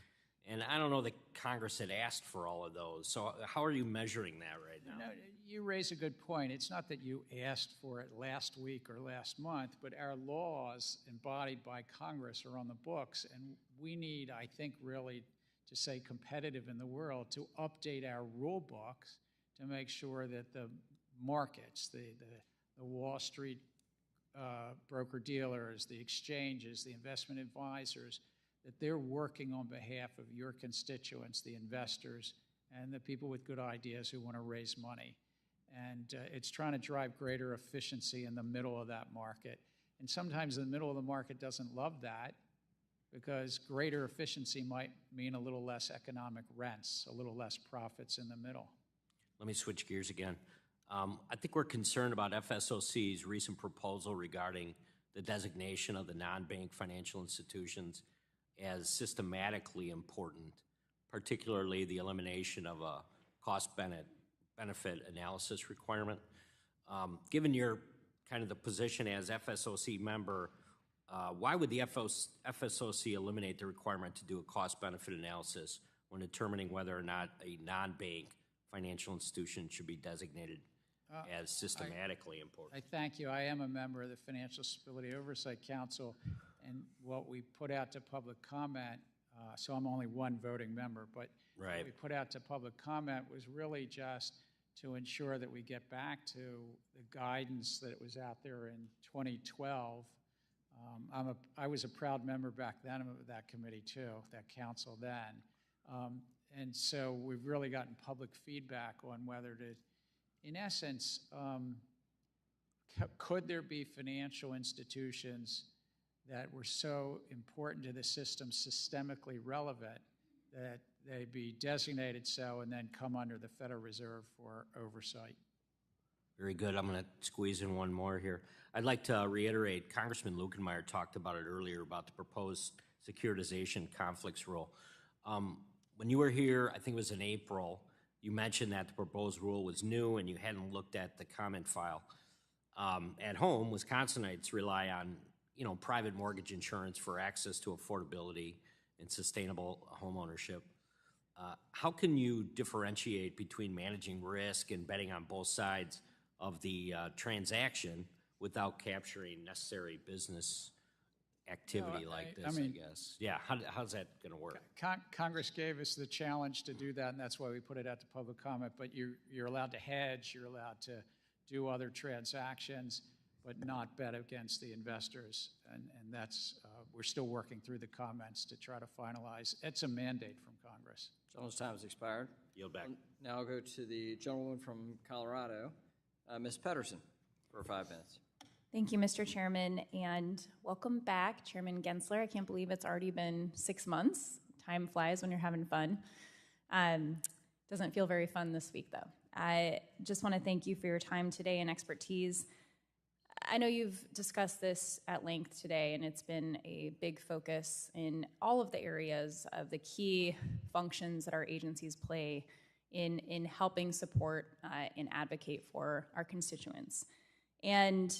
and I don't know that Congress had asked for all of those. So how are you measuring that right now? You raise a good point. It's not that you asked for it last week or last month, but our laws embodied by Congress are on the books, and we need, I think, really to stay competitive in the world, to update our rule books to make sure that the markets, the Wall Street broker-dealers, the exchanges, the investment advisors, that they're working on behalf of your constituents, the investors, and the people with good ideas who want to raise money. And it's trying to drive greater efficiency in the middle of that market. And sometimes the middle of the market doesn't love that, because greater efficiency might mean a little less economic rents, a little less profits in the middle. Let me switch gears again. I think we're concerned about FSOC's recent proposal regarding the designation of the non-bank financial institutions as systematically important, particularly the elimination of a cost-benefit analysis requirement. Given your kind of the position as FSOC member, why would the FSOC eliminate the requirement to do a cost-benefit analysis when determining whether or not a non-bank financial institution should be designated as systematically important? I thank you. I am a member of the Financial Stability Oversight Council, and what we put out to public comment, so I'm only one voting member, but right, what we put out to public comment was really just to ensure that we get back to the guidance that was out there in 2012. I was a proud member back then of that committee too, that council then. And so we've really gotten public feedback on whether to, in essence, could there be financial institutions that were so important to the system, systemically relevant, that they be designated so and then come under the Federal Reserve for oversight? Very good. I'm going to squeeze in one more here. I'd like to reiterate, Congressman Lukenmeyer talked about it earlier, about the proposed securitization conflicts rule. When you were here, I think it was in April, you mentioned that the proposed rule was new and you hadn't looked at the comment file. At home, Wisconsinites rely on private mortgage insurance for access to affordability and sustainable home ownership. How can you differentiate between managing risk and betting on both sides of the transaction without capturing necessary business activity No, like I this, I mean- guess. Yeah, how's that going to work? Congress gave us the challenge to do that, and that's why we put it out to public comment. But you're allowed to hedge, you're allowed to do other transactions, but not bet against the investors. And that's, we're still working through the comments to try to finalize. It's a mandate from Congress. Gentleman's time has expired. Yield back. Now I'll go to the gentlewoman from Colorado, Ms. Pedersen, for 5 minutes. Thank you, Mr. Chairman, and welcome back, Chairman Gensler. I can't believe it's already been 6 months. Time flies when you're having fun. Doesn't feel very fun this week, though. I just want to thank you for your time today and expertise. I know you've discussed this at length today, and it's been a big focus in all of the areas of the key functions that our agencies play in helping support and advocate for our constituents. And,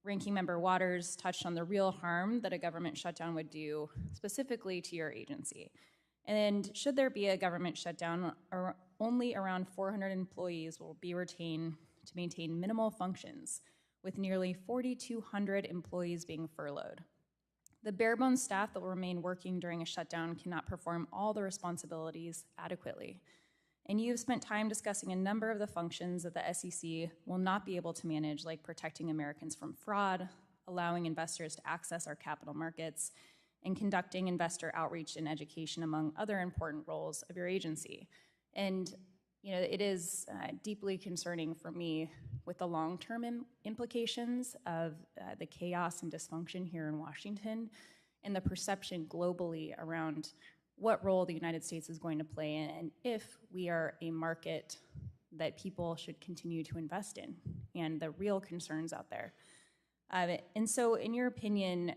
Ranking Member Waters touched on the real harm that a government shutdown would do specifically to your agency. And should there be a government shutdown, only around 400 employees will be retained to maintain minimal functions, with nearly 4,200 employees being furloughed. The bare bones staff that will remain working during a shutdown cannot perform all the responsibilities adequately. And you've spent time discussing a number of the functions that the SEC will not be able to manage, like protecting Americans from fraud, allowing investors to access our capital markets, and conducting investor outreach and education, among other important roles of your agency. And it is deeply concerning for me with the long-term implications of the chaos and dysfunction here in Washington and the perception globally around what role the United States is going to play in, and if we are a market that people should continue to invest in, and the real concerns out there. And so, in your opinion,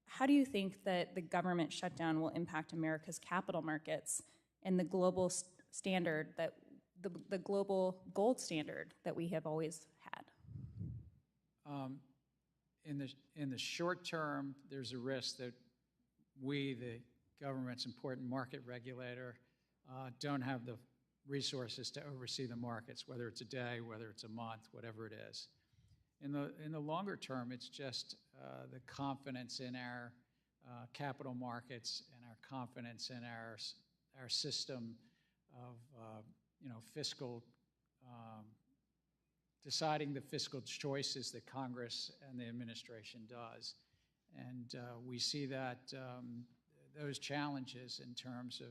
how do you think that the government shutdown will impact America's capital markets and the global standard that the global gold standard that we have always had? In the short term, there's a risk that we, the government's important market regulator, don't have the resources to oversee the markets, whether it's a day, whether it's a month, whatever it is. In the longer term, it's just the confidence in our capital markets and our confidence in our system of fiscal, deciding the fiscal choices that Congress and the administration does. And we see that those challenges in terms of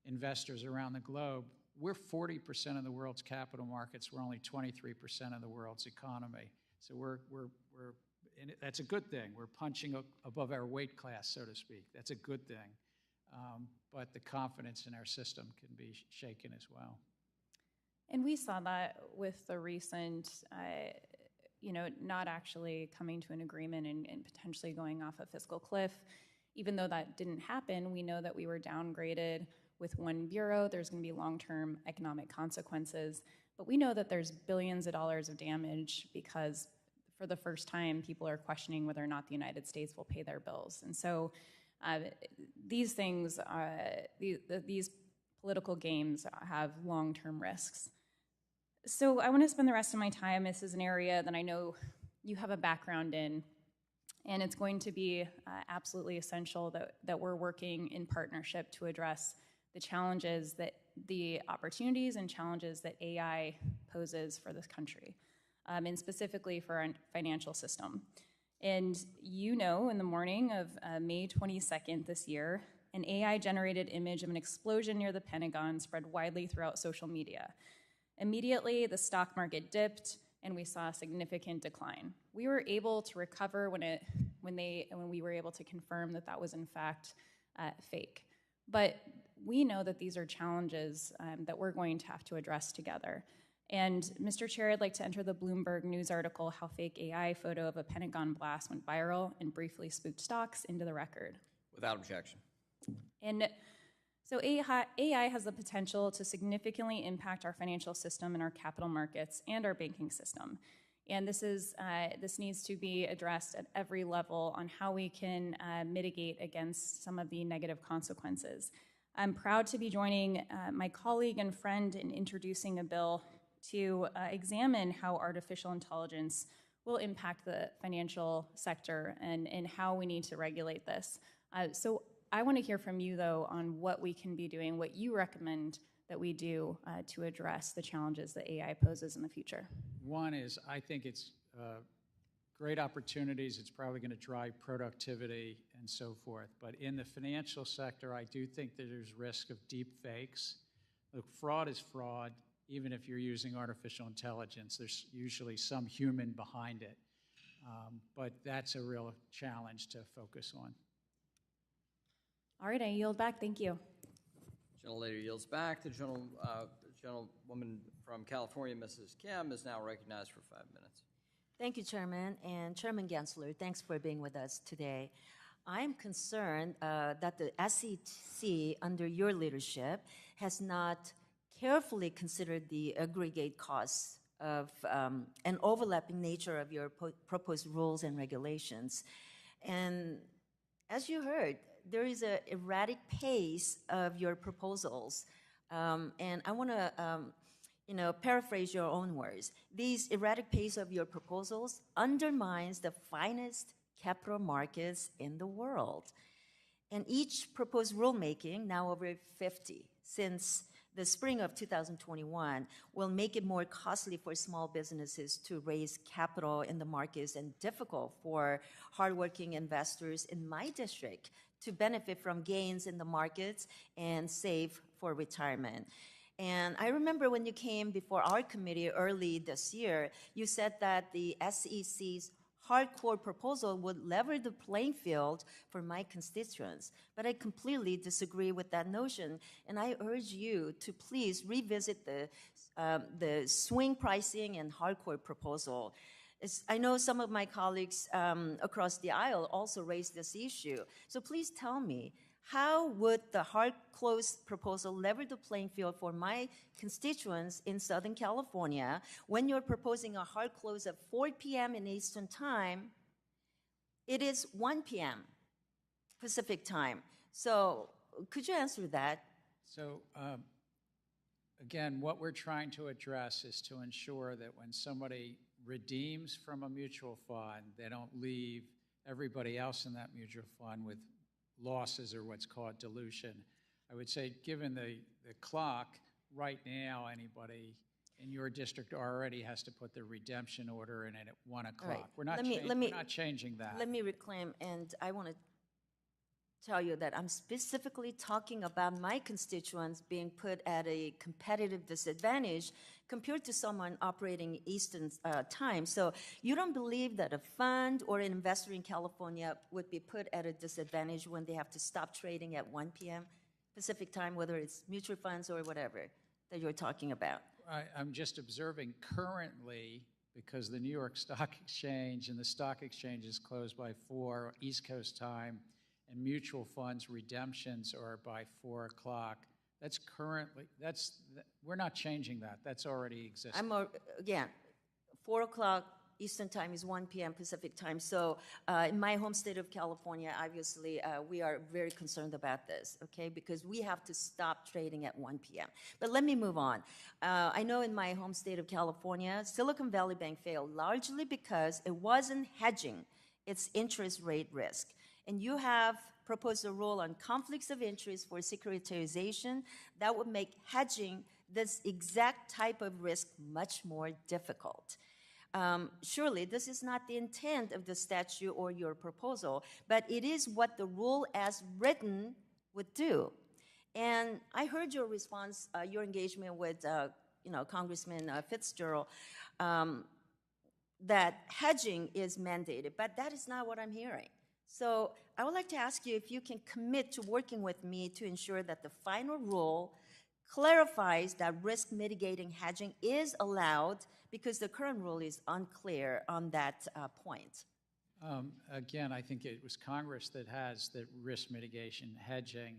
investors around the globe. We're 40% of the world's capital markets. We're only 23% of the world's economy. So and that's a good thing. We're punching above our weight class, so to speak. That's a good thing. But the confidence in our system can be shaken as well. And we saw that with the recent, not actually coming to an agreement and potentially going off a fiscal cliff. Even though that didn't happen, we know that we were downgraded with one bureau. There's going to be long-term economic consequences. But we know that there's billions of dollars of damage because for the first time, people are questioning whether or not the United States will pay their bills. And so these things, these political games have long-term risks. So I want to spend the rest of my time, this is an area that I know you have a background in, and it's going to be absolutely essential that we're working in partnership to address the challenges the opportunities and challenges that AI poses for this country, and specifically for our financial system. And in the morning of May 22nd this year, an AI-generated image of an explosion near the Pentagon spread widely throughout social media. Immediately, the stock market dipped, and we saw a significant decline. We were able to recover when we were able to confirm that was in fact fake. But we know that these are challenges that we're going to have to address together. And Mr. Chair, I'd like to enter the Bloomberg News article, How Fake AI Photo of a Pentagon Blast Went Viral and Briefly Spooked Stocks, into the record. Without objection. And so AI has the potential to significantly impact our financial system and our capital markets and our banking system. And this needs to be addressed at every level on how we can mitigate against some of the negative consequences. I'm proud to be joining my colleague and friend in introducing a bill to examine how artificial intelligence will impact the financial sector and how we need to regulate this. So I want to hear from you, though, on what we can be doing, what you recommend that we do to address the challenges that AI poses in the future. One is, I think it's great opportunities. It's probably going to drive productivity and so forth. But in the financial sector, I do think that there's risk of deep fakes. Look, fraud is fraud. Even if you're using artificial intelligence, there's usually some human behind it. But that's a real challenge to focus on. All right, I yield back. Thank you. Gentlelady yields back. The gentlewoman from California, Mrs. Kim, is now recognized for 5 minutes. Thank you, Chairman. And Chairman Gensler, thanks for being with us today. I'm concerned that the SEC, under your leadership, has not carefully considered the aggregate costs of and overlapping nature of your proposed rules and regulations. And as you heard, there is an erratic pace of your proposals. And I want to paraphrase your own words. These erratic pace of your proposals undermines the finest capital markets in the world. And each proposed rulemaking, now over 50 since the spring of 2021, will make it more costly for small businesses to raise capital in the markets and difficult for hardworking investors in my district to benefit from gains in the markets and save for retirement. And I remember when you came before our committee early this year, you said that the SEC's hardcore proposal would level the playing field for my constituents. But I completely disagree with that notion, and I urge you to please revisit the swing pricing and hardcore proposal. I know some of my colleagues across the aisle also raised this issue. So please tell me, how would the hard close proposal level the playing field for my constituents in Southern California when you're proposing a hard close at 4 p.m. in Eastern Time? It is 1 p.m. Pacific Time. So could you answer that? So again, what we're trying to address is to ensure that when somebody redeems from a mutual fund, they don't leave everybody else in that mutual fund with losses or what's called dilution. I would say, given the clock, right now, anybody in your district already has to put their redemption order in it at 1 o'clock. Right. We're not changing that. Let me reclaim, and I want to tell you that I'm specifically talking about my constituents being put at a competitive disadvantage compared to someone operating Eastern time. So you don't believe that a fund or an investor in California would be put at a disadvantage when they have to stop trading at 1 p.m. Pacific time, whether it's mutual funds or whatever that you're talking about? I'm just observing currently, because the New York Stock Exchange and the stock exchange is closed by 4 East Coast time, and mutual funds redemptions are by 4 o'clock. That's currently, we're not changing that. That's already existing. Again, 4 o'clock Eastern time is 1 p.m. Pacific time. So in my home state of California, obviously, we are very concerned about this, okay? Because we have to stop trading at 1 p.m. But let me move on. I know in my home state of California, Silicon Valley Bank failed largely because it wasn't hedging its interest rate risk. And you have proposed a rule on conflicts of interest for securitization that would make hedging this exact type of risk much more difficult. Surely, this is not the intent of the statute or your proposal, but it is what the rule as written would do. And I heard your response, your engagement with Congressman Fitzgerald, that hedging is mandated, but that is not what I'm hearing. So I would like to ask you if you can commit to working with me to ensure that the final rule clarifies that risk mitigating hedging is allowed, because the current rule is unclear on that point. Again, I think it was Congress that has the risk mitigation hedging,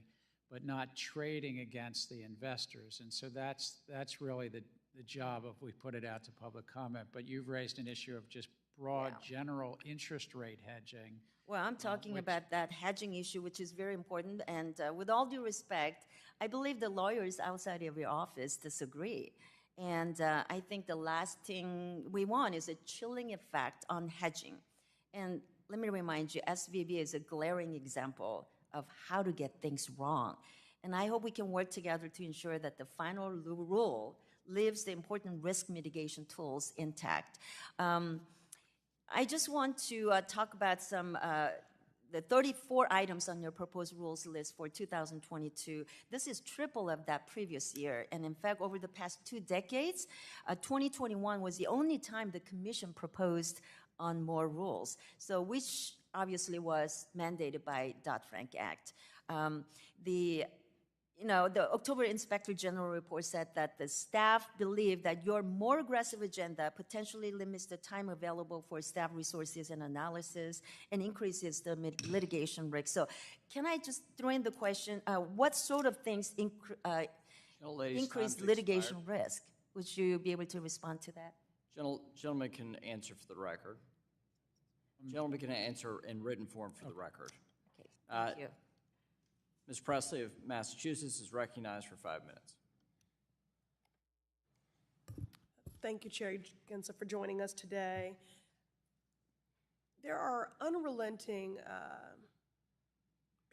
but not trading against the investors. And so that's really the job of, we put it out to public comment. But you've raised an issue of just broad general interest rate hedging. Well, I'm talking about that hedging issue, which is very important. And with all due respect, I believe the lawyers outside of your office disagree. And I think the last thing we want is a chilling effect on hedging. And let me remind you, SVB is a glaring example of how to get things wrong. And I hope we can work together to ensure that the final rule leaves the important risk mitigation tools intact. I just want to talk about the 34 items on your proposed rules list for 2022. This is triple of that previous year. And in fact, over the past 2 decades, 2021 was the only time the Commission proposed on more rules, so which obviously was mandated by Dodd-Frank Act. The October Inspector General report said that the staff believe that your more aggressive agenda potentially limits the time available for staff resources and analysis and increases the litigation risk. So can I just throw in the question, what sort of things increase litigation risk? Would you be able to respond to that? Gentleman can answer for the record. Gentleman can answer in written form for the record. Okay, thank you. Ms. Presley of Massachusetts is recognized for 5 minutes. Thank you, Chair Gensler, for joining us today. There are unrelenting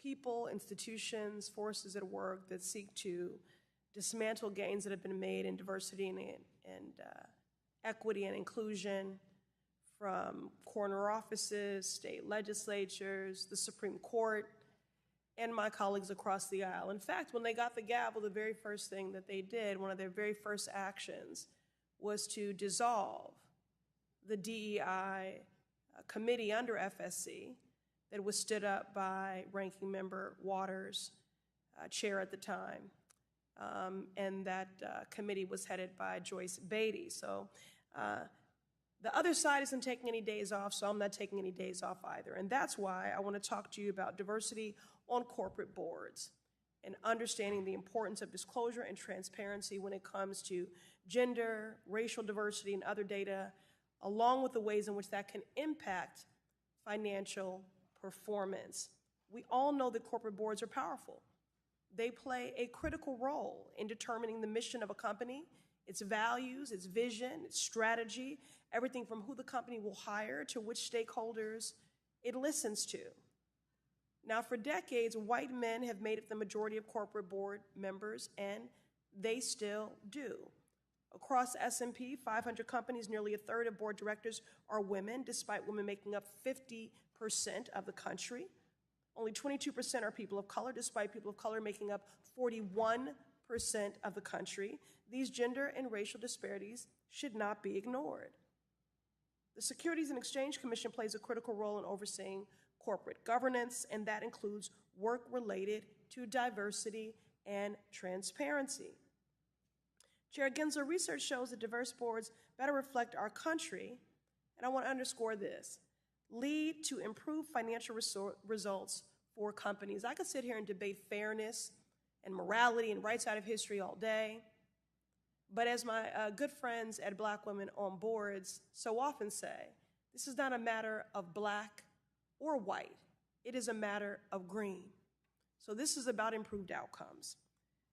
people, institutions, forces at work that seek to dismantle gains that have been made in diversity and equity and inclusion, from corner offices, state legislatures, the Supreme Court, and my colleagues across the aisle. In fact, when they got the gavel, the very first thing that they did, one of their very first actions, was to dissolve the DEI committee under FSC that was stood up by Ranking Member Waters, chair at the time, and that committee was headed by Joyce Beatty. So the other side isn't taking any days off, so I'm not taking any days off either. And that's why I want to talk to you about diversity on corporate boards and understanding the importance of disclosure and transparency when it comes to gender, racial diversity, and other data, along with the ways in which that can impact financial performance. We all know that corporate boards are powerful. They play a critical role in determining the mission of a company, its values, its vision, its strategy, everything from who the company will hire to which stakeholders it listens to. Now, for decades, white men have made up the majority of corporate board members, and they still do. Across S&P 500 companies, nearly a third of board directors are women, despite women making up 50% of the country. Only 22% are people of color, despite people of color making up 41% of the country. These gender and racial disparities should not be ignored. The Securities and Exchange Commission plays a critical role in overseeing corporate governance, and that includes work related to diversity and transparency. Chair Gensler, research shows that diverse boards better reflect our country, and I want to underscore this, lead to improved financial results for companies. I could sit here and debate fairness and morality and right side of history all day, but as my good friends at Black Women on Boards so often say, this is not a matter of black or white. It is a matter of green. So this is about improved outcomes.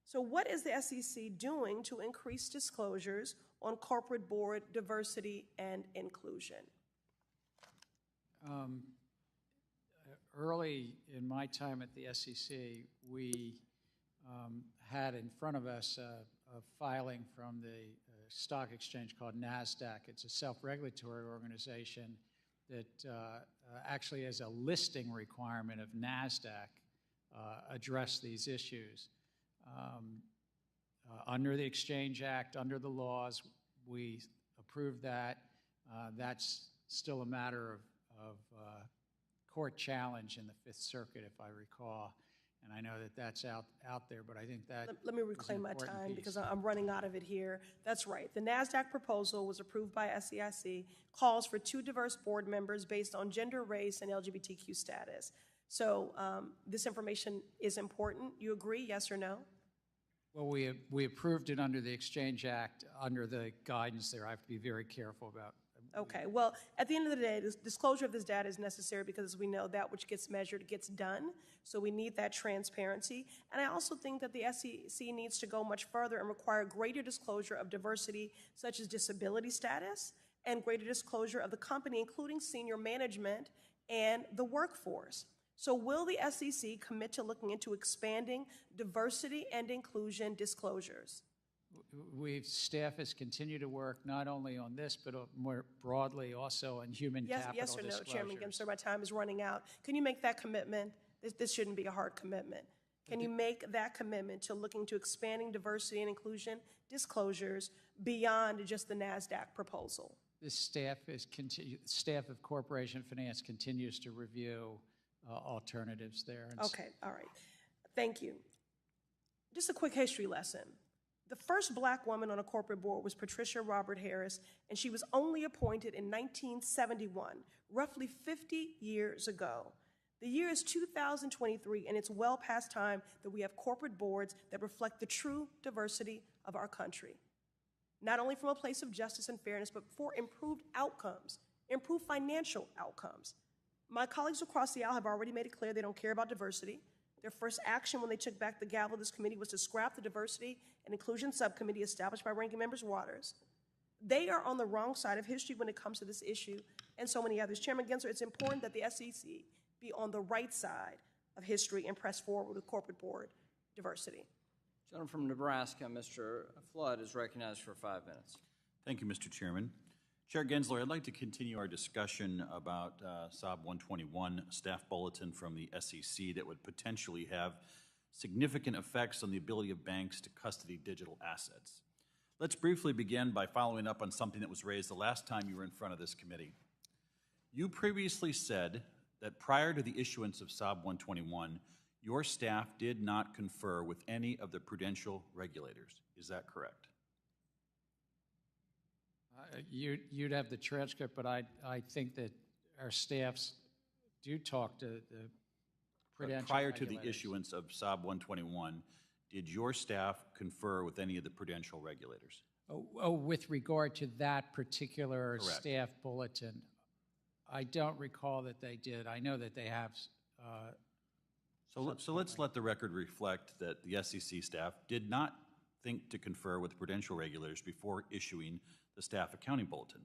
So what is the SEC doing to increase disclosures on corporate board diversity and inclusion? Early in my time at the SEC, we had in front of us a filing from the stock exchange called Nasdaq. It's a self-regulatory organization that actually has a listing requirement of Nasdaq address these issues. Under the Exchange Act, under the laws, we approved that. That's still a matter of court challenge in the Fifth Circuit, if I recall. And I know that that's out there, but I think that Let me reclaim my time because I'm running out of it here. That's right. The NASDAQ proposal was approved by SEIC, calls for 2 diverse board members based on gender, race, and LGBTQ status. So this information is important. You agree, yes or no? Well, we approved it under the Exchange Act, under the guidance there. I have to be very careful about Okay, well, at the end of the day, disclosure of this data is necessary because, as we know, that which gets measured gets done. So we need that transparency. And I also think that the SEC needs to go much further and require greater disclosure of diversity, such as disability status, and greater disclosure of the company, including senior management and the workforce. So will the SEC commit to looking into expanding diversity and inclusion disclosures? Staff has continued to work not only on this, but more broadly also on human capital Yes or no, disclosures. Chairman Gensler, my time is running out. Can you make that commitment? This shouldn't be a hard commitment. Can you make that commitment to looking to expanding diversity and inclusion disclosures beyond just the Nasdaq proposal? The staff of Corporation Finance continues to review alternatives there. Okay, all right. Thank you. Just a quick history lesson. The first black woman on a corporate board was Patricia Robert Harris, and she was only appointed in 1971, roughly 50 years ago. The year is 2023, and it's well past time that we have corporate boards that reflect the true diversity of our country, not only from a place of justice and fairness, but for improved outcomes, improved financial outcomes. My colleagues across the aisle have already made it clear they don't care about diversity. Their first action when they took back the gavel of this committee was to scrap the Diversity and Inclusion Subcommittee established by Ranking Members Waters. They are on the wrong side of history when it comes to this issue and so many others. Chairman Gensler, it's important that the SEC be on the right side of history and press forward with corporate board diversity. Gentleman from Nebraska, Mr. Flood, is recognized for 5 minutes. Thank you, Mr. Chairman. Chair Gensler, I'd like to continue our discussion about SOB 121 staff bulletin from the SEC that would potentially have significant effects on the ability of banks to custody digital assets. Let's briefly begin by following up on something that was raised the last time you were in front of this committee. You previously said that prior to the issuance of SOB 121, your staff did not confer with any of the prudential regulators. Is that correct? You'd have the transcript, but I think that our staffs do talk to the prudential Prior to the regulators. issuance of SOB 121, did your staff confer with any of the prudential regulators? With regard to that particular Correct. staff bulletin, I don't recall that they did. I know that they have. So let's let the record reflect that the SEC staff did not think to confer with prudential regulators before issuing the staff accounting bulletin.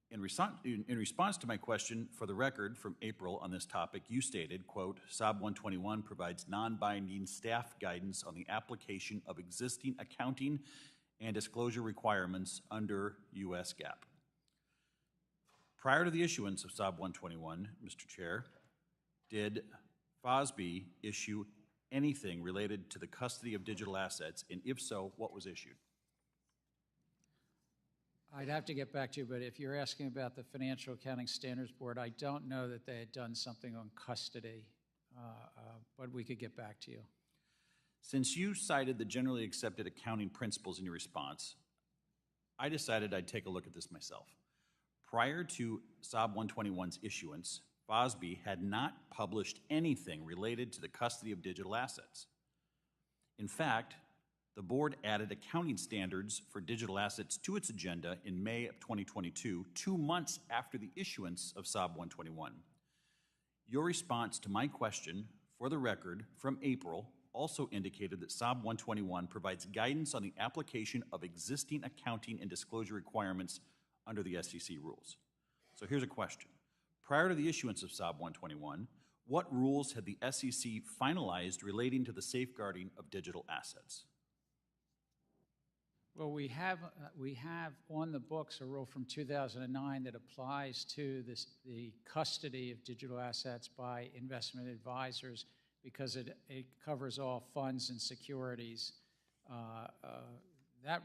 In response to my question, for the record, from April on this topic, you stated, quote, SOB 121 provides non-binding staff guidance on the application of existing accounting and disclosure requirements under U.S. GAAP. Prior to the issuance of SOB 121, Mr. Chair, did FOSB issue anything related to the custody of digital assets, and if so, what was issued? I'd have to get back to you, but if you're asking about the Financial Accounting Standards Board, I don't know that they had done something on custody, but we could get back to you. Since you cited the generally accepted accounting principles in your response, I decided I'd take a look at this myself. Prior to SOB 121's issuance, FOSB had not published anything related to the custody of digital assets. In fact, the board added accounting standards for digital assets to its agenda in May of 2022, 2 months after the issuance of SOB 121. Your response to my question, for the record, from April, also indicated that SOB 121 provides guidance on the application of existing accounting and disclosure requirements under the SEC rules. So here's a question. Prior to the issuance of SOB 121, what rules had the SEC finalized relating to the safeguarding of digital assets? Well, we have on the books a rule from 2009 that applies to the custody of digital assets by investment advisors because it covers all funds and securities. That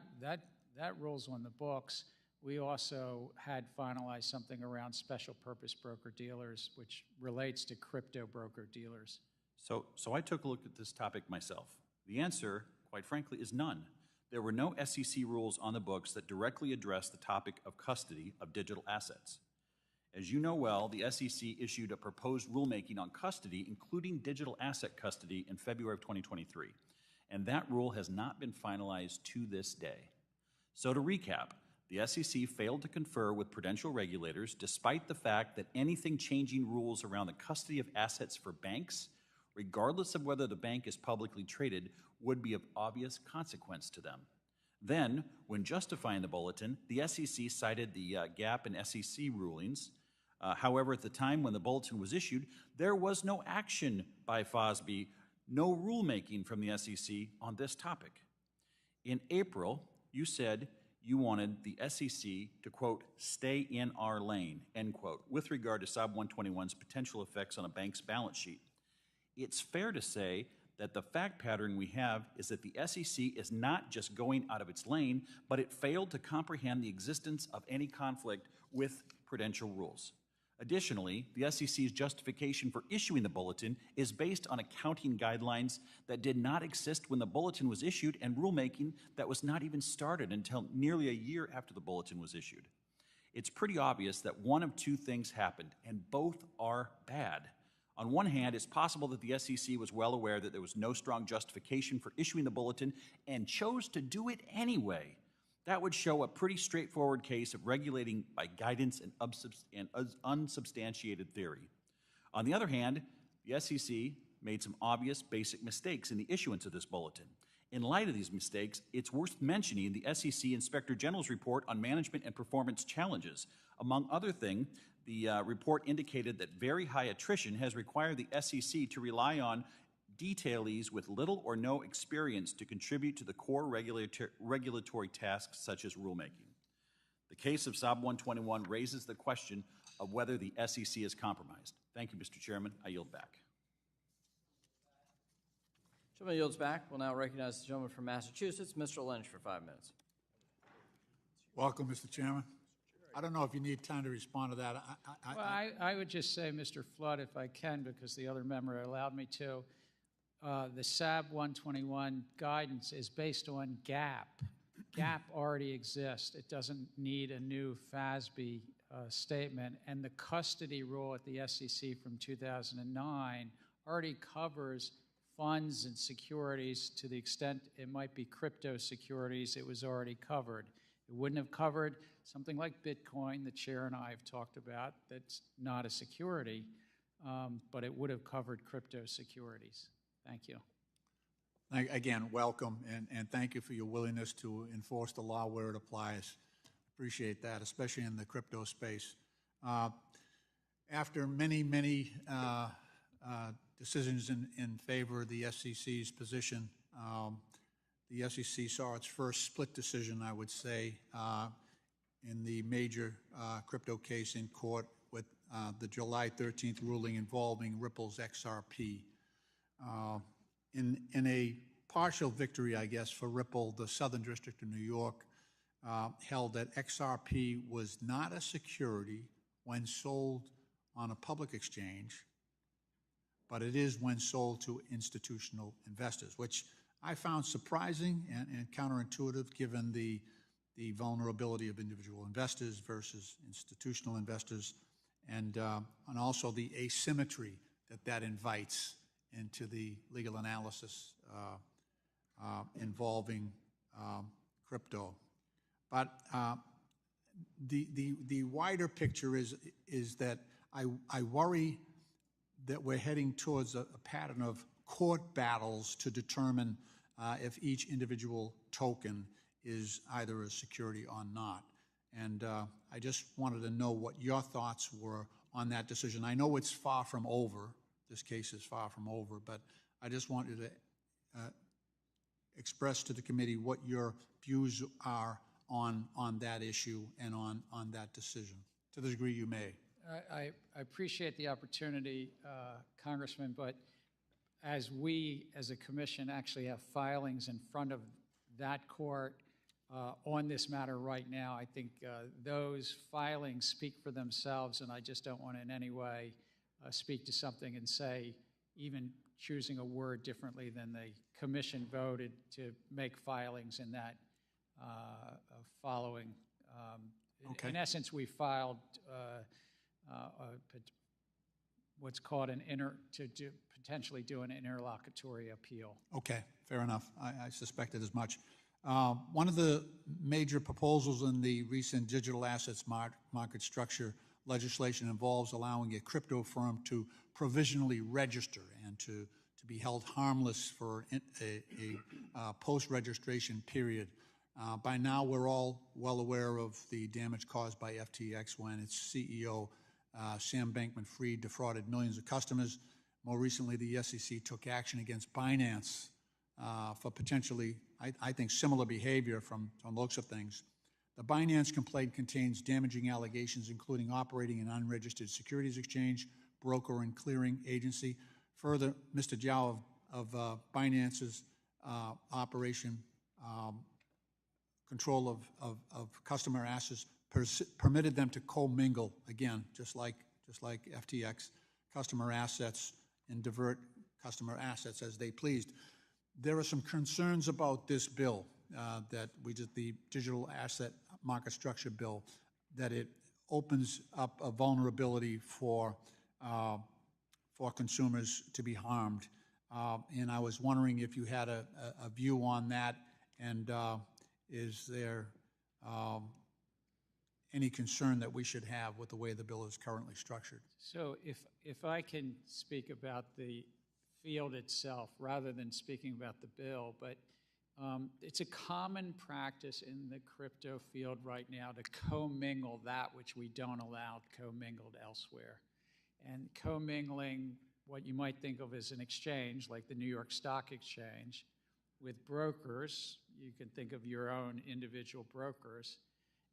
rule's on the books. We also had finalized something around special purpose broker-dealers, which relates to crypto broker-dealers. So I took a look at this topic myself. The answer, quite frankly, is none. There were no SEC rules on the books that directly address the topic of custody of digital assets. As you know well, the SEC issued a proposed rulemaking on custody, including digital asset custody, in February of 2023, and that rule has not been finalized to this day. So to recap, The SEC failed to confer with prudential regulators despite the fact that anything changing rules around the custody of assets for banks, regardless of whether the bank is publicly traded, would be of obvious consequence to them. Then, when justifying the bulletin, the SEC cited the gap in SEC rulings. However, at the time when the bulletin was issued, there was no action by FOSB, no rulemaking from the SEC on this topic. In April, you said you wanted the SEC to, quote, stay in our lane, end quote, with regard to SOB 121's potential effects on a bank's balance sheet. It's fair to say that the fact pattern we have is that the SEC is not just going out of its lane, but it failed to comprehend the existence of any conflict with prudential rules. Additionally, the SEC's justification for issuing the bulletin is based on accounting guidelines that did not exist when the bulletin was issued and rulemaking that was not even started until nearly a year after the bulletin was issued. It's pretty obvious that one of two things happened, and both are bad. On one hand, it's possible that the SEC was well aware that there was no strong justification for issuing the bulletin and chose to do it anyway. That would show a pretty straightforward case of regulating by guidance and unsubstantiated theory. On the other hand, the SEC made some obvious basic mistakes in the issuance of this bulletin. In light of these mistakes, it's worth mentioning the SEC Inspector General's report on management and performance challenges. Among other things, the report indicated that very high attrition has required the SEC to rely on detailees with little or no experience to contribute to the core regulatory tasks such as rulemaking. The case of SOB 121 raises the question of whether the SEC is compromised. Thank you, Mr. Chairman. I yield back. Gentleman yields back. We'll now recognize the gentleman from Massachusetts, Mr. Lynch, for 5 minutes. Welcome, Mr. Chairman. I don't know if you need time to respond to that. I would just say, Mr. Flood, if I can, because the other member allowed me to, the SAB 121 guidance is based on GAAP. GAAP already exists. It doesn't need a new FASB statement. And the custody rule at the SEC from 2009 already covers funds and securities to the extent it might be crypto securities. It was already covered. It wouldn't have covered something like Bitcoin, the chair and I have talked about, that's not a security, but it would have covered crypto securities. Thank you. Again, welcome, and thank you for your willingness to enforce the law where it applies. Appreciate that, especially in the crypto space. After many decisions in favor of the SEC's position, the SEC saw its first split decision, I would say, in the major crypto case in court with the July 13th ruling involving Ripple's XRP. In a partial victory, I guess, for Ripple, the Southern District of New York held that XRP was not a security when sold on a public exchange, but it is when sold to institutional investors, which I found surprising and counterintuitive given the vulnerability of individual investors versus institutional investors, and also the asymmetry that invites into the legal analysis involving crypto. But the wider picture is that I worry that we're heading towards a pattern of court battles to determine if each individual token is either a security or not. And I just wanted to know what your thoughts were on that decision. I know it's far from over. This case is far from over, but I just wanted to express to the committee what your views are on that issue and on that decision, to the degree you may. I appreciate the opportunity, Congressman, but as we, as a commission, actually have filings in front of that court on this matter right now, I think those filings speak for themselves, and I just don't want to in any way speak to something and say, even choosing a word differently than the commission voted to make filings in that following. Okay. In essence, we filed what's called potentially do an interlocutory appeal. Okay, fair enough. I suspected as much. One of the major proposals in the recent digital assets market structure legislation involves allowing a crypto firm to provisionally register and to be held harmless for a post-registration period. By now, we're all well aware of the damage caused by FTX when its CEO, Sam Bankman-Fried, defrauded millions of customers. More recently, the SEC took action against Binance for potentially, I think, similar behavior from the looks of things. The Binance complaint contains damaging allegations, including operating an unregistered securities exchange, broker, and clearing agency. Further, Mr. Zhao of Binance's operation, control of customer assets, permitted them to commingle, again, just like FTX, customer assets and divert customer assets as they pleased. There are some concerns about this bill the digital asset market structure bill, that it opens up a vulnerability for consumers to be harmed. And I was wondering if you had a view on that, and is there any concern that we should have with the way the bill is currently structured? So if I can speak about the field itself rather than speaking about the bill, but it's a common practice in the crypto field right now to commingle that which we don't allow commingled elsewhere. And commingling what you might think of as an exchange, like the New York Stock Exchange, with brokers, you can think of your own individual brokers,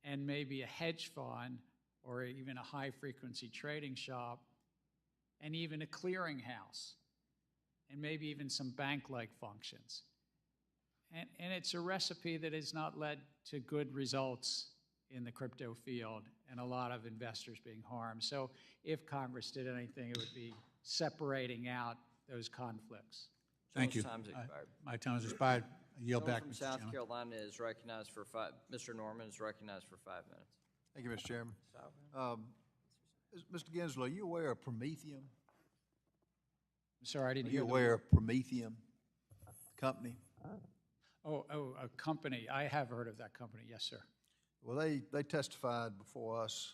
and maybe a hedge fund or even a high-frequency trading shop, and even a clearinghouse, and maybe even some bank-like functions. And it's a recipe that has not led to good results in the crypto field and a lot of investors being harmed. So if Congress did anything, it would be separating out those conflicts. Thank you. Time's expired. My time has expired. I yield back, From Mr. South Chairman. Carolina is recognized for Mr. Norman is recognized for 5 minutes. Thank you, Mr. Chairman. Mr. Gensler, are you aware of Prometheum? I'm sorry, I didn't Are hear you the aware word. of Prometheum company? A company. I have heard of that company, yes, sir. Well, they testified before us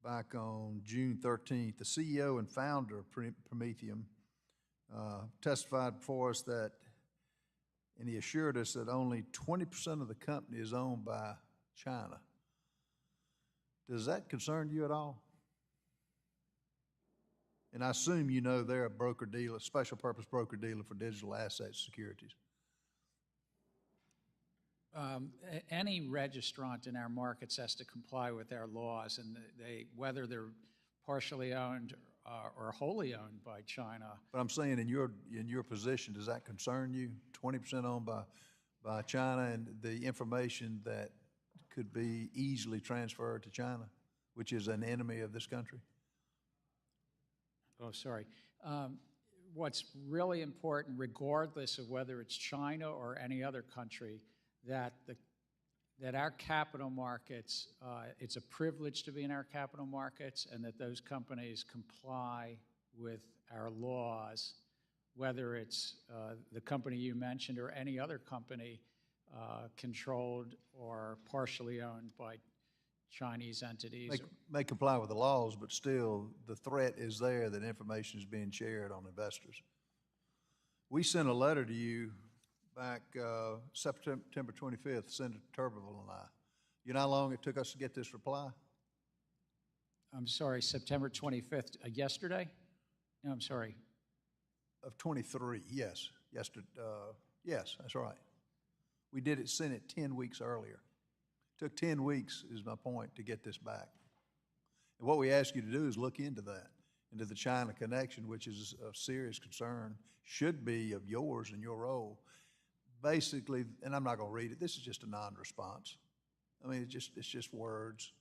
back on June 13th. The CEO and founder of Prometheum testified before us and he assured us that only 20% of the company is owned by China. Does that concern you at all? And I assume you know they're a broker-dealer, special purpose broker-dealer for digital asset securities. Any registrant in our markets has to comply with our laws, and whether they're partially owned or wholly owned by China. But I'm saying in your position, does that concern you? 20% owned by China, and the information that could be easily transferred to China, which is an enemy of this country? Oh, sorry. What's really important, regardless of whether it's China or any other country, that our capital markets, it's a privilege to be in our capital markets, and that those companies comply with our laws, whether it's the company you mentioned or any other company controlled or partially owned by Chinese entities. May comply with the laws, but still the threat is there that information is being shared on investors. We sent a letter to you back September 25th, Senator Tuberville and I. You know how long it took us to get this reply? I'm sorry, September 25th, yesterday? No, I'm sorry. Of 23, yes. Yesterday, yes, that's right. We sent it 10 weeks earlier. Took 10 weeks, is my point, to get this back. And what we ask you to do is look into that, into the China connection, which is a serious concern, should be of yours and your role. Basically, and I'm not going to read it, this is just a non-response. I mean, it's just words.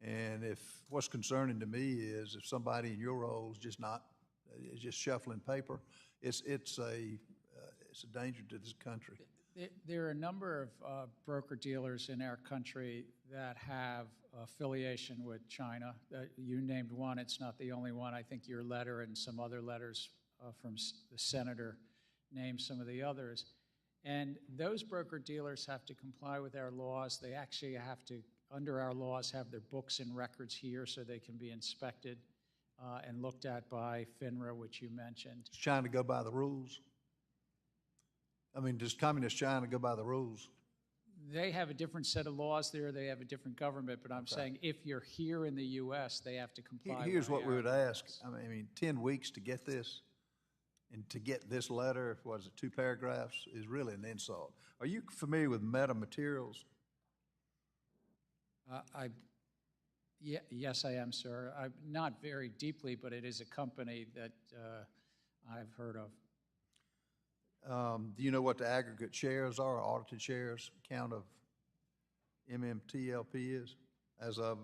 And if what's concerning to me is if somebody in your role is just shuffling paper, it's a danger to this country. There are a number of broker-dealers in our country that have affiliation with China. You named one. It's not the only one. I think your letter and some other letters from the senator named some of the others. And those broker-dealers have to comply with our laws. They actually have to, under our laws, have their books and records here so they can be inspected and looked at by FINRA, which you mentioned. Does China go by the rules? I mean, does communist China go by the rules? They have a different set of laws there. They have a different government. But I'm saying if you're here in the U.S., they have to comply. Here's what we would our ask. laws. I mean, 10 weeks to get this, and to get this letter, was it 2 paragraphs, is really an insult. Are you familiar with metamaterials? Yes, I am, sir. I'm not very deeply, but it is a company that I've heard of. Do you know what the aggregate shares are, audited shares, count of MMTLP is, as of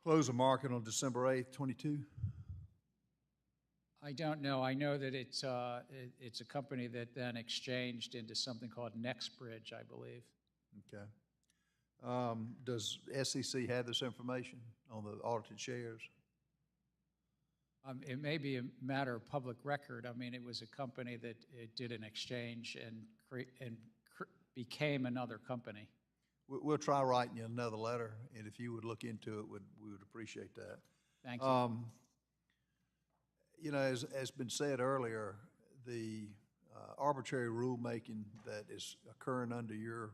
close of market on December 8th, 22? I don't know. I know that it's a company that then exchanged into something called NextBridge, I believe. Okay. Does SEC have this information on the audited shares? It may be a matter of public record. I mean, it was a company that did an exchange and became another company. We'll try writing you another letter, and if you would look into it, we would appreciate that. Thank you. You know, as been said earlier, the arbitrary rulemaking that is occurring under your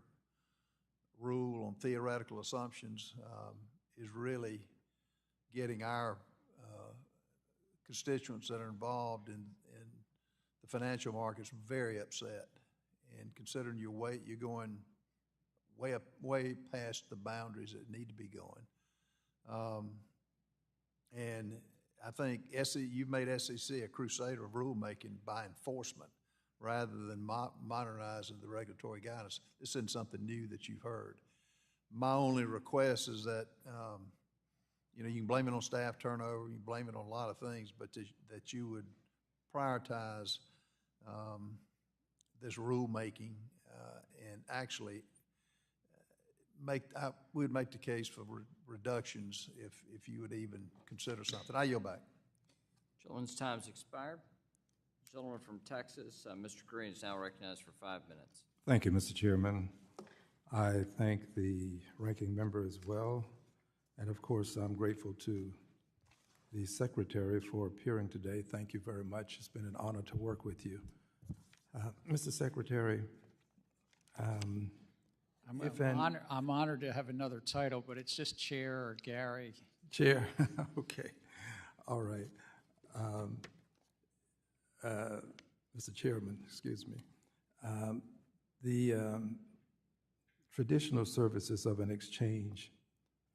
rule on theoretical assumptions is really getting our constituents that are involved in the financial markets very upset. And considering you're going way past the boundaries that need to be going. And I think you've made SEC a crusader of rulemaking by enforcement rather than modernizing the regulatory guidance. This isn't something new that you've heard. My only request is that, you know, you can blame it on staff turnover, you can blame it on a lot of things, but that you would prioritize this rulemaking and actually we'd make the case for reductions if you would even consider something. I yield back. Gentleman's time's expired. Gentleman from Texas, Mr. Green is now recognized for 5 minutes. Thank you, Mr. Chairman. I thank the ranking member as well. And of course, I'm grateful to the Secretary for appearing today. Thank you very much. It's been an honor to work with you. Mr. Secretary, I'm honored to have another title, but it's just Chair or Gary. Chair, okay, all right. Mr. Chairman, excuse me. The traditional services of an exchange,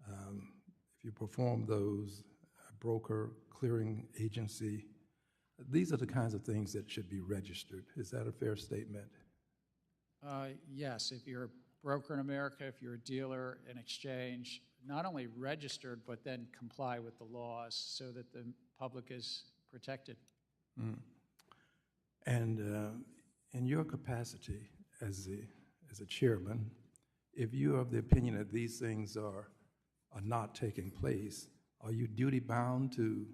if you perform those, broker, clearing agency, these are the kinds of things that should be registered. Is that a fair statement? Yes, if you're a broker in America, if you're a dealer, an exchange, not only registered, but then comply with the laws so that the public is protected. Mm. And in your capacity as a chairman, if you are of the opinion that these things are not taking place, are you duty bound to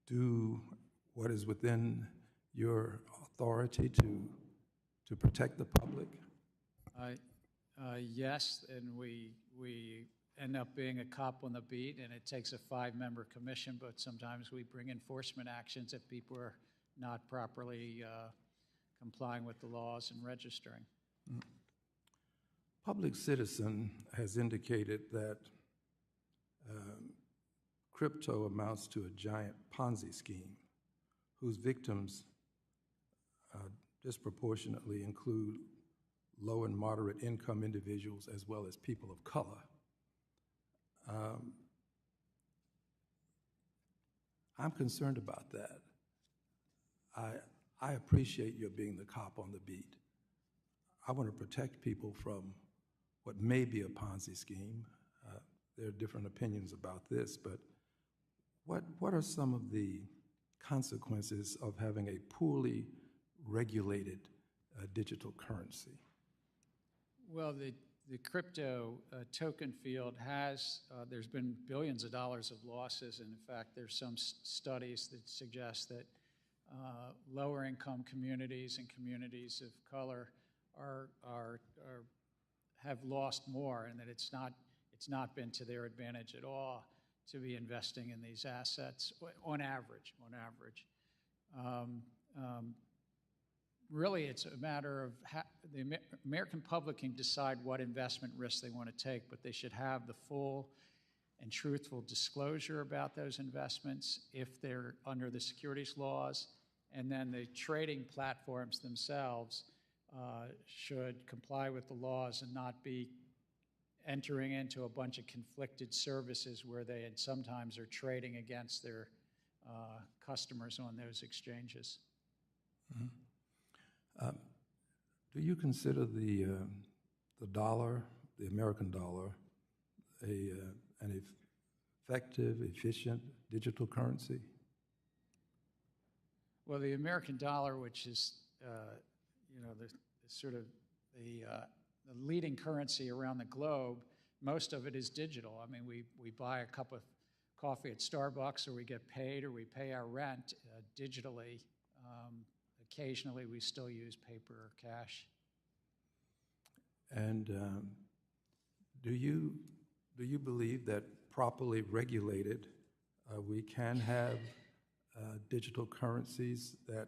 do what is within your authority to protect the public? Yes, and we end up being a cop on the beat, and it takes a 5-member commission, but sometimes we bring enforcement actions if people are not properly complying with the laws and registering. Public Citizen has indicated that crypto amounts to a giant Ponzi scheme whose victims disproportionately include low and moderate income individuals as well as people of color. I'm concerned about that. I appreciate your being the cop on the beat. I want to protect people from what may be a Ponzi scheme. There are different opinions about this, but what are some of the consequences of having a poorly regulated digital currency? Well, the crypto token field there's been billions of dollars of losses, and in fact, there's some studies that suggest that lower income communities and communities of color have lost more, and that it's not been to their advantage at all to be investing in these assets on average. Really, it's a matter of the American public can decide what investment risks they want to take, but they should have the full and truthful disclosure about those investments if they're under the securities laws, and then the trading platforms themselves should comply with the laws and not be entering into a bunch of conflicted services where they sometimes are trading against their customers on those exchanges. Mm-hmm. Do you consider the dollar, the American dollar, an effective, efficient digital currency? Well, the American dollar, which is the leading currency around the globe, most of it is digital. I mean, we buy a cup of coffee at Starbucks, or we get paid, or we pay our rent digitally. Occasionally, we still use paper or cash. And do you believe that properly regulated, we can have digital currencies that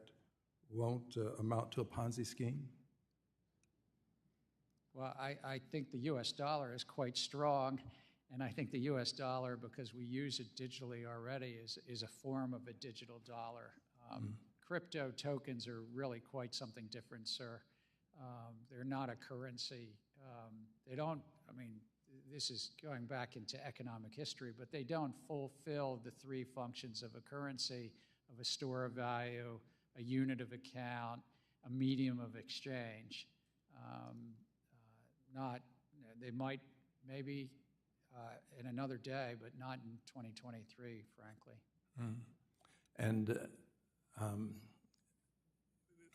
won't amount to a Ponzi scheme? Well, I think the U.S. dollar is quite strong, and I think the U.S. dollar, because we use it digitally already, is a form of a digital dollar. Crypto tokens are really quite something different, sir. They're not a currency. This is going back into economic history, but they don't fulfill the three functions of a currency, of a store of value, a unit of account, a medium of exchange. They might, maybe in another day, but not in 2023, frankly. And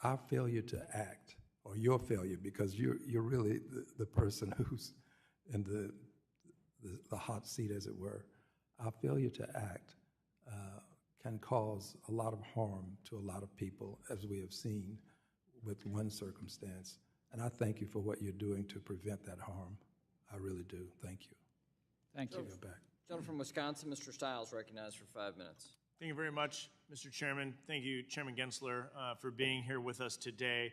our failure to act, or your failure, because you're really the person who's in the hot seat, as it were, our failure to act can cause a lot of harm to a lot of people, as we have seen with one circumstance. And I thank you for what you're doing to prevent that harm. I really do. Thank you. Thank you. Gentleman from Wisconsin, Mr. Stiles, recognized for 5 minutes. Thank you very much, Mr. Chairman. Thank you, Chairman Gensler, for being here with us today.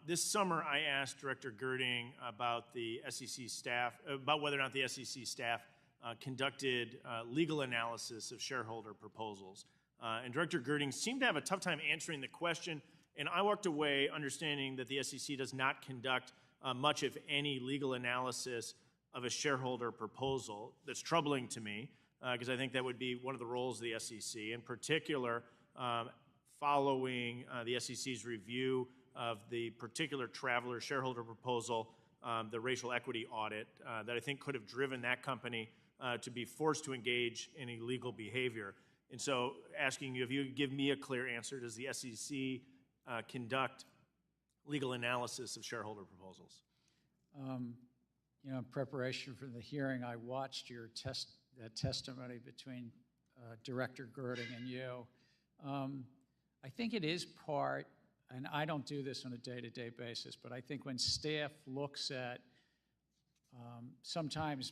This summer, I asked Director Girding about the SEC staff, about whether or not the SEC staff conducted legal analysis of shareholder proposals. And Director Girding seemed to have a tough time answering the question, and I walked away understanding that the SEC does not conduct much, if any, legal analysis of a shareholder proposal. That's troubling to me, because I think that would be one of the roles of the SEC, in particular, following the SEC's review of the particular Traveler shareholder proposal, the racial equity audit, that I think could have driven that company to be forced to engage in illegal behavior. And so asking you if you could give me a clear answer, does the SEC conduct legal analysis of shareholder proposals? In preparation for the hearing, I watched your testimony between Director Girding and you. I think it is part, and I don't do this on a day-to-day basis, but I think when staff looks at, sometimes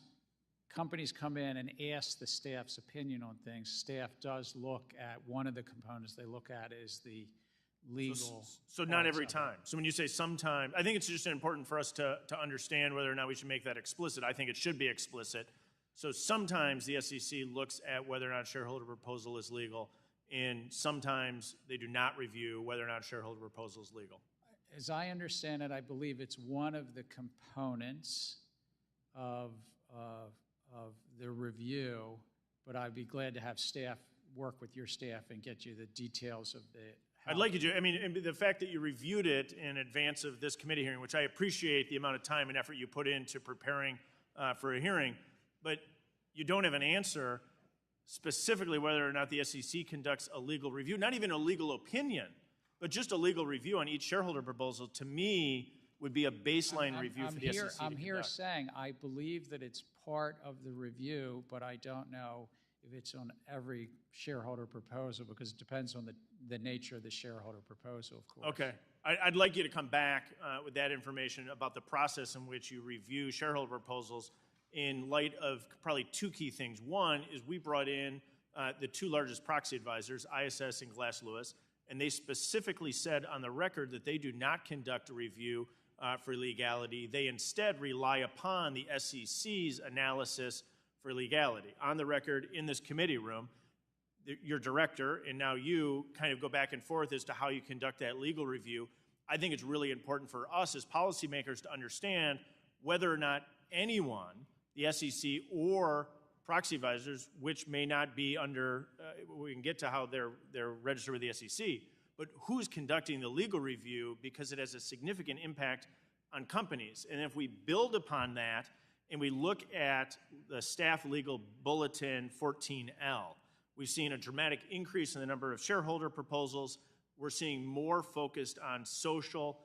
companies come in and ask the staff's opinion on things. Staff does look at, one of the components they look at is the legal. So not every time. So when you say sometime, I think it's just important for us to understand whether or not we should make that explicit. I think it should be explicit. So sometimes the SEC looks at whether or not a shareholder proposal is legal, and sometimes they do not review whether or not a shareholder proposal is legal. As I understand it, I believe it's one of the components of the review, but I'd be glad to have staff work with your staff and get you the details of the. I'd like you to. I mean, and the fact that you reviewed it in advance of this committee hearing, which I appreciate the amount of time and effort you put into preparing for a hearing, but you don't have an answer specifically whether or not the SEC conducts a legal review, not even a legal opinion, but just a legal review on each shareholder proposal, to me, would be a baseline review for the SEC to I'm here conduct. saying I believe that it's part of the review, but I don't know if it's on every shareholder proposal, because it depends on the nature of the shareholder proposal, of course. Okay. I'd like you to come back with that information about the process in which you review shareholder proposals in light of probably two key things. One is we brought in the two largest proxy advisors, ISS and Glass Lewis, and they specifically said on the record that they do not conduct a review for legality. They instead rely upon the SEC's analysis for legality. On the record in this committee room, your director and now you kind of go back and forth as to how you conduct that legal review. I think it's really important for us as policymakers to understand whether or not anyone, the SEC or proxy advisors, which may not be under, we can get to how they're registered with the SEC, but who's conducting the legal review, because it has a significant impact on companies. And if we build upon that and we look at the Staff Legal Bulletin 14L, we've seen a dramatic increase in the number of shareholder proposals. We're seeing more focused on social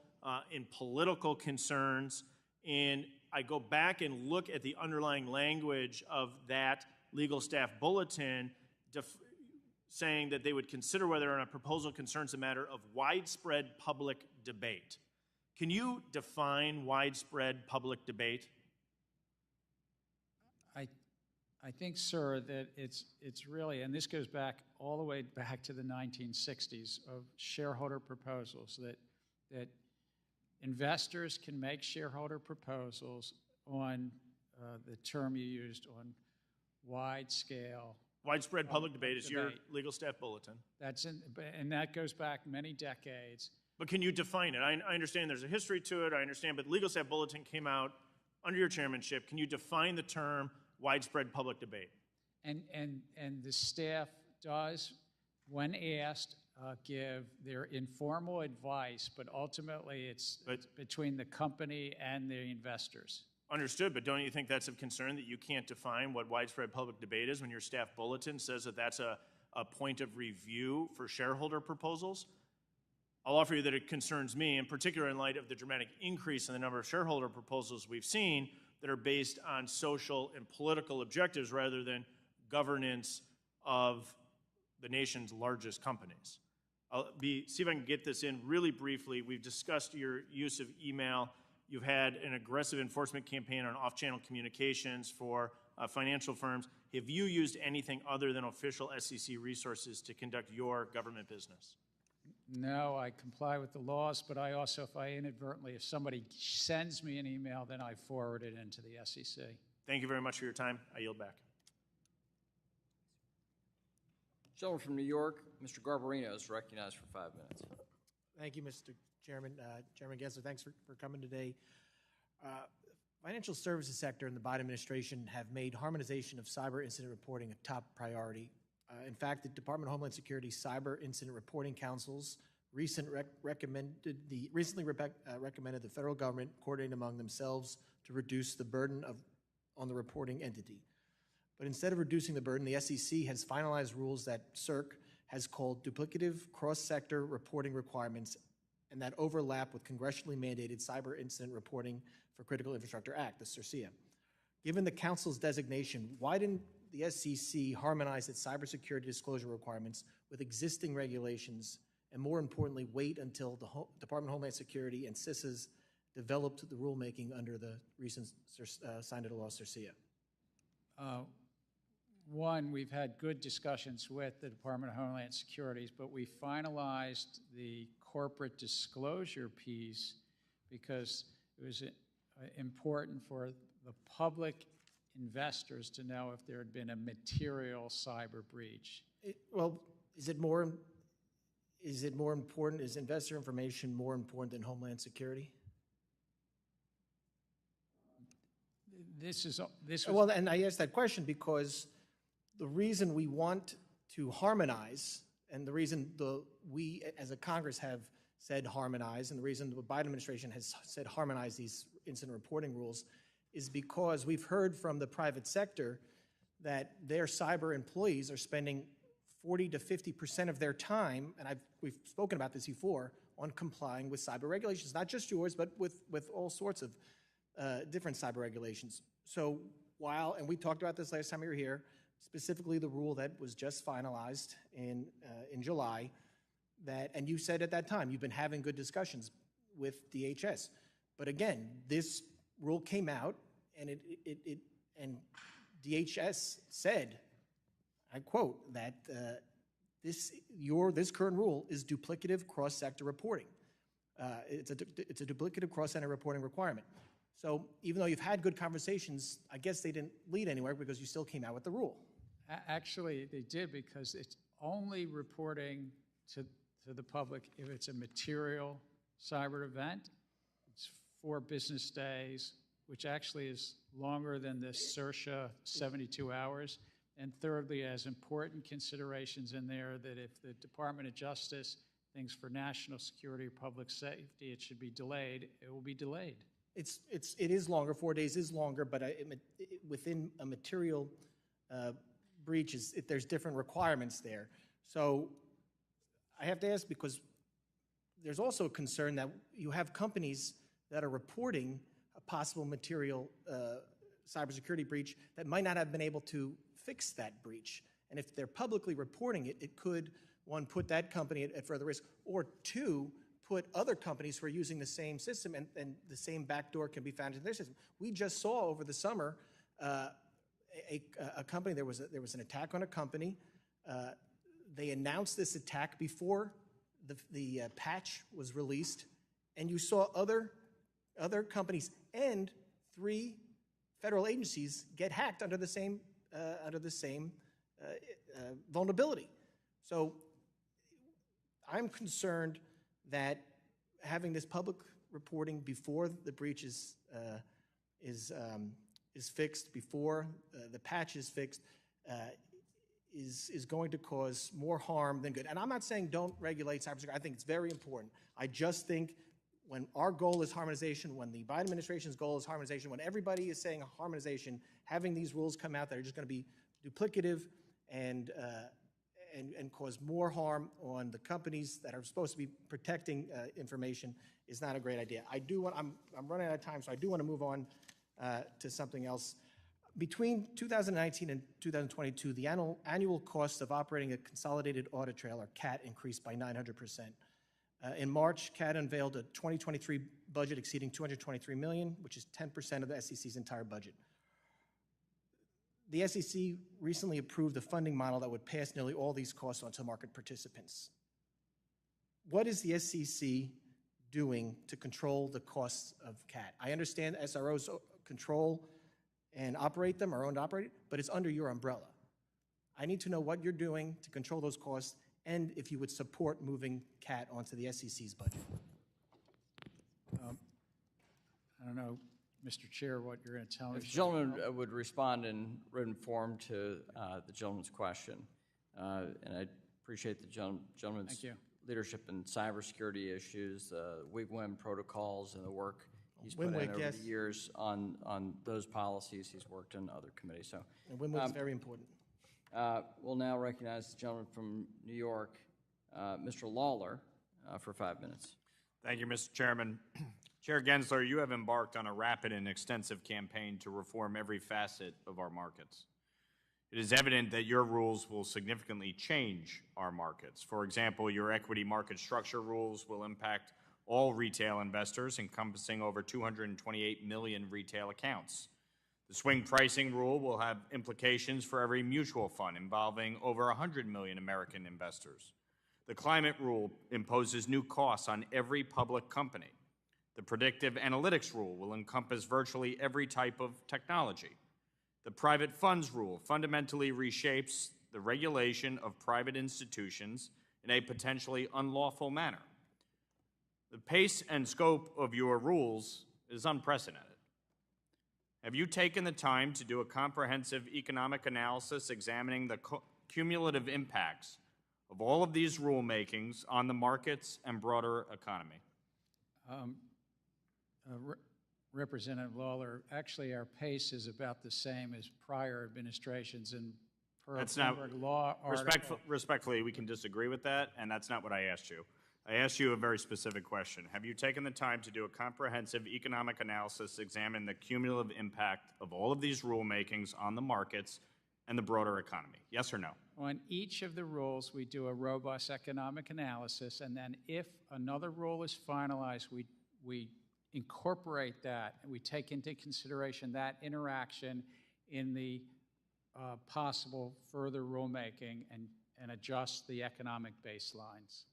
and political concerns. And I go back and look at the underlying language of that legal staff bulletin saying that they would consider whether or not a proposal concerns a matter of widespread public debate. Can you define widespread public debate? I think, sir, that it's really, and this goes back all the way back to the 1960s, of shareholder proposals, that investors can make shareholder proposals on the term you used, on wide scale. Widespread public debate is your legal staff bulletin. And that goes back many decades. But can you define it? I understand there's a history to it, I understand, but legal staff bulletin came out under your chairmanship. Can you define the term widespread public debate? And the staff does, when asked, give their informal advice, but ultimately it's between the company and the investors. Understood, but don't you think that's of concern that you can't define what widespread public debate is when your staff bulletin says that that's a point of review for shareholder proposals? I'll offer you that it concerns me, in particular in light of the dramatic increase in the number of shareholder proposals we've seen that are based on social and political objectives rather than governance of the nation's largest companies. See if I can get this in really briefly. We've discussed your use of email. You've had an aggressive enforcement campaign on off-channel communications for financial firms. Have you used anything other than official SEC resources to conduct your government business? No, I comply with the laws, but I also, if somebody sends me an email, then I forward it into the SEC. Thank you very much for your time. I yield back. Gentleman from New York, Mr. Garbarino is recognized for 5 minutes. Thank you, Mr. Chairman. Chairman Gensler, thanks for coming today. Financial services sector and the Biden administration have made harmonization of cyber incident reporting a top priority. In fact, the Department of Homeland Security Cyber Incident Reporting Councils recently recommended the federal government coordinate among themselves to reduce the burden on the reporting entity. But instead of reducing the burden, the SEC has finalized rules that CERC has called duplicative cross-sector reporting requirements and that overlap with congressionally mandated Cyber Incident Reporting for Critical Infrastructure Act, the CIRCIA. Given the Council's designation, why didn't the SEC harmonize its cybersecurity disclosure requirements with existing regulations, and more importantly, wait until the Department of Homeland Security and CISAs developed the rulemaking under the recent signed into law CIRCIA? One, we've had good discussions with the Department of Homeland Security, but we finalized the corporate disclosure piece because it was important for the public investors to know if there had been a material cyber breach. Is investor information more important than Homeland Security? Well, and I asked that question because the reason we want to harmonize, and the reason we as a Congress have said harmonize, and the reason the Biden administration has said harmonize these incident reporting rules, is because we've heard from the private sector that their cyber employees are spending 40 to 50% of their time, and we've spoken about this before, on complying with cyber regulations, not just yours, but with all sorts of different cyber regulations. So and we talked about this last time you were here, specifically the rule that was just finalized in July, and you said at that time, you've been having good discussions with DHS. But again, this rule came out, and and DHS said, I quote, that this current rule is duplicative cross-sector reporting. It's a duplicative cross-sector reporting requirement. So even though you've had good conversations, I guess they didn't lead anywhere because you still came out with the rule. Actually, they did, because it's only reporting to the public if it's a material cyber event. It's 4 business days, which actually is longer than the CERSHA 72 hours. And thirdly, as important considerations in there that if the Department of Justice thinks for national security or public safety it should be delayed, it will be delayed. It is longer. 4 days is longer, but within a material breach, there's different requirements there. So I have to ask, because there's also a concern that you have companies that are reporting a possible material cybersecurity breach that might not have been able to fix that breach. And if they're publicly reporting it, it could, 1, put that company at further risk, or 2, put other companies who are using the same system and the same backdoor can be found in their system. We just saw over the summer a company, there was an attack on a company. They announced this attack before the patch was released, and you saw other companies and 3 federal agencies get hacked under the same vulnerability. So I'm concerned that having this public reporting before the breach is fixed, before the patch is fixed, is going to cause more harm than good. And I'm not saying don't regulate cybersecurity. I think it's very important. I just think when our goal is harmonization, when the Biden administration's goal is harmonization, when everybody is saying harmonization, having these rules come out that are just going to be duplicative and cause more harm on the companies that are supposed to be protecting information is not a great idea. I'm running out of time, so I do want to move on to something else. Between 2019 and 2022, the annual cost of operating a consolidated audit trail, or CAT, increased by 900%. In March, CAT unveiled a 2023 budget exceeding $223 million, which is 10% of the SEC's entire budget. The SEC recently approved a funding model that would pass nearly all these costs on to market participants. What is the SEC doing to control the costs of CAT? I understand SROs control and operate them, or own and operate it, but it's under your umbrella. I need to know what you're doing to control those costs, and if you would support moving CAT onto the SEC's budget. I don't know, Mr. Chair, what you're going to tell me. If the gentleman would respond in written form to the gentleman's question. And I appreciate the gentleman's leadership in cybersecurity issues, WIG-WIM protocols, and the work he's put in over the years on those policies. He's worked in other committees. So, and WIG-WIM is very important. We'll now recognize the gentleman from New York, Mr. Lawler, for 5 minutes. Thank you, Mr. Chairman. Chair Gensler, you have embarked on a rapid and extensive campaign to reform every facet of our markets. It is evident that your rules will significantly change our markets. For example, your equity market structure rules will impact all retail investors, encompassing over 228 million retail accounts. The swing pricing rule will have implications for every mutual fund involving over 100 million American investors. The climate rule imposes new costs on every public company. The predictive analytics rule will encompass virtually every type of technology. The private funds rule fundamentally reshapes the regulation of private institutions in a potentially unlawful manner. The pace and scope of your rules is unprecedented. Have you taken the time to do a comprehensive economic analysis examining the cumulative impacts of all of these rulemakings on the markets and broader economy? Representative Lawler, actually our pace is about the same as prior administrations, and per That's not, law article. Respectfully, we can disagree with that, and that's not what I asked you. I asked you a very specific question. Have you taken the time to do a comprehensive economic analysis examining the cumulative impact of all of these rulemakings on the markets and the broader economy? Yes or no? On each of the rules, we do a robust economic analysis, and then if another rule is finalized, we incorporate that, and we take into consideration that interaction in the possible further rulemaking and adjust the economic baselines.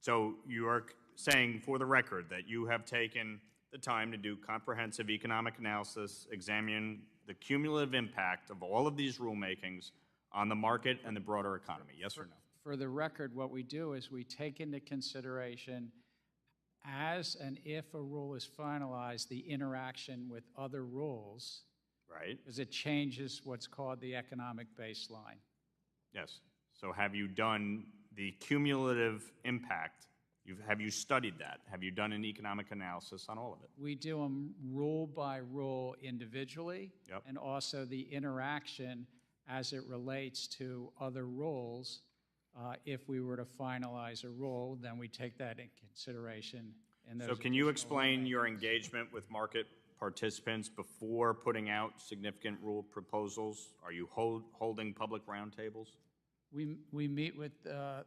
So you are saying, for the record, that you have taken the time to do comprehensive economic analysis, examine the cumulative impact of all of these rulemakings on the market and the broader economy, yes or no? For the record, what we do is we take into consideration, as and if a rule is finalized, the interaction with other rules. Right. Because it changes what's called the economic baseline. Yes. So have you done the cumulative impact? Have you studied that? Have you done an economic analysis on all of it? We do them rule by rule individually, Yep. and also the interaction as it relates to other rules. If we were to finalize a rule, then we take that in consideration. So can you explain your engagement with market participants before putting out significant rule proposals? Are you holding public roundtables? We meet with the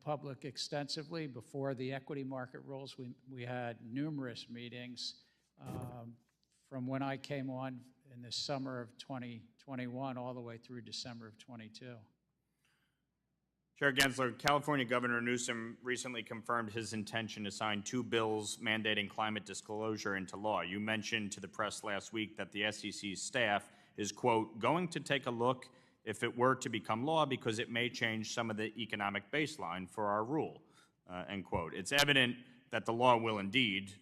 public extensively. Before the equity market rules, we had numerous meetings from when I came on in the summer of 2021 all the way through December of 22. Chair Gensler, California Governor Newsom recently confirmed his intention to sign 2 bills mandating climate disclosure into law. You mentioned to the press last week that the SEC's staff is, quote, going to take a look if it were to become law because it may change some of the economic baseline for our rule, end quote. It's evident that the law will indeed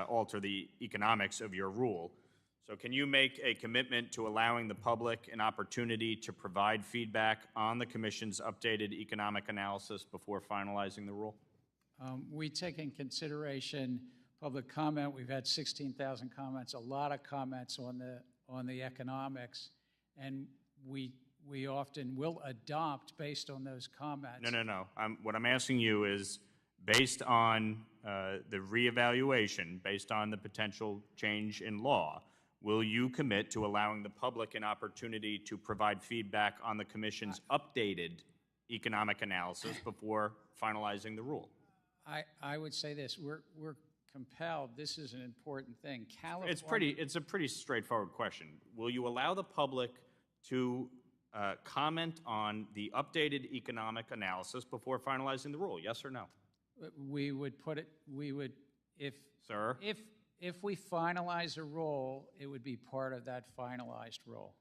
alter the economics of your rule. So can you make a commitment to allowing the public an opportunity to provide feedback on the Commission's updated economic analysis before finalizing the rule? We take in consideration public comment. We've had 16,000 comments, a lot of comments on the economics, and we often will adopt based on those comments. No. What I'm asking you is, based on the reevaluation, based on the potential change in law, will you commit to allowing the public an opportunity to provide feedback on the Commission's updated economic analysis before finalizing the rule? I would say this: we're compelled. This is an important thing. California. It's a pretty straightforward question. Will you allow the public to comment on the updated economic analysis before finalizing the rule? Yes or no? We would put it. We would if. Sir. If we finalize a rule, it would be part of that finalized rule.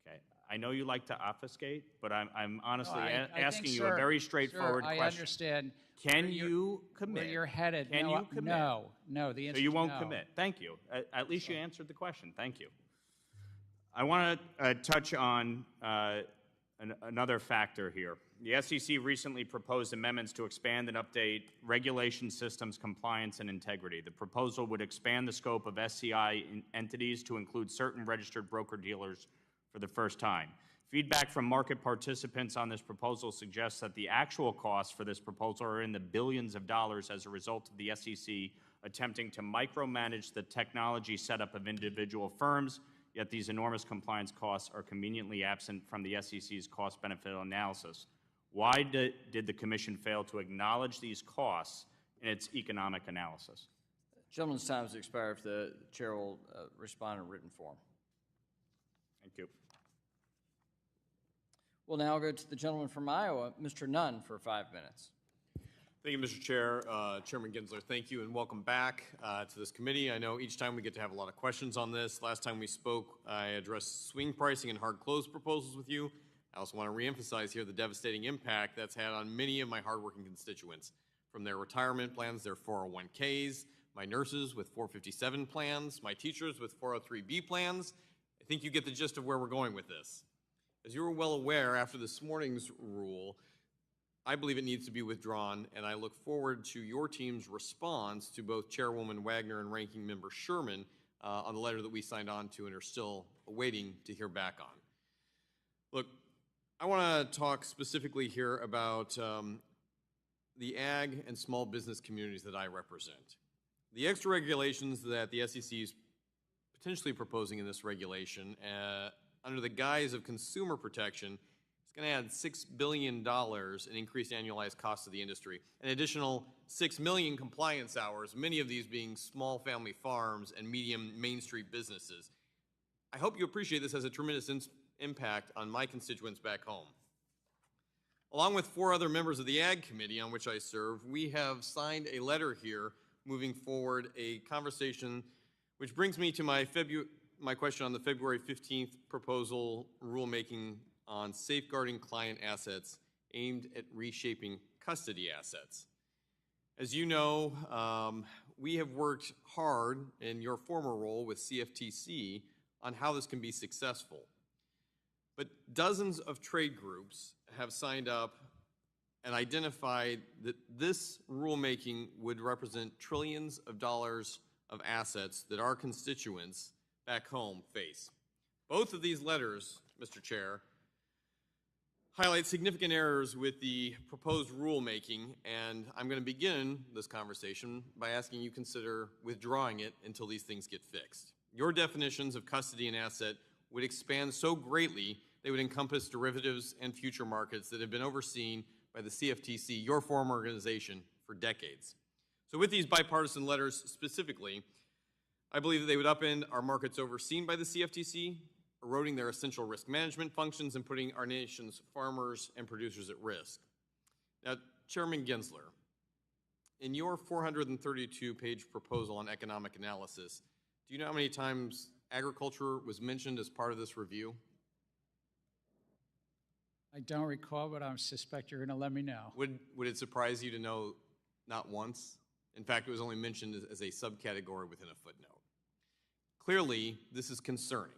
Okay. I know you like to obfuscate, but I'm honestly I asking think, you sir, a very straightforward sir, question. I understand. Can you commit? Where you're headed. Can you commit? No. The answer So you is won't no. commit. Thank you. At least you answered the question. Thank you. I want to touch on another factor here. The SEC recently proposed amendments to expand and update regulation systems compliance and integrity. The proposal would expand the scope of SCI entities to include certain registered broker-dealers for the first time. Feedback from market participants on this proposal suggests that the actual costs for this proposal are in the billions of dollars as a result of the SEC attempting to micromanage the technology setup of individual firms, yet these enormous compliance costs are conveniently absent from the SEC's cost-benefit analysis. Why did the Commission fail to acknowledge these costs in its economic analysis? Gentleman's time has expired. If the chair will respond in written form. Thank you. We'll now go to the gentleman from Iowa, Mr. Nunn, for 5 minutes. Thank you, Mr. Chair. Chairman Gensler, thank you, and welcome back to this committee. I know each time we get to have a lot of questions on this. Last time we spoke, I addressed swing pricing and hard close proposals with you. I also want to reemphasize here the devastating impact that's had on many of my hardworking constituents, from their retirement plans, their 401ks, my nurses with 457 plans, my teachers with 403B plans. I think you get the gist of where we're going with this. As you are well aware, after this morning's rule, I believe it needs to be withdrawn, and I look forward to your team's response to both Chairwoman Wagner and Ranking Member Sherman on the letter that we signed on to and are still waiting to hear back on. Look, I want to talk specifically here about the ag and small business communities that I represent. The extra regulations that the SEC is potentially proposing in this regulation under the guise of consumer protection, it's going to add $6 billion in increased annualized costs to the industry, an additional 6 million compliance hours, many of these being small family farms and medium Main Street businesses. I hope you appreciate this has a tremendous impact on my constituents back home. Along with 4 other members of the Ag Committee on which I serve, we have signed a letter here moving forward a conversation, which brings me to my question on the February 15th proposal rulemaking on safeguarding client assets aimed at reshaping custody assets. As you know, we have worked hard in your former role with CFTC on how this can be successful. But dozens of trade groups have signed up and identified that this rulemaking would represent trillions of dollars of assets that our constituents back home face. Both of these letters, Mr. Chair, highlight significant errors with the proposed rulemaking, and I'm going to begin this conversation by asking you to consider withdrawing it until these things get fixed. Your definitions of custody and asset would expand so greatly they would encompass derivatives and future markets that have been overseen by the CFTC, your former organization, for decades. So with these bipartisan letters specifically, I believe that they would upend our markets overseen by the CFTC, eroding their essential risk management functions and putting our nation's farmers and producers at risk. Now, Chairman Gensler, in your 432-page proposal on economic analysis, do you know how many times agriculture was mentioned as part of this review? I don't recall, but I suspect you're going to let me know. Would it surprise you to know not once? In fact, it was only mentioned as a subcategory within a footnote. Clearly, this is concerning,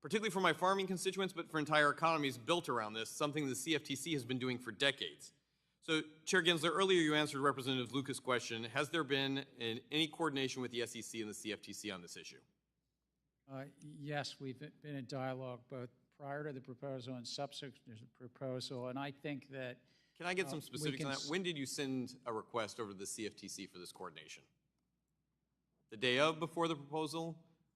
particularly for my farming constituents, but for entire economies built around this, something the CFTC has been doing for decades. So, Chair Gensler, earlier you answered Representative Lucas' question. Has there been any coordination with the SEC and the CFTC on this issue? Yes, we've been in dialogue both prior to the proposal and subsequent to the proposal, and I think that... Can I get some specifics on that? When did you send a request over to the CFTC for this coordination? The day of before the proposal?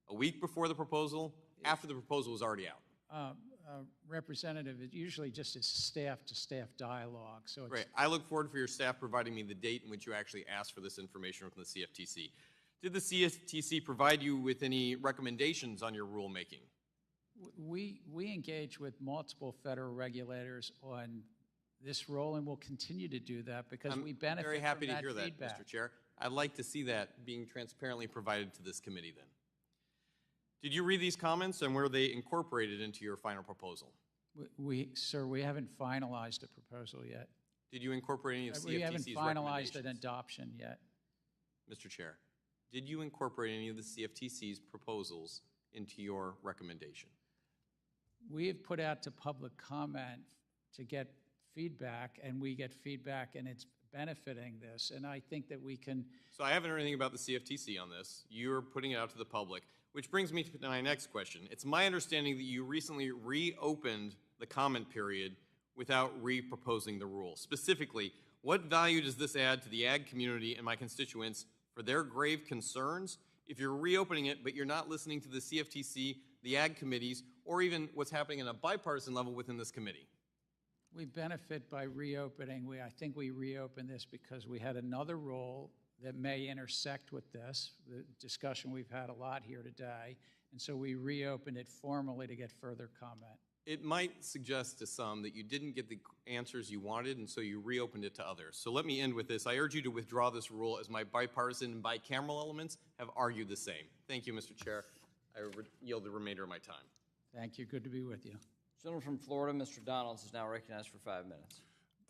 A week before the proposal? After the proposal was already out? Representative, it usually just is staff-to-staff dialogue. So it's, Great. I look forward for your staff providing me the date in which you actually asked for this information from the CFTC. Did the CFTC provide you with any recommendations on your rulemaking? we engage with multiple federal regulators on this role, and we'll continue to do that because we benefit I'm very happy from to hear feedback. that, Mr. Chair. I'd like to see that being transparently provided to this committee then. Did you read these comments, and were they incorporated into your final proposal? Sir, we haven't finalized a proposal yet. Did you incorporate any of CFTC's We haven't finalized an recommendations? adoption yet. Mr. Chair, did you incorporate any of the CFTC's proposals into your recommendation? We have put out to public comment to get feedback, and we get feedback, and it's benefiting this. And I think that we can... So I haven't heard anything about the CFTC on this. You're putting it out to the public, which brings me to my next question. It's my understanding that you recently reopened the comment period without re-proposing the rule. Specifically, what value does this add to the ag community and my constituents for their grave concerns if you're reopening it, but you're not listening to the CFTC, the ag committees, or even what's happening on a bipartisan level within this committee? We benefit by reopening. I think we reopened this because we had another rule that may intersect with this, the discussion we've had a lot here today, and so we reopened it formally to get further comment. It might suggest to some that you didn't get the answers you wanted, and so you reopened it to others. So let me end with this. I urge you to withdraw this rule as my bipartisan and bicameral elements have argued the same. Thank you, Mr. Chair. I yield the remainder of my time. Thank you. Good to be with you. Gentleman from Florida, Mr. Donalds, is now recognized for 5 minutes.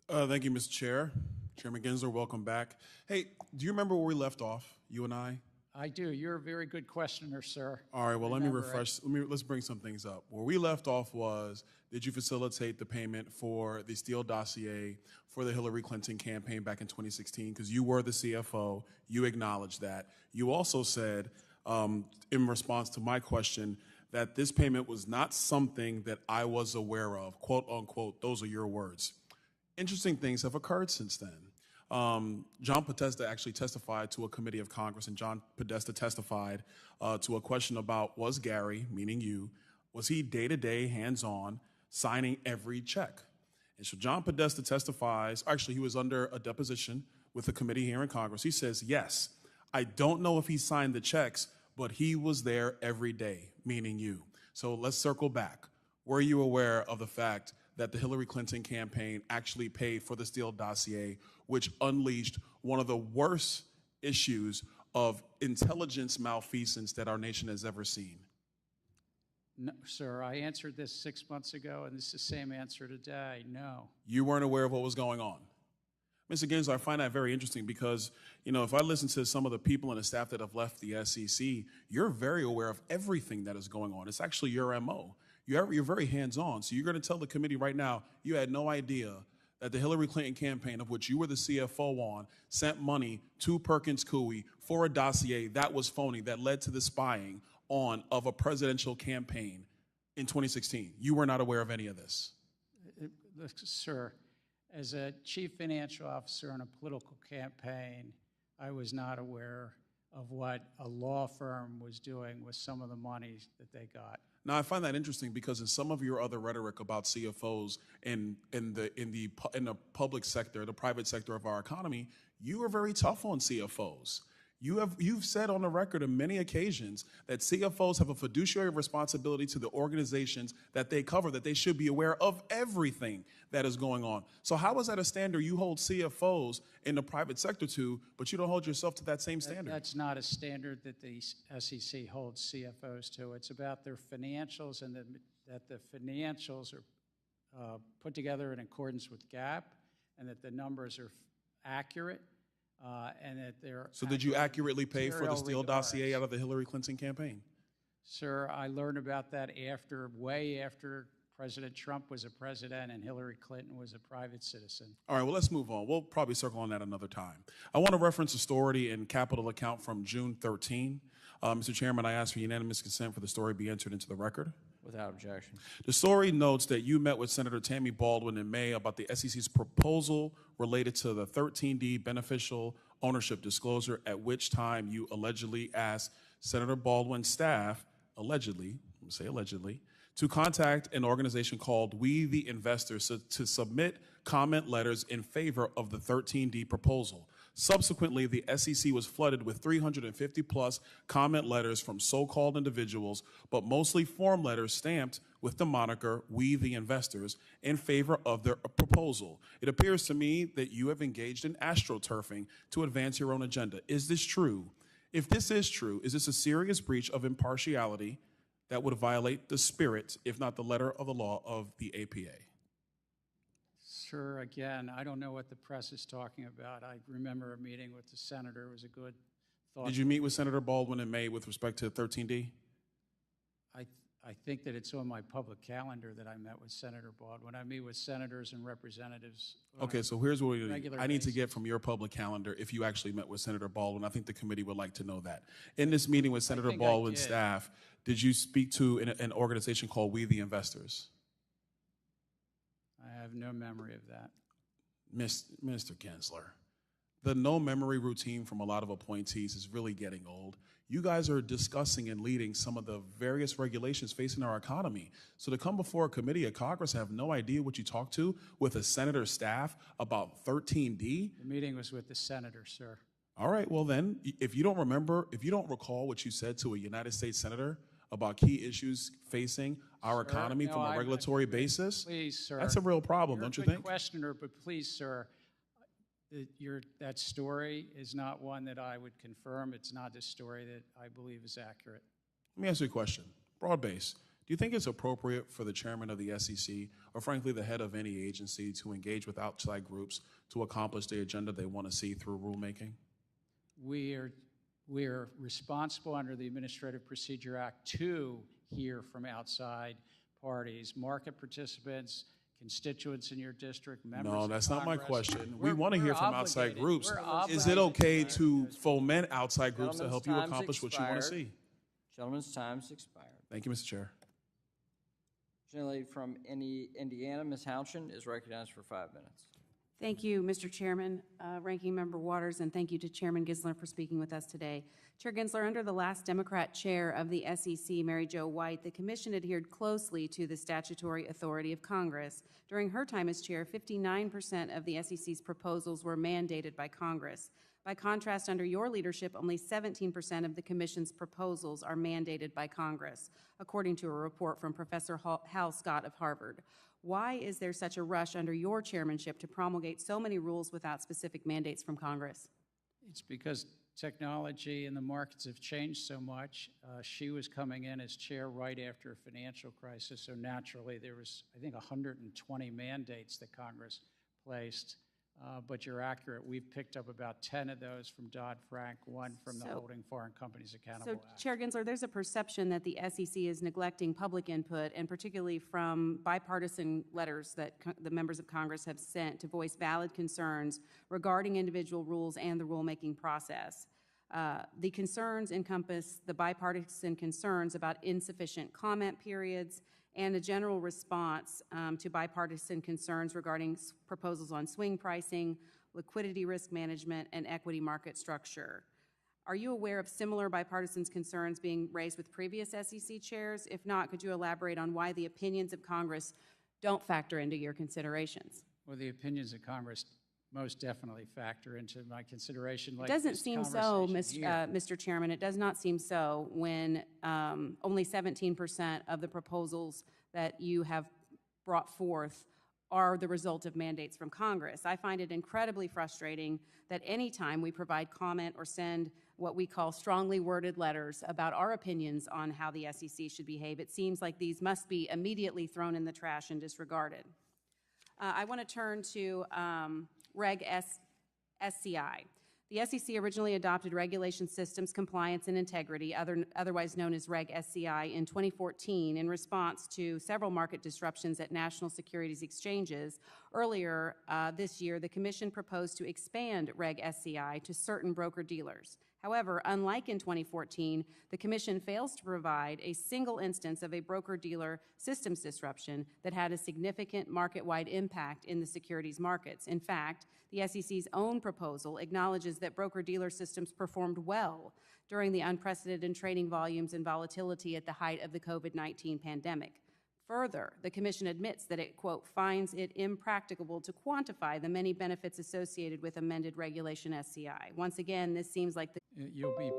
Thank you, Mr. Chair. Chairman Gensler, welcome back. Hey, do you remember where we left off, you and I? I do. You're a very good questioner, sir. All right, well, let me refresh. Let's bring some things up. Where we left off was, did you facilitate the payment for the Steele dossier for the Hillary Clinton campaign back in 2016? Because you were the CFO. You acknowledged that. You also said, in response to my question, that this payment was not something that I was aware of, quote unquote. Those are your words. Interesting things have occurred since then. John Podesta actually testified to a committee of Congress, and John Podesta testified to a question about, was Gary, meaning you, Was he day-to-day, hands-on, signing every check? And so John Podesta testifies, actually he was under a deposition with the committee here in Congress. He says, yes, I don't know if he signed the checks, but he was there every day, meaning you. So let's circle back. Were you aware of the fact that the Hillary Clinton campaign actually paid for the Steele dossier, which unleashed one of the worst issues of intelligence malfeasance that our nation has ever seen? No, sir, I answered this 6 months ago, and this is the same answer today. No. You weren't aware of what was going on. Mr. Gensler, I find that very interesting because, you know, if I listen to some of the people and the staff that have left the SEC, you're very aware of everything that is going on. It's actually your MO. You're very hands-on. So you're going to tell the committee right now you had no idea that the Hillary Clinton campaign, of which you were the CFO on, sent money to Perkins Coie for a dossier that was phony, that led to the spying on of a presidential campaign in 2016. You were not aware of any of this. Look, sir, as a chief financial officer on a political campaign, I was not aware of what a law firm was doing with some of the monies that they got. Now, I find that interesting because in some of your other rhetoric about CFOs in the public sector, the private sector of our economy, you are very tough on CFOs. You've said on the record on many occasions that CFOs have a fiduciary responsibility to the organizations that they cover, that they should be aware of everything that is going on. So how is that a standard you hold CFOs in the private sector to, but you don't hold yourself to that same standard? That's not a standard that the SEC holds CFOs to. It's about their financials and that the financials are put together in accordance with GAAP and that the numbers are accurate. And that they're So did you accurately pay for the Steele regards. dossier out of the Hillary Clinton campaign? Sir, I learned about that way after President Trump was a president and Hillary Clinton was a private citizen. All right, well, let's move on. We'll probably circle on that another time. I want to reference a story in Capital Account from June 13. Mr. Chairman, I ask for unanimous consent for the story be entered into the record. Without objection. The story notes that you met with Senator Tammy Baldwin in May about the SEC's proposal related to the 13D beneficial ownership disclosure, at which time you allegedly asked Senator Baldwin's staff, allegedly, to contact an organization called We the Investors to submit comment letters in favor of the 13D proposal. Subsequently, the SEC was flooded with 350-plus comment letters from so-called individuals, but mostly form letters stamped with the moniker We the Investors in favor of their proposal. It appears to me that you have engaged in astroturfing to advance your own agenda. Is this true? If this is true, is this a serious breach of impartiality that would violate the spirit, if not the letter of the law of the APA? Sir, again, I don't know what the press is talking about. I remember a meeting with the senator. It was a good thought. Did you meet with Senator Baldwin in May with respect to 13D? I think that it's on my public calendar that I met with Senator Baldwin. I meet with senators and representatives. Okay, so here's what we need. Regular I need to basis. get from your public calendar if you actually met with Senator Baldwin. I think the committee would like to know that. In this meeting with Senator think I Baldwin's did. staff, did you speak to an organization called We the Investors? I have no memory of that. Mr. Gensler, the no memory routine from a lot of appointees is really getting old. You guys are discussing and leading some of the various regulations facing our economy. So to come before a committee of Congress and have no idea what you talked to with a senator's staff about 13D? The meeting was with the senator, sir. All right, well then, if you don't recall what you said to a United States senator about key issues facing our economy from a regulatory basis, please, sir. that's a real problem, You're don't you a good think? questioner, but please, sir, that story is not one that I would confirm. It's not a story that I believe is accurate. Let me ask you a question, broad base. Do you think it's appropriate for the chairman of the SEC, or frankly the head of any agency, to engage with outside groups to accomplish the agenda they want to see through rulemaking? We are responsible under the Administrative Procedure Act to hear from outside parties, market participants, constituents in your district, members No, of that's not my Congress. question. We want to hear from outside obligated. groups. We're Is it obligated okay to foment outside groups to Gentleman's help you time's accomplish what you want to expired. see? Gentleman's time's expired. Thank you, Mr. Chair. Gentlelady from Indiana, Ms. Houchin, is recognized for 5 minutes. Thank you, Mr. Chairman, Ranking Member Waters, and thank you to Chairman Gensler for speaking with us today. Chair Gensler, under the last Democrat chair of the SEC, Mary Jo White, the Commission adhered closely to the statutory authority of Congress. During her time as chair, 59% of the SEC's proposals were mandated by Congress. By contrast, under your leadership, only 17% of the Commission's proposals are mandated by Congress, according to a report from Professor Hal Scott of Harvard. Why is there such a rush under your chairmanship to promulgate so many rules without specific mandates from Congress? It's because technology and the markets have changed so much. She was coming in as chair right after a financial crisis, so naturally there was, I think, 120 mandates that Congress placed. But you're accurate. We've picked up about 10 of those from Dodd-Frank, one from the Holding Foreign Companies Accountable Act. Chair Gensler, there's a perception that the SEC is neglecting public input, and particularly from bipartisan letters that the members of Congress have sent to voice valid concerns regarding individual rules and the rulemaking process. The concerns encompass the bipartisan concerns about insufficient comment periods and a general response to bipartisan concerns regarding proposals on swing pricing, liquidity risk management, and equity market structure. Are you aware of similar bipartisan concerns being raised with previous SEC chairs? If not, could you elaborate on why the opinions of Congress don't factor into your considerations? Well, the opinions of Congress most definitely factor into my consideration. It doesn't seem so, Mr. Chairman. It does not seem so when only 17% of the proposals that you have brought forth are the result of mandates from Congress. I find it incredibly frustrating that any time we provide comment or send what we call strongly worded letters about our opinions on how the SEC should behave, it seems like these must be immediately thrown in the trash and disregarded. I want to turn to Reg SCI. The SEC originally adopted Regulation Systems Compliance and Integrity, otherwise known as Reg SCI, in 2014 in response to several market disruptions at national securities exchanges. Earlier this year, the Commission proposed to expand Reg SCI to certain broker-dealers. However, unlike in 2014, the Commission fails to provide a single instance of a broker-dealer systems disruption that had a significant market-wide impact in the securities markets. In fact, the SEC's own proposal acknowledges that broker-dealer systems performed well during the unprecedented trading volumes and volatility at the height of the COVID-19 pandemic. Further, the Commission admits that it, quote, finds it impracticable to quantify the many benefits associated with amended Regulation SCI. Once again, this seems like the... You'll be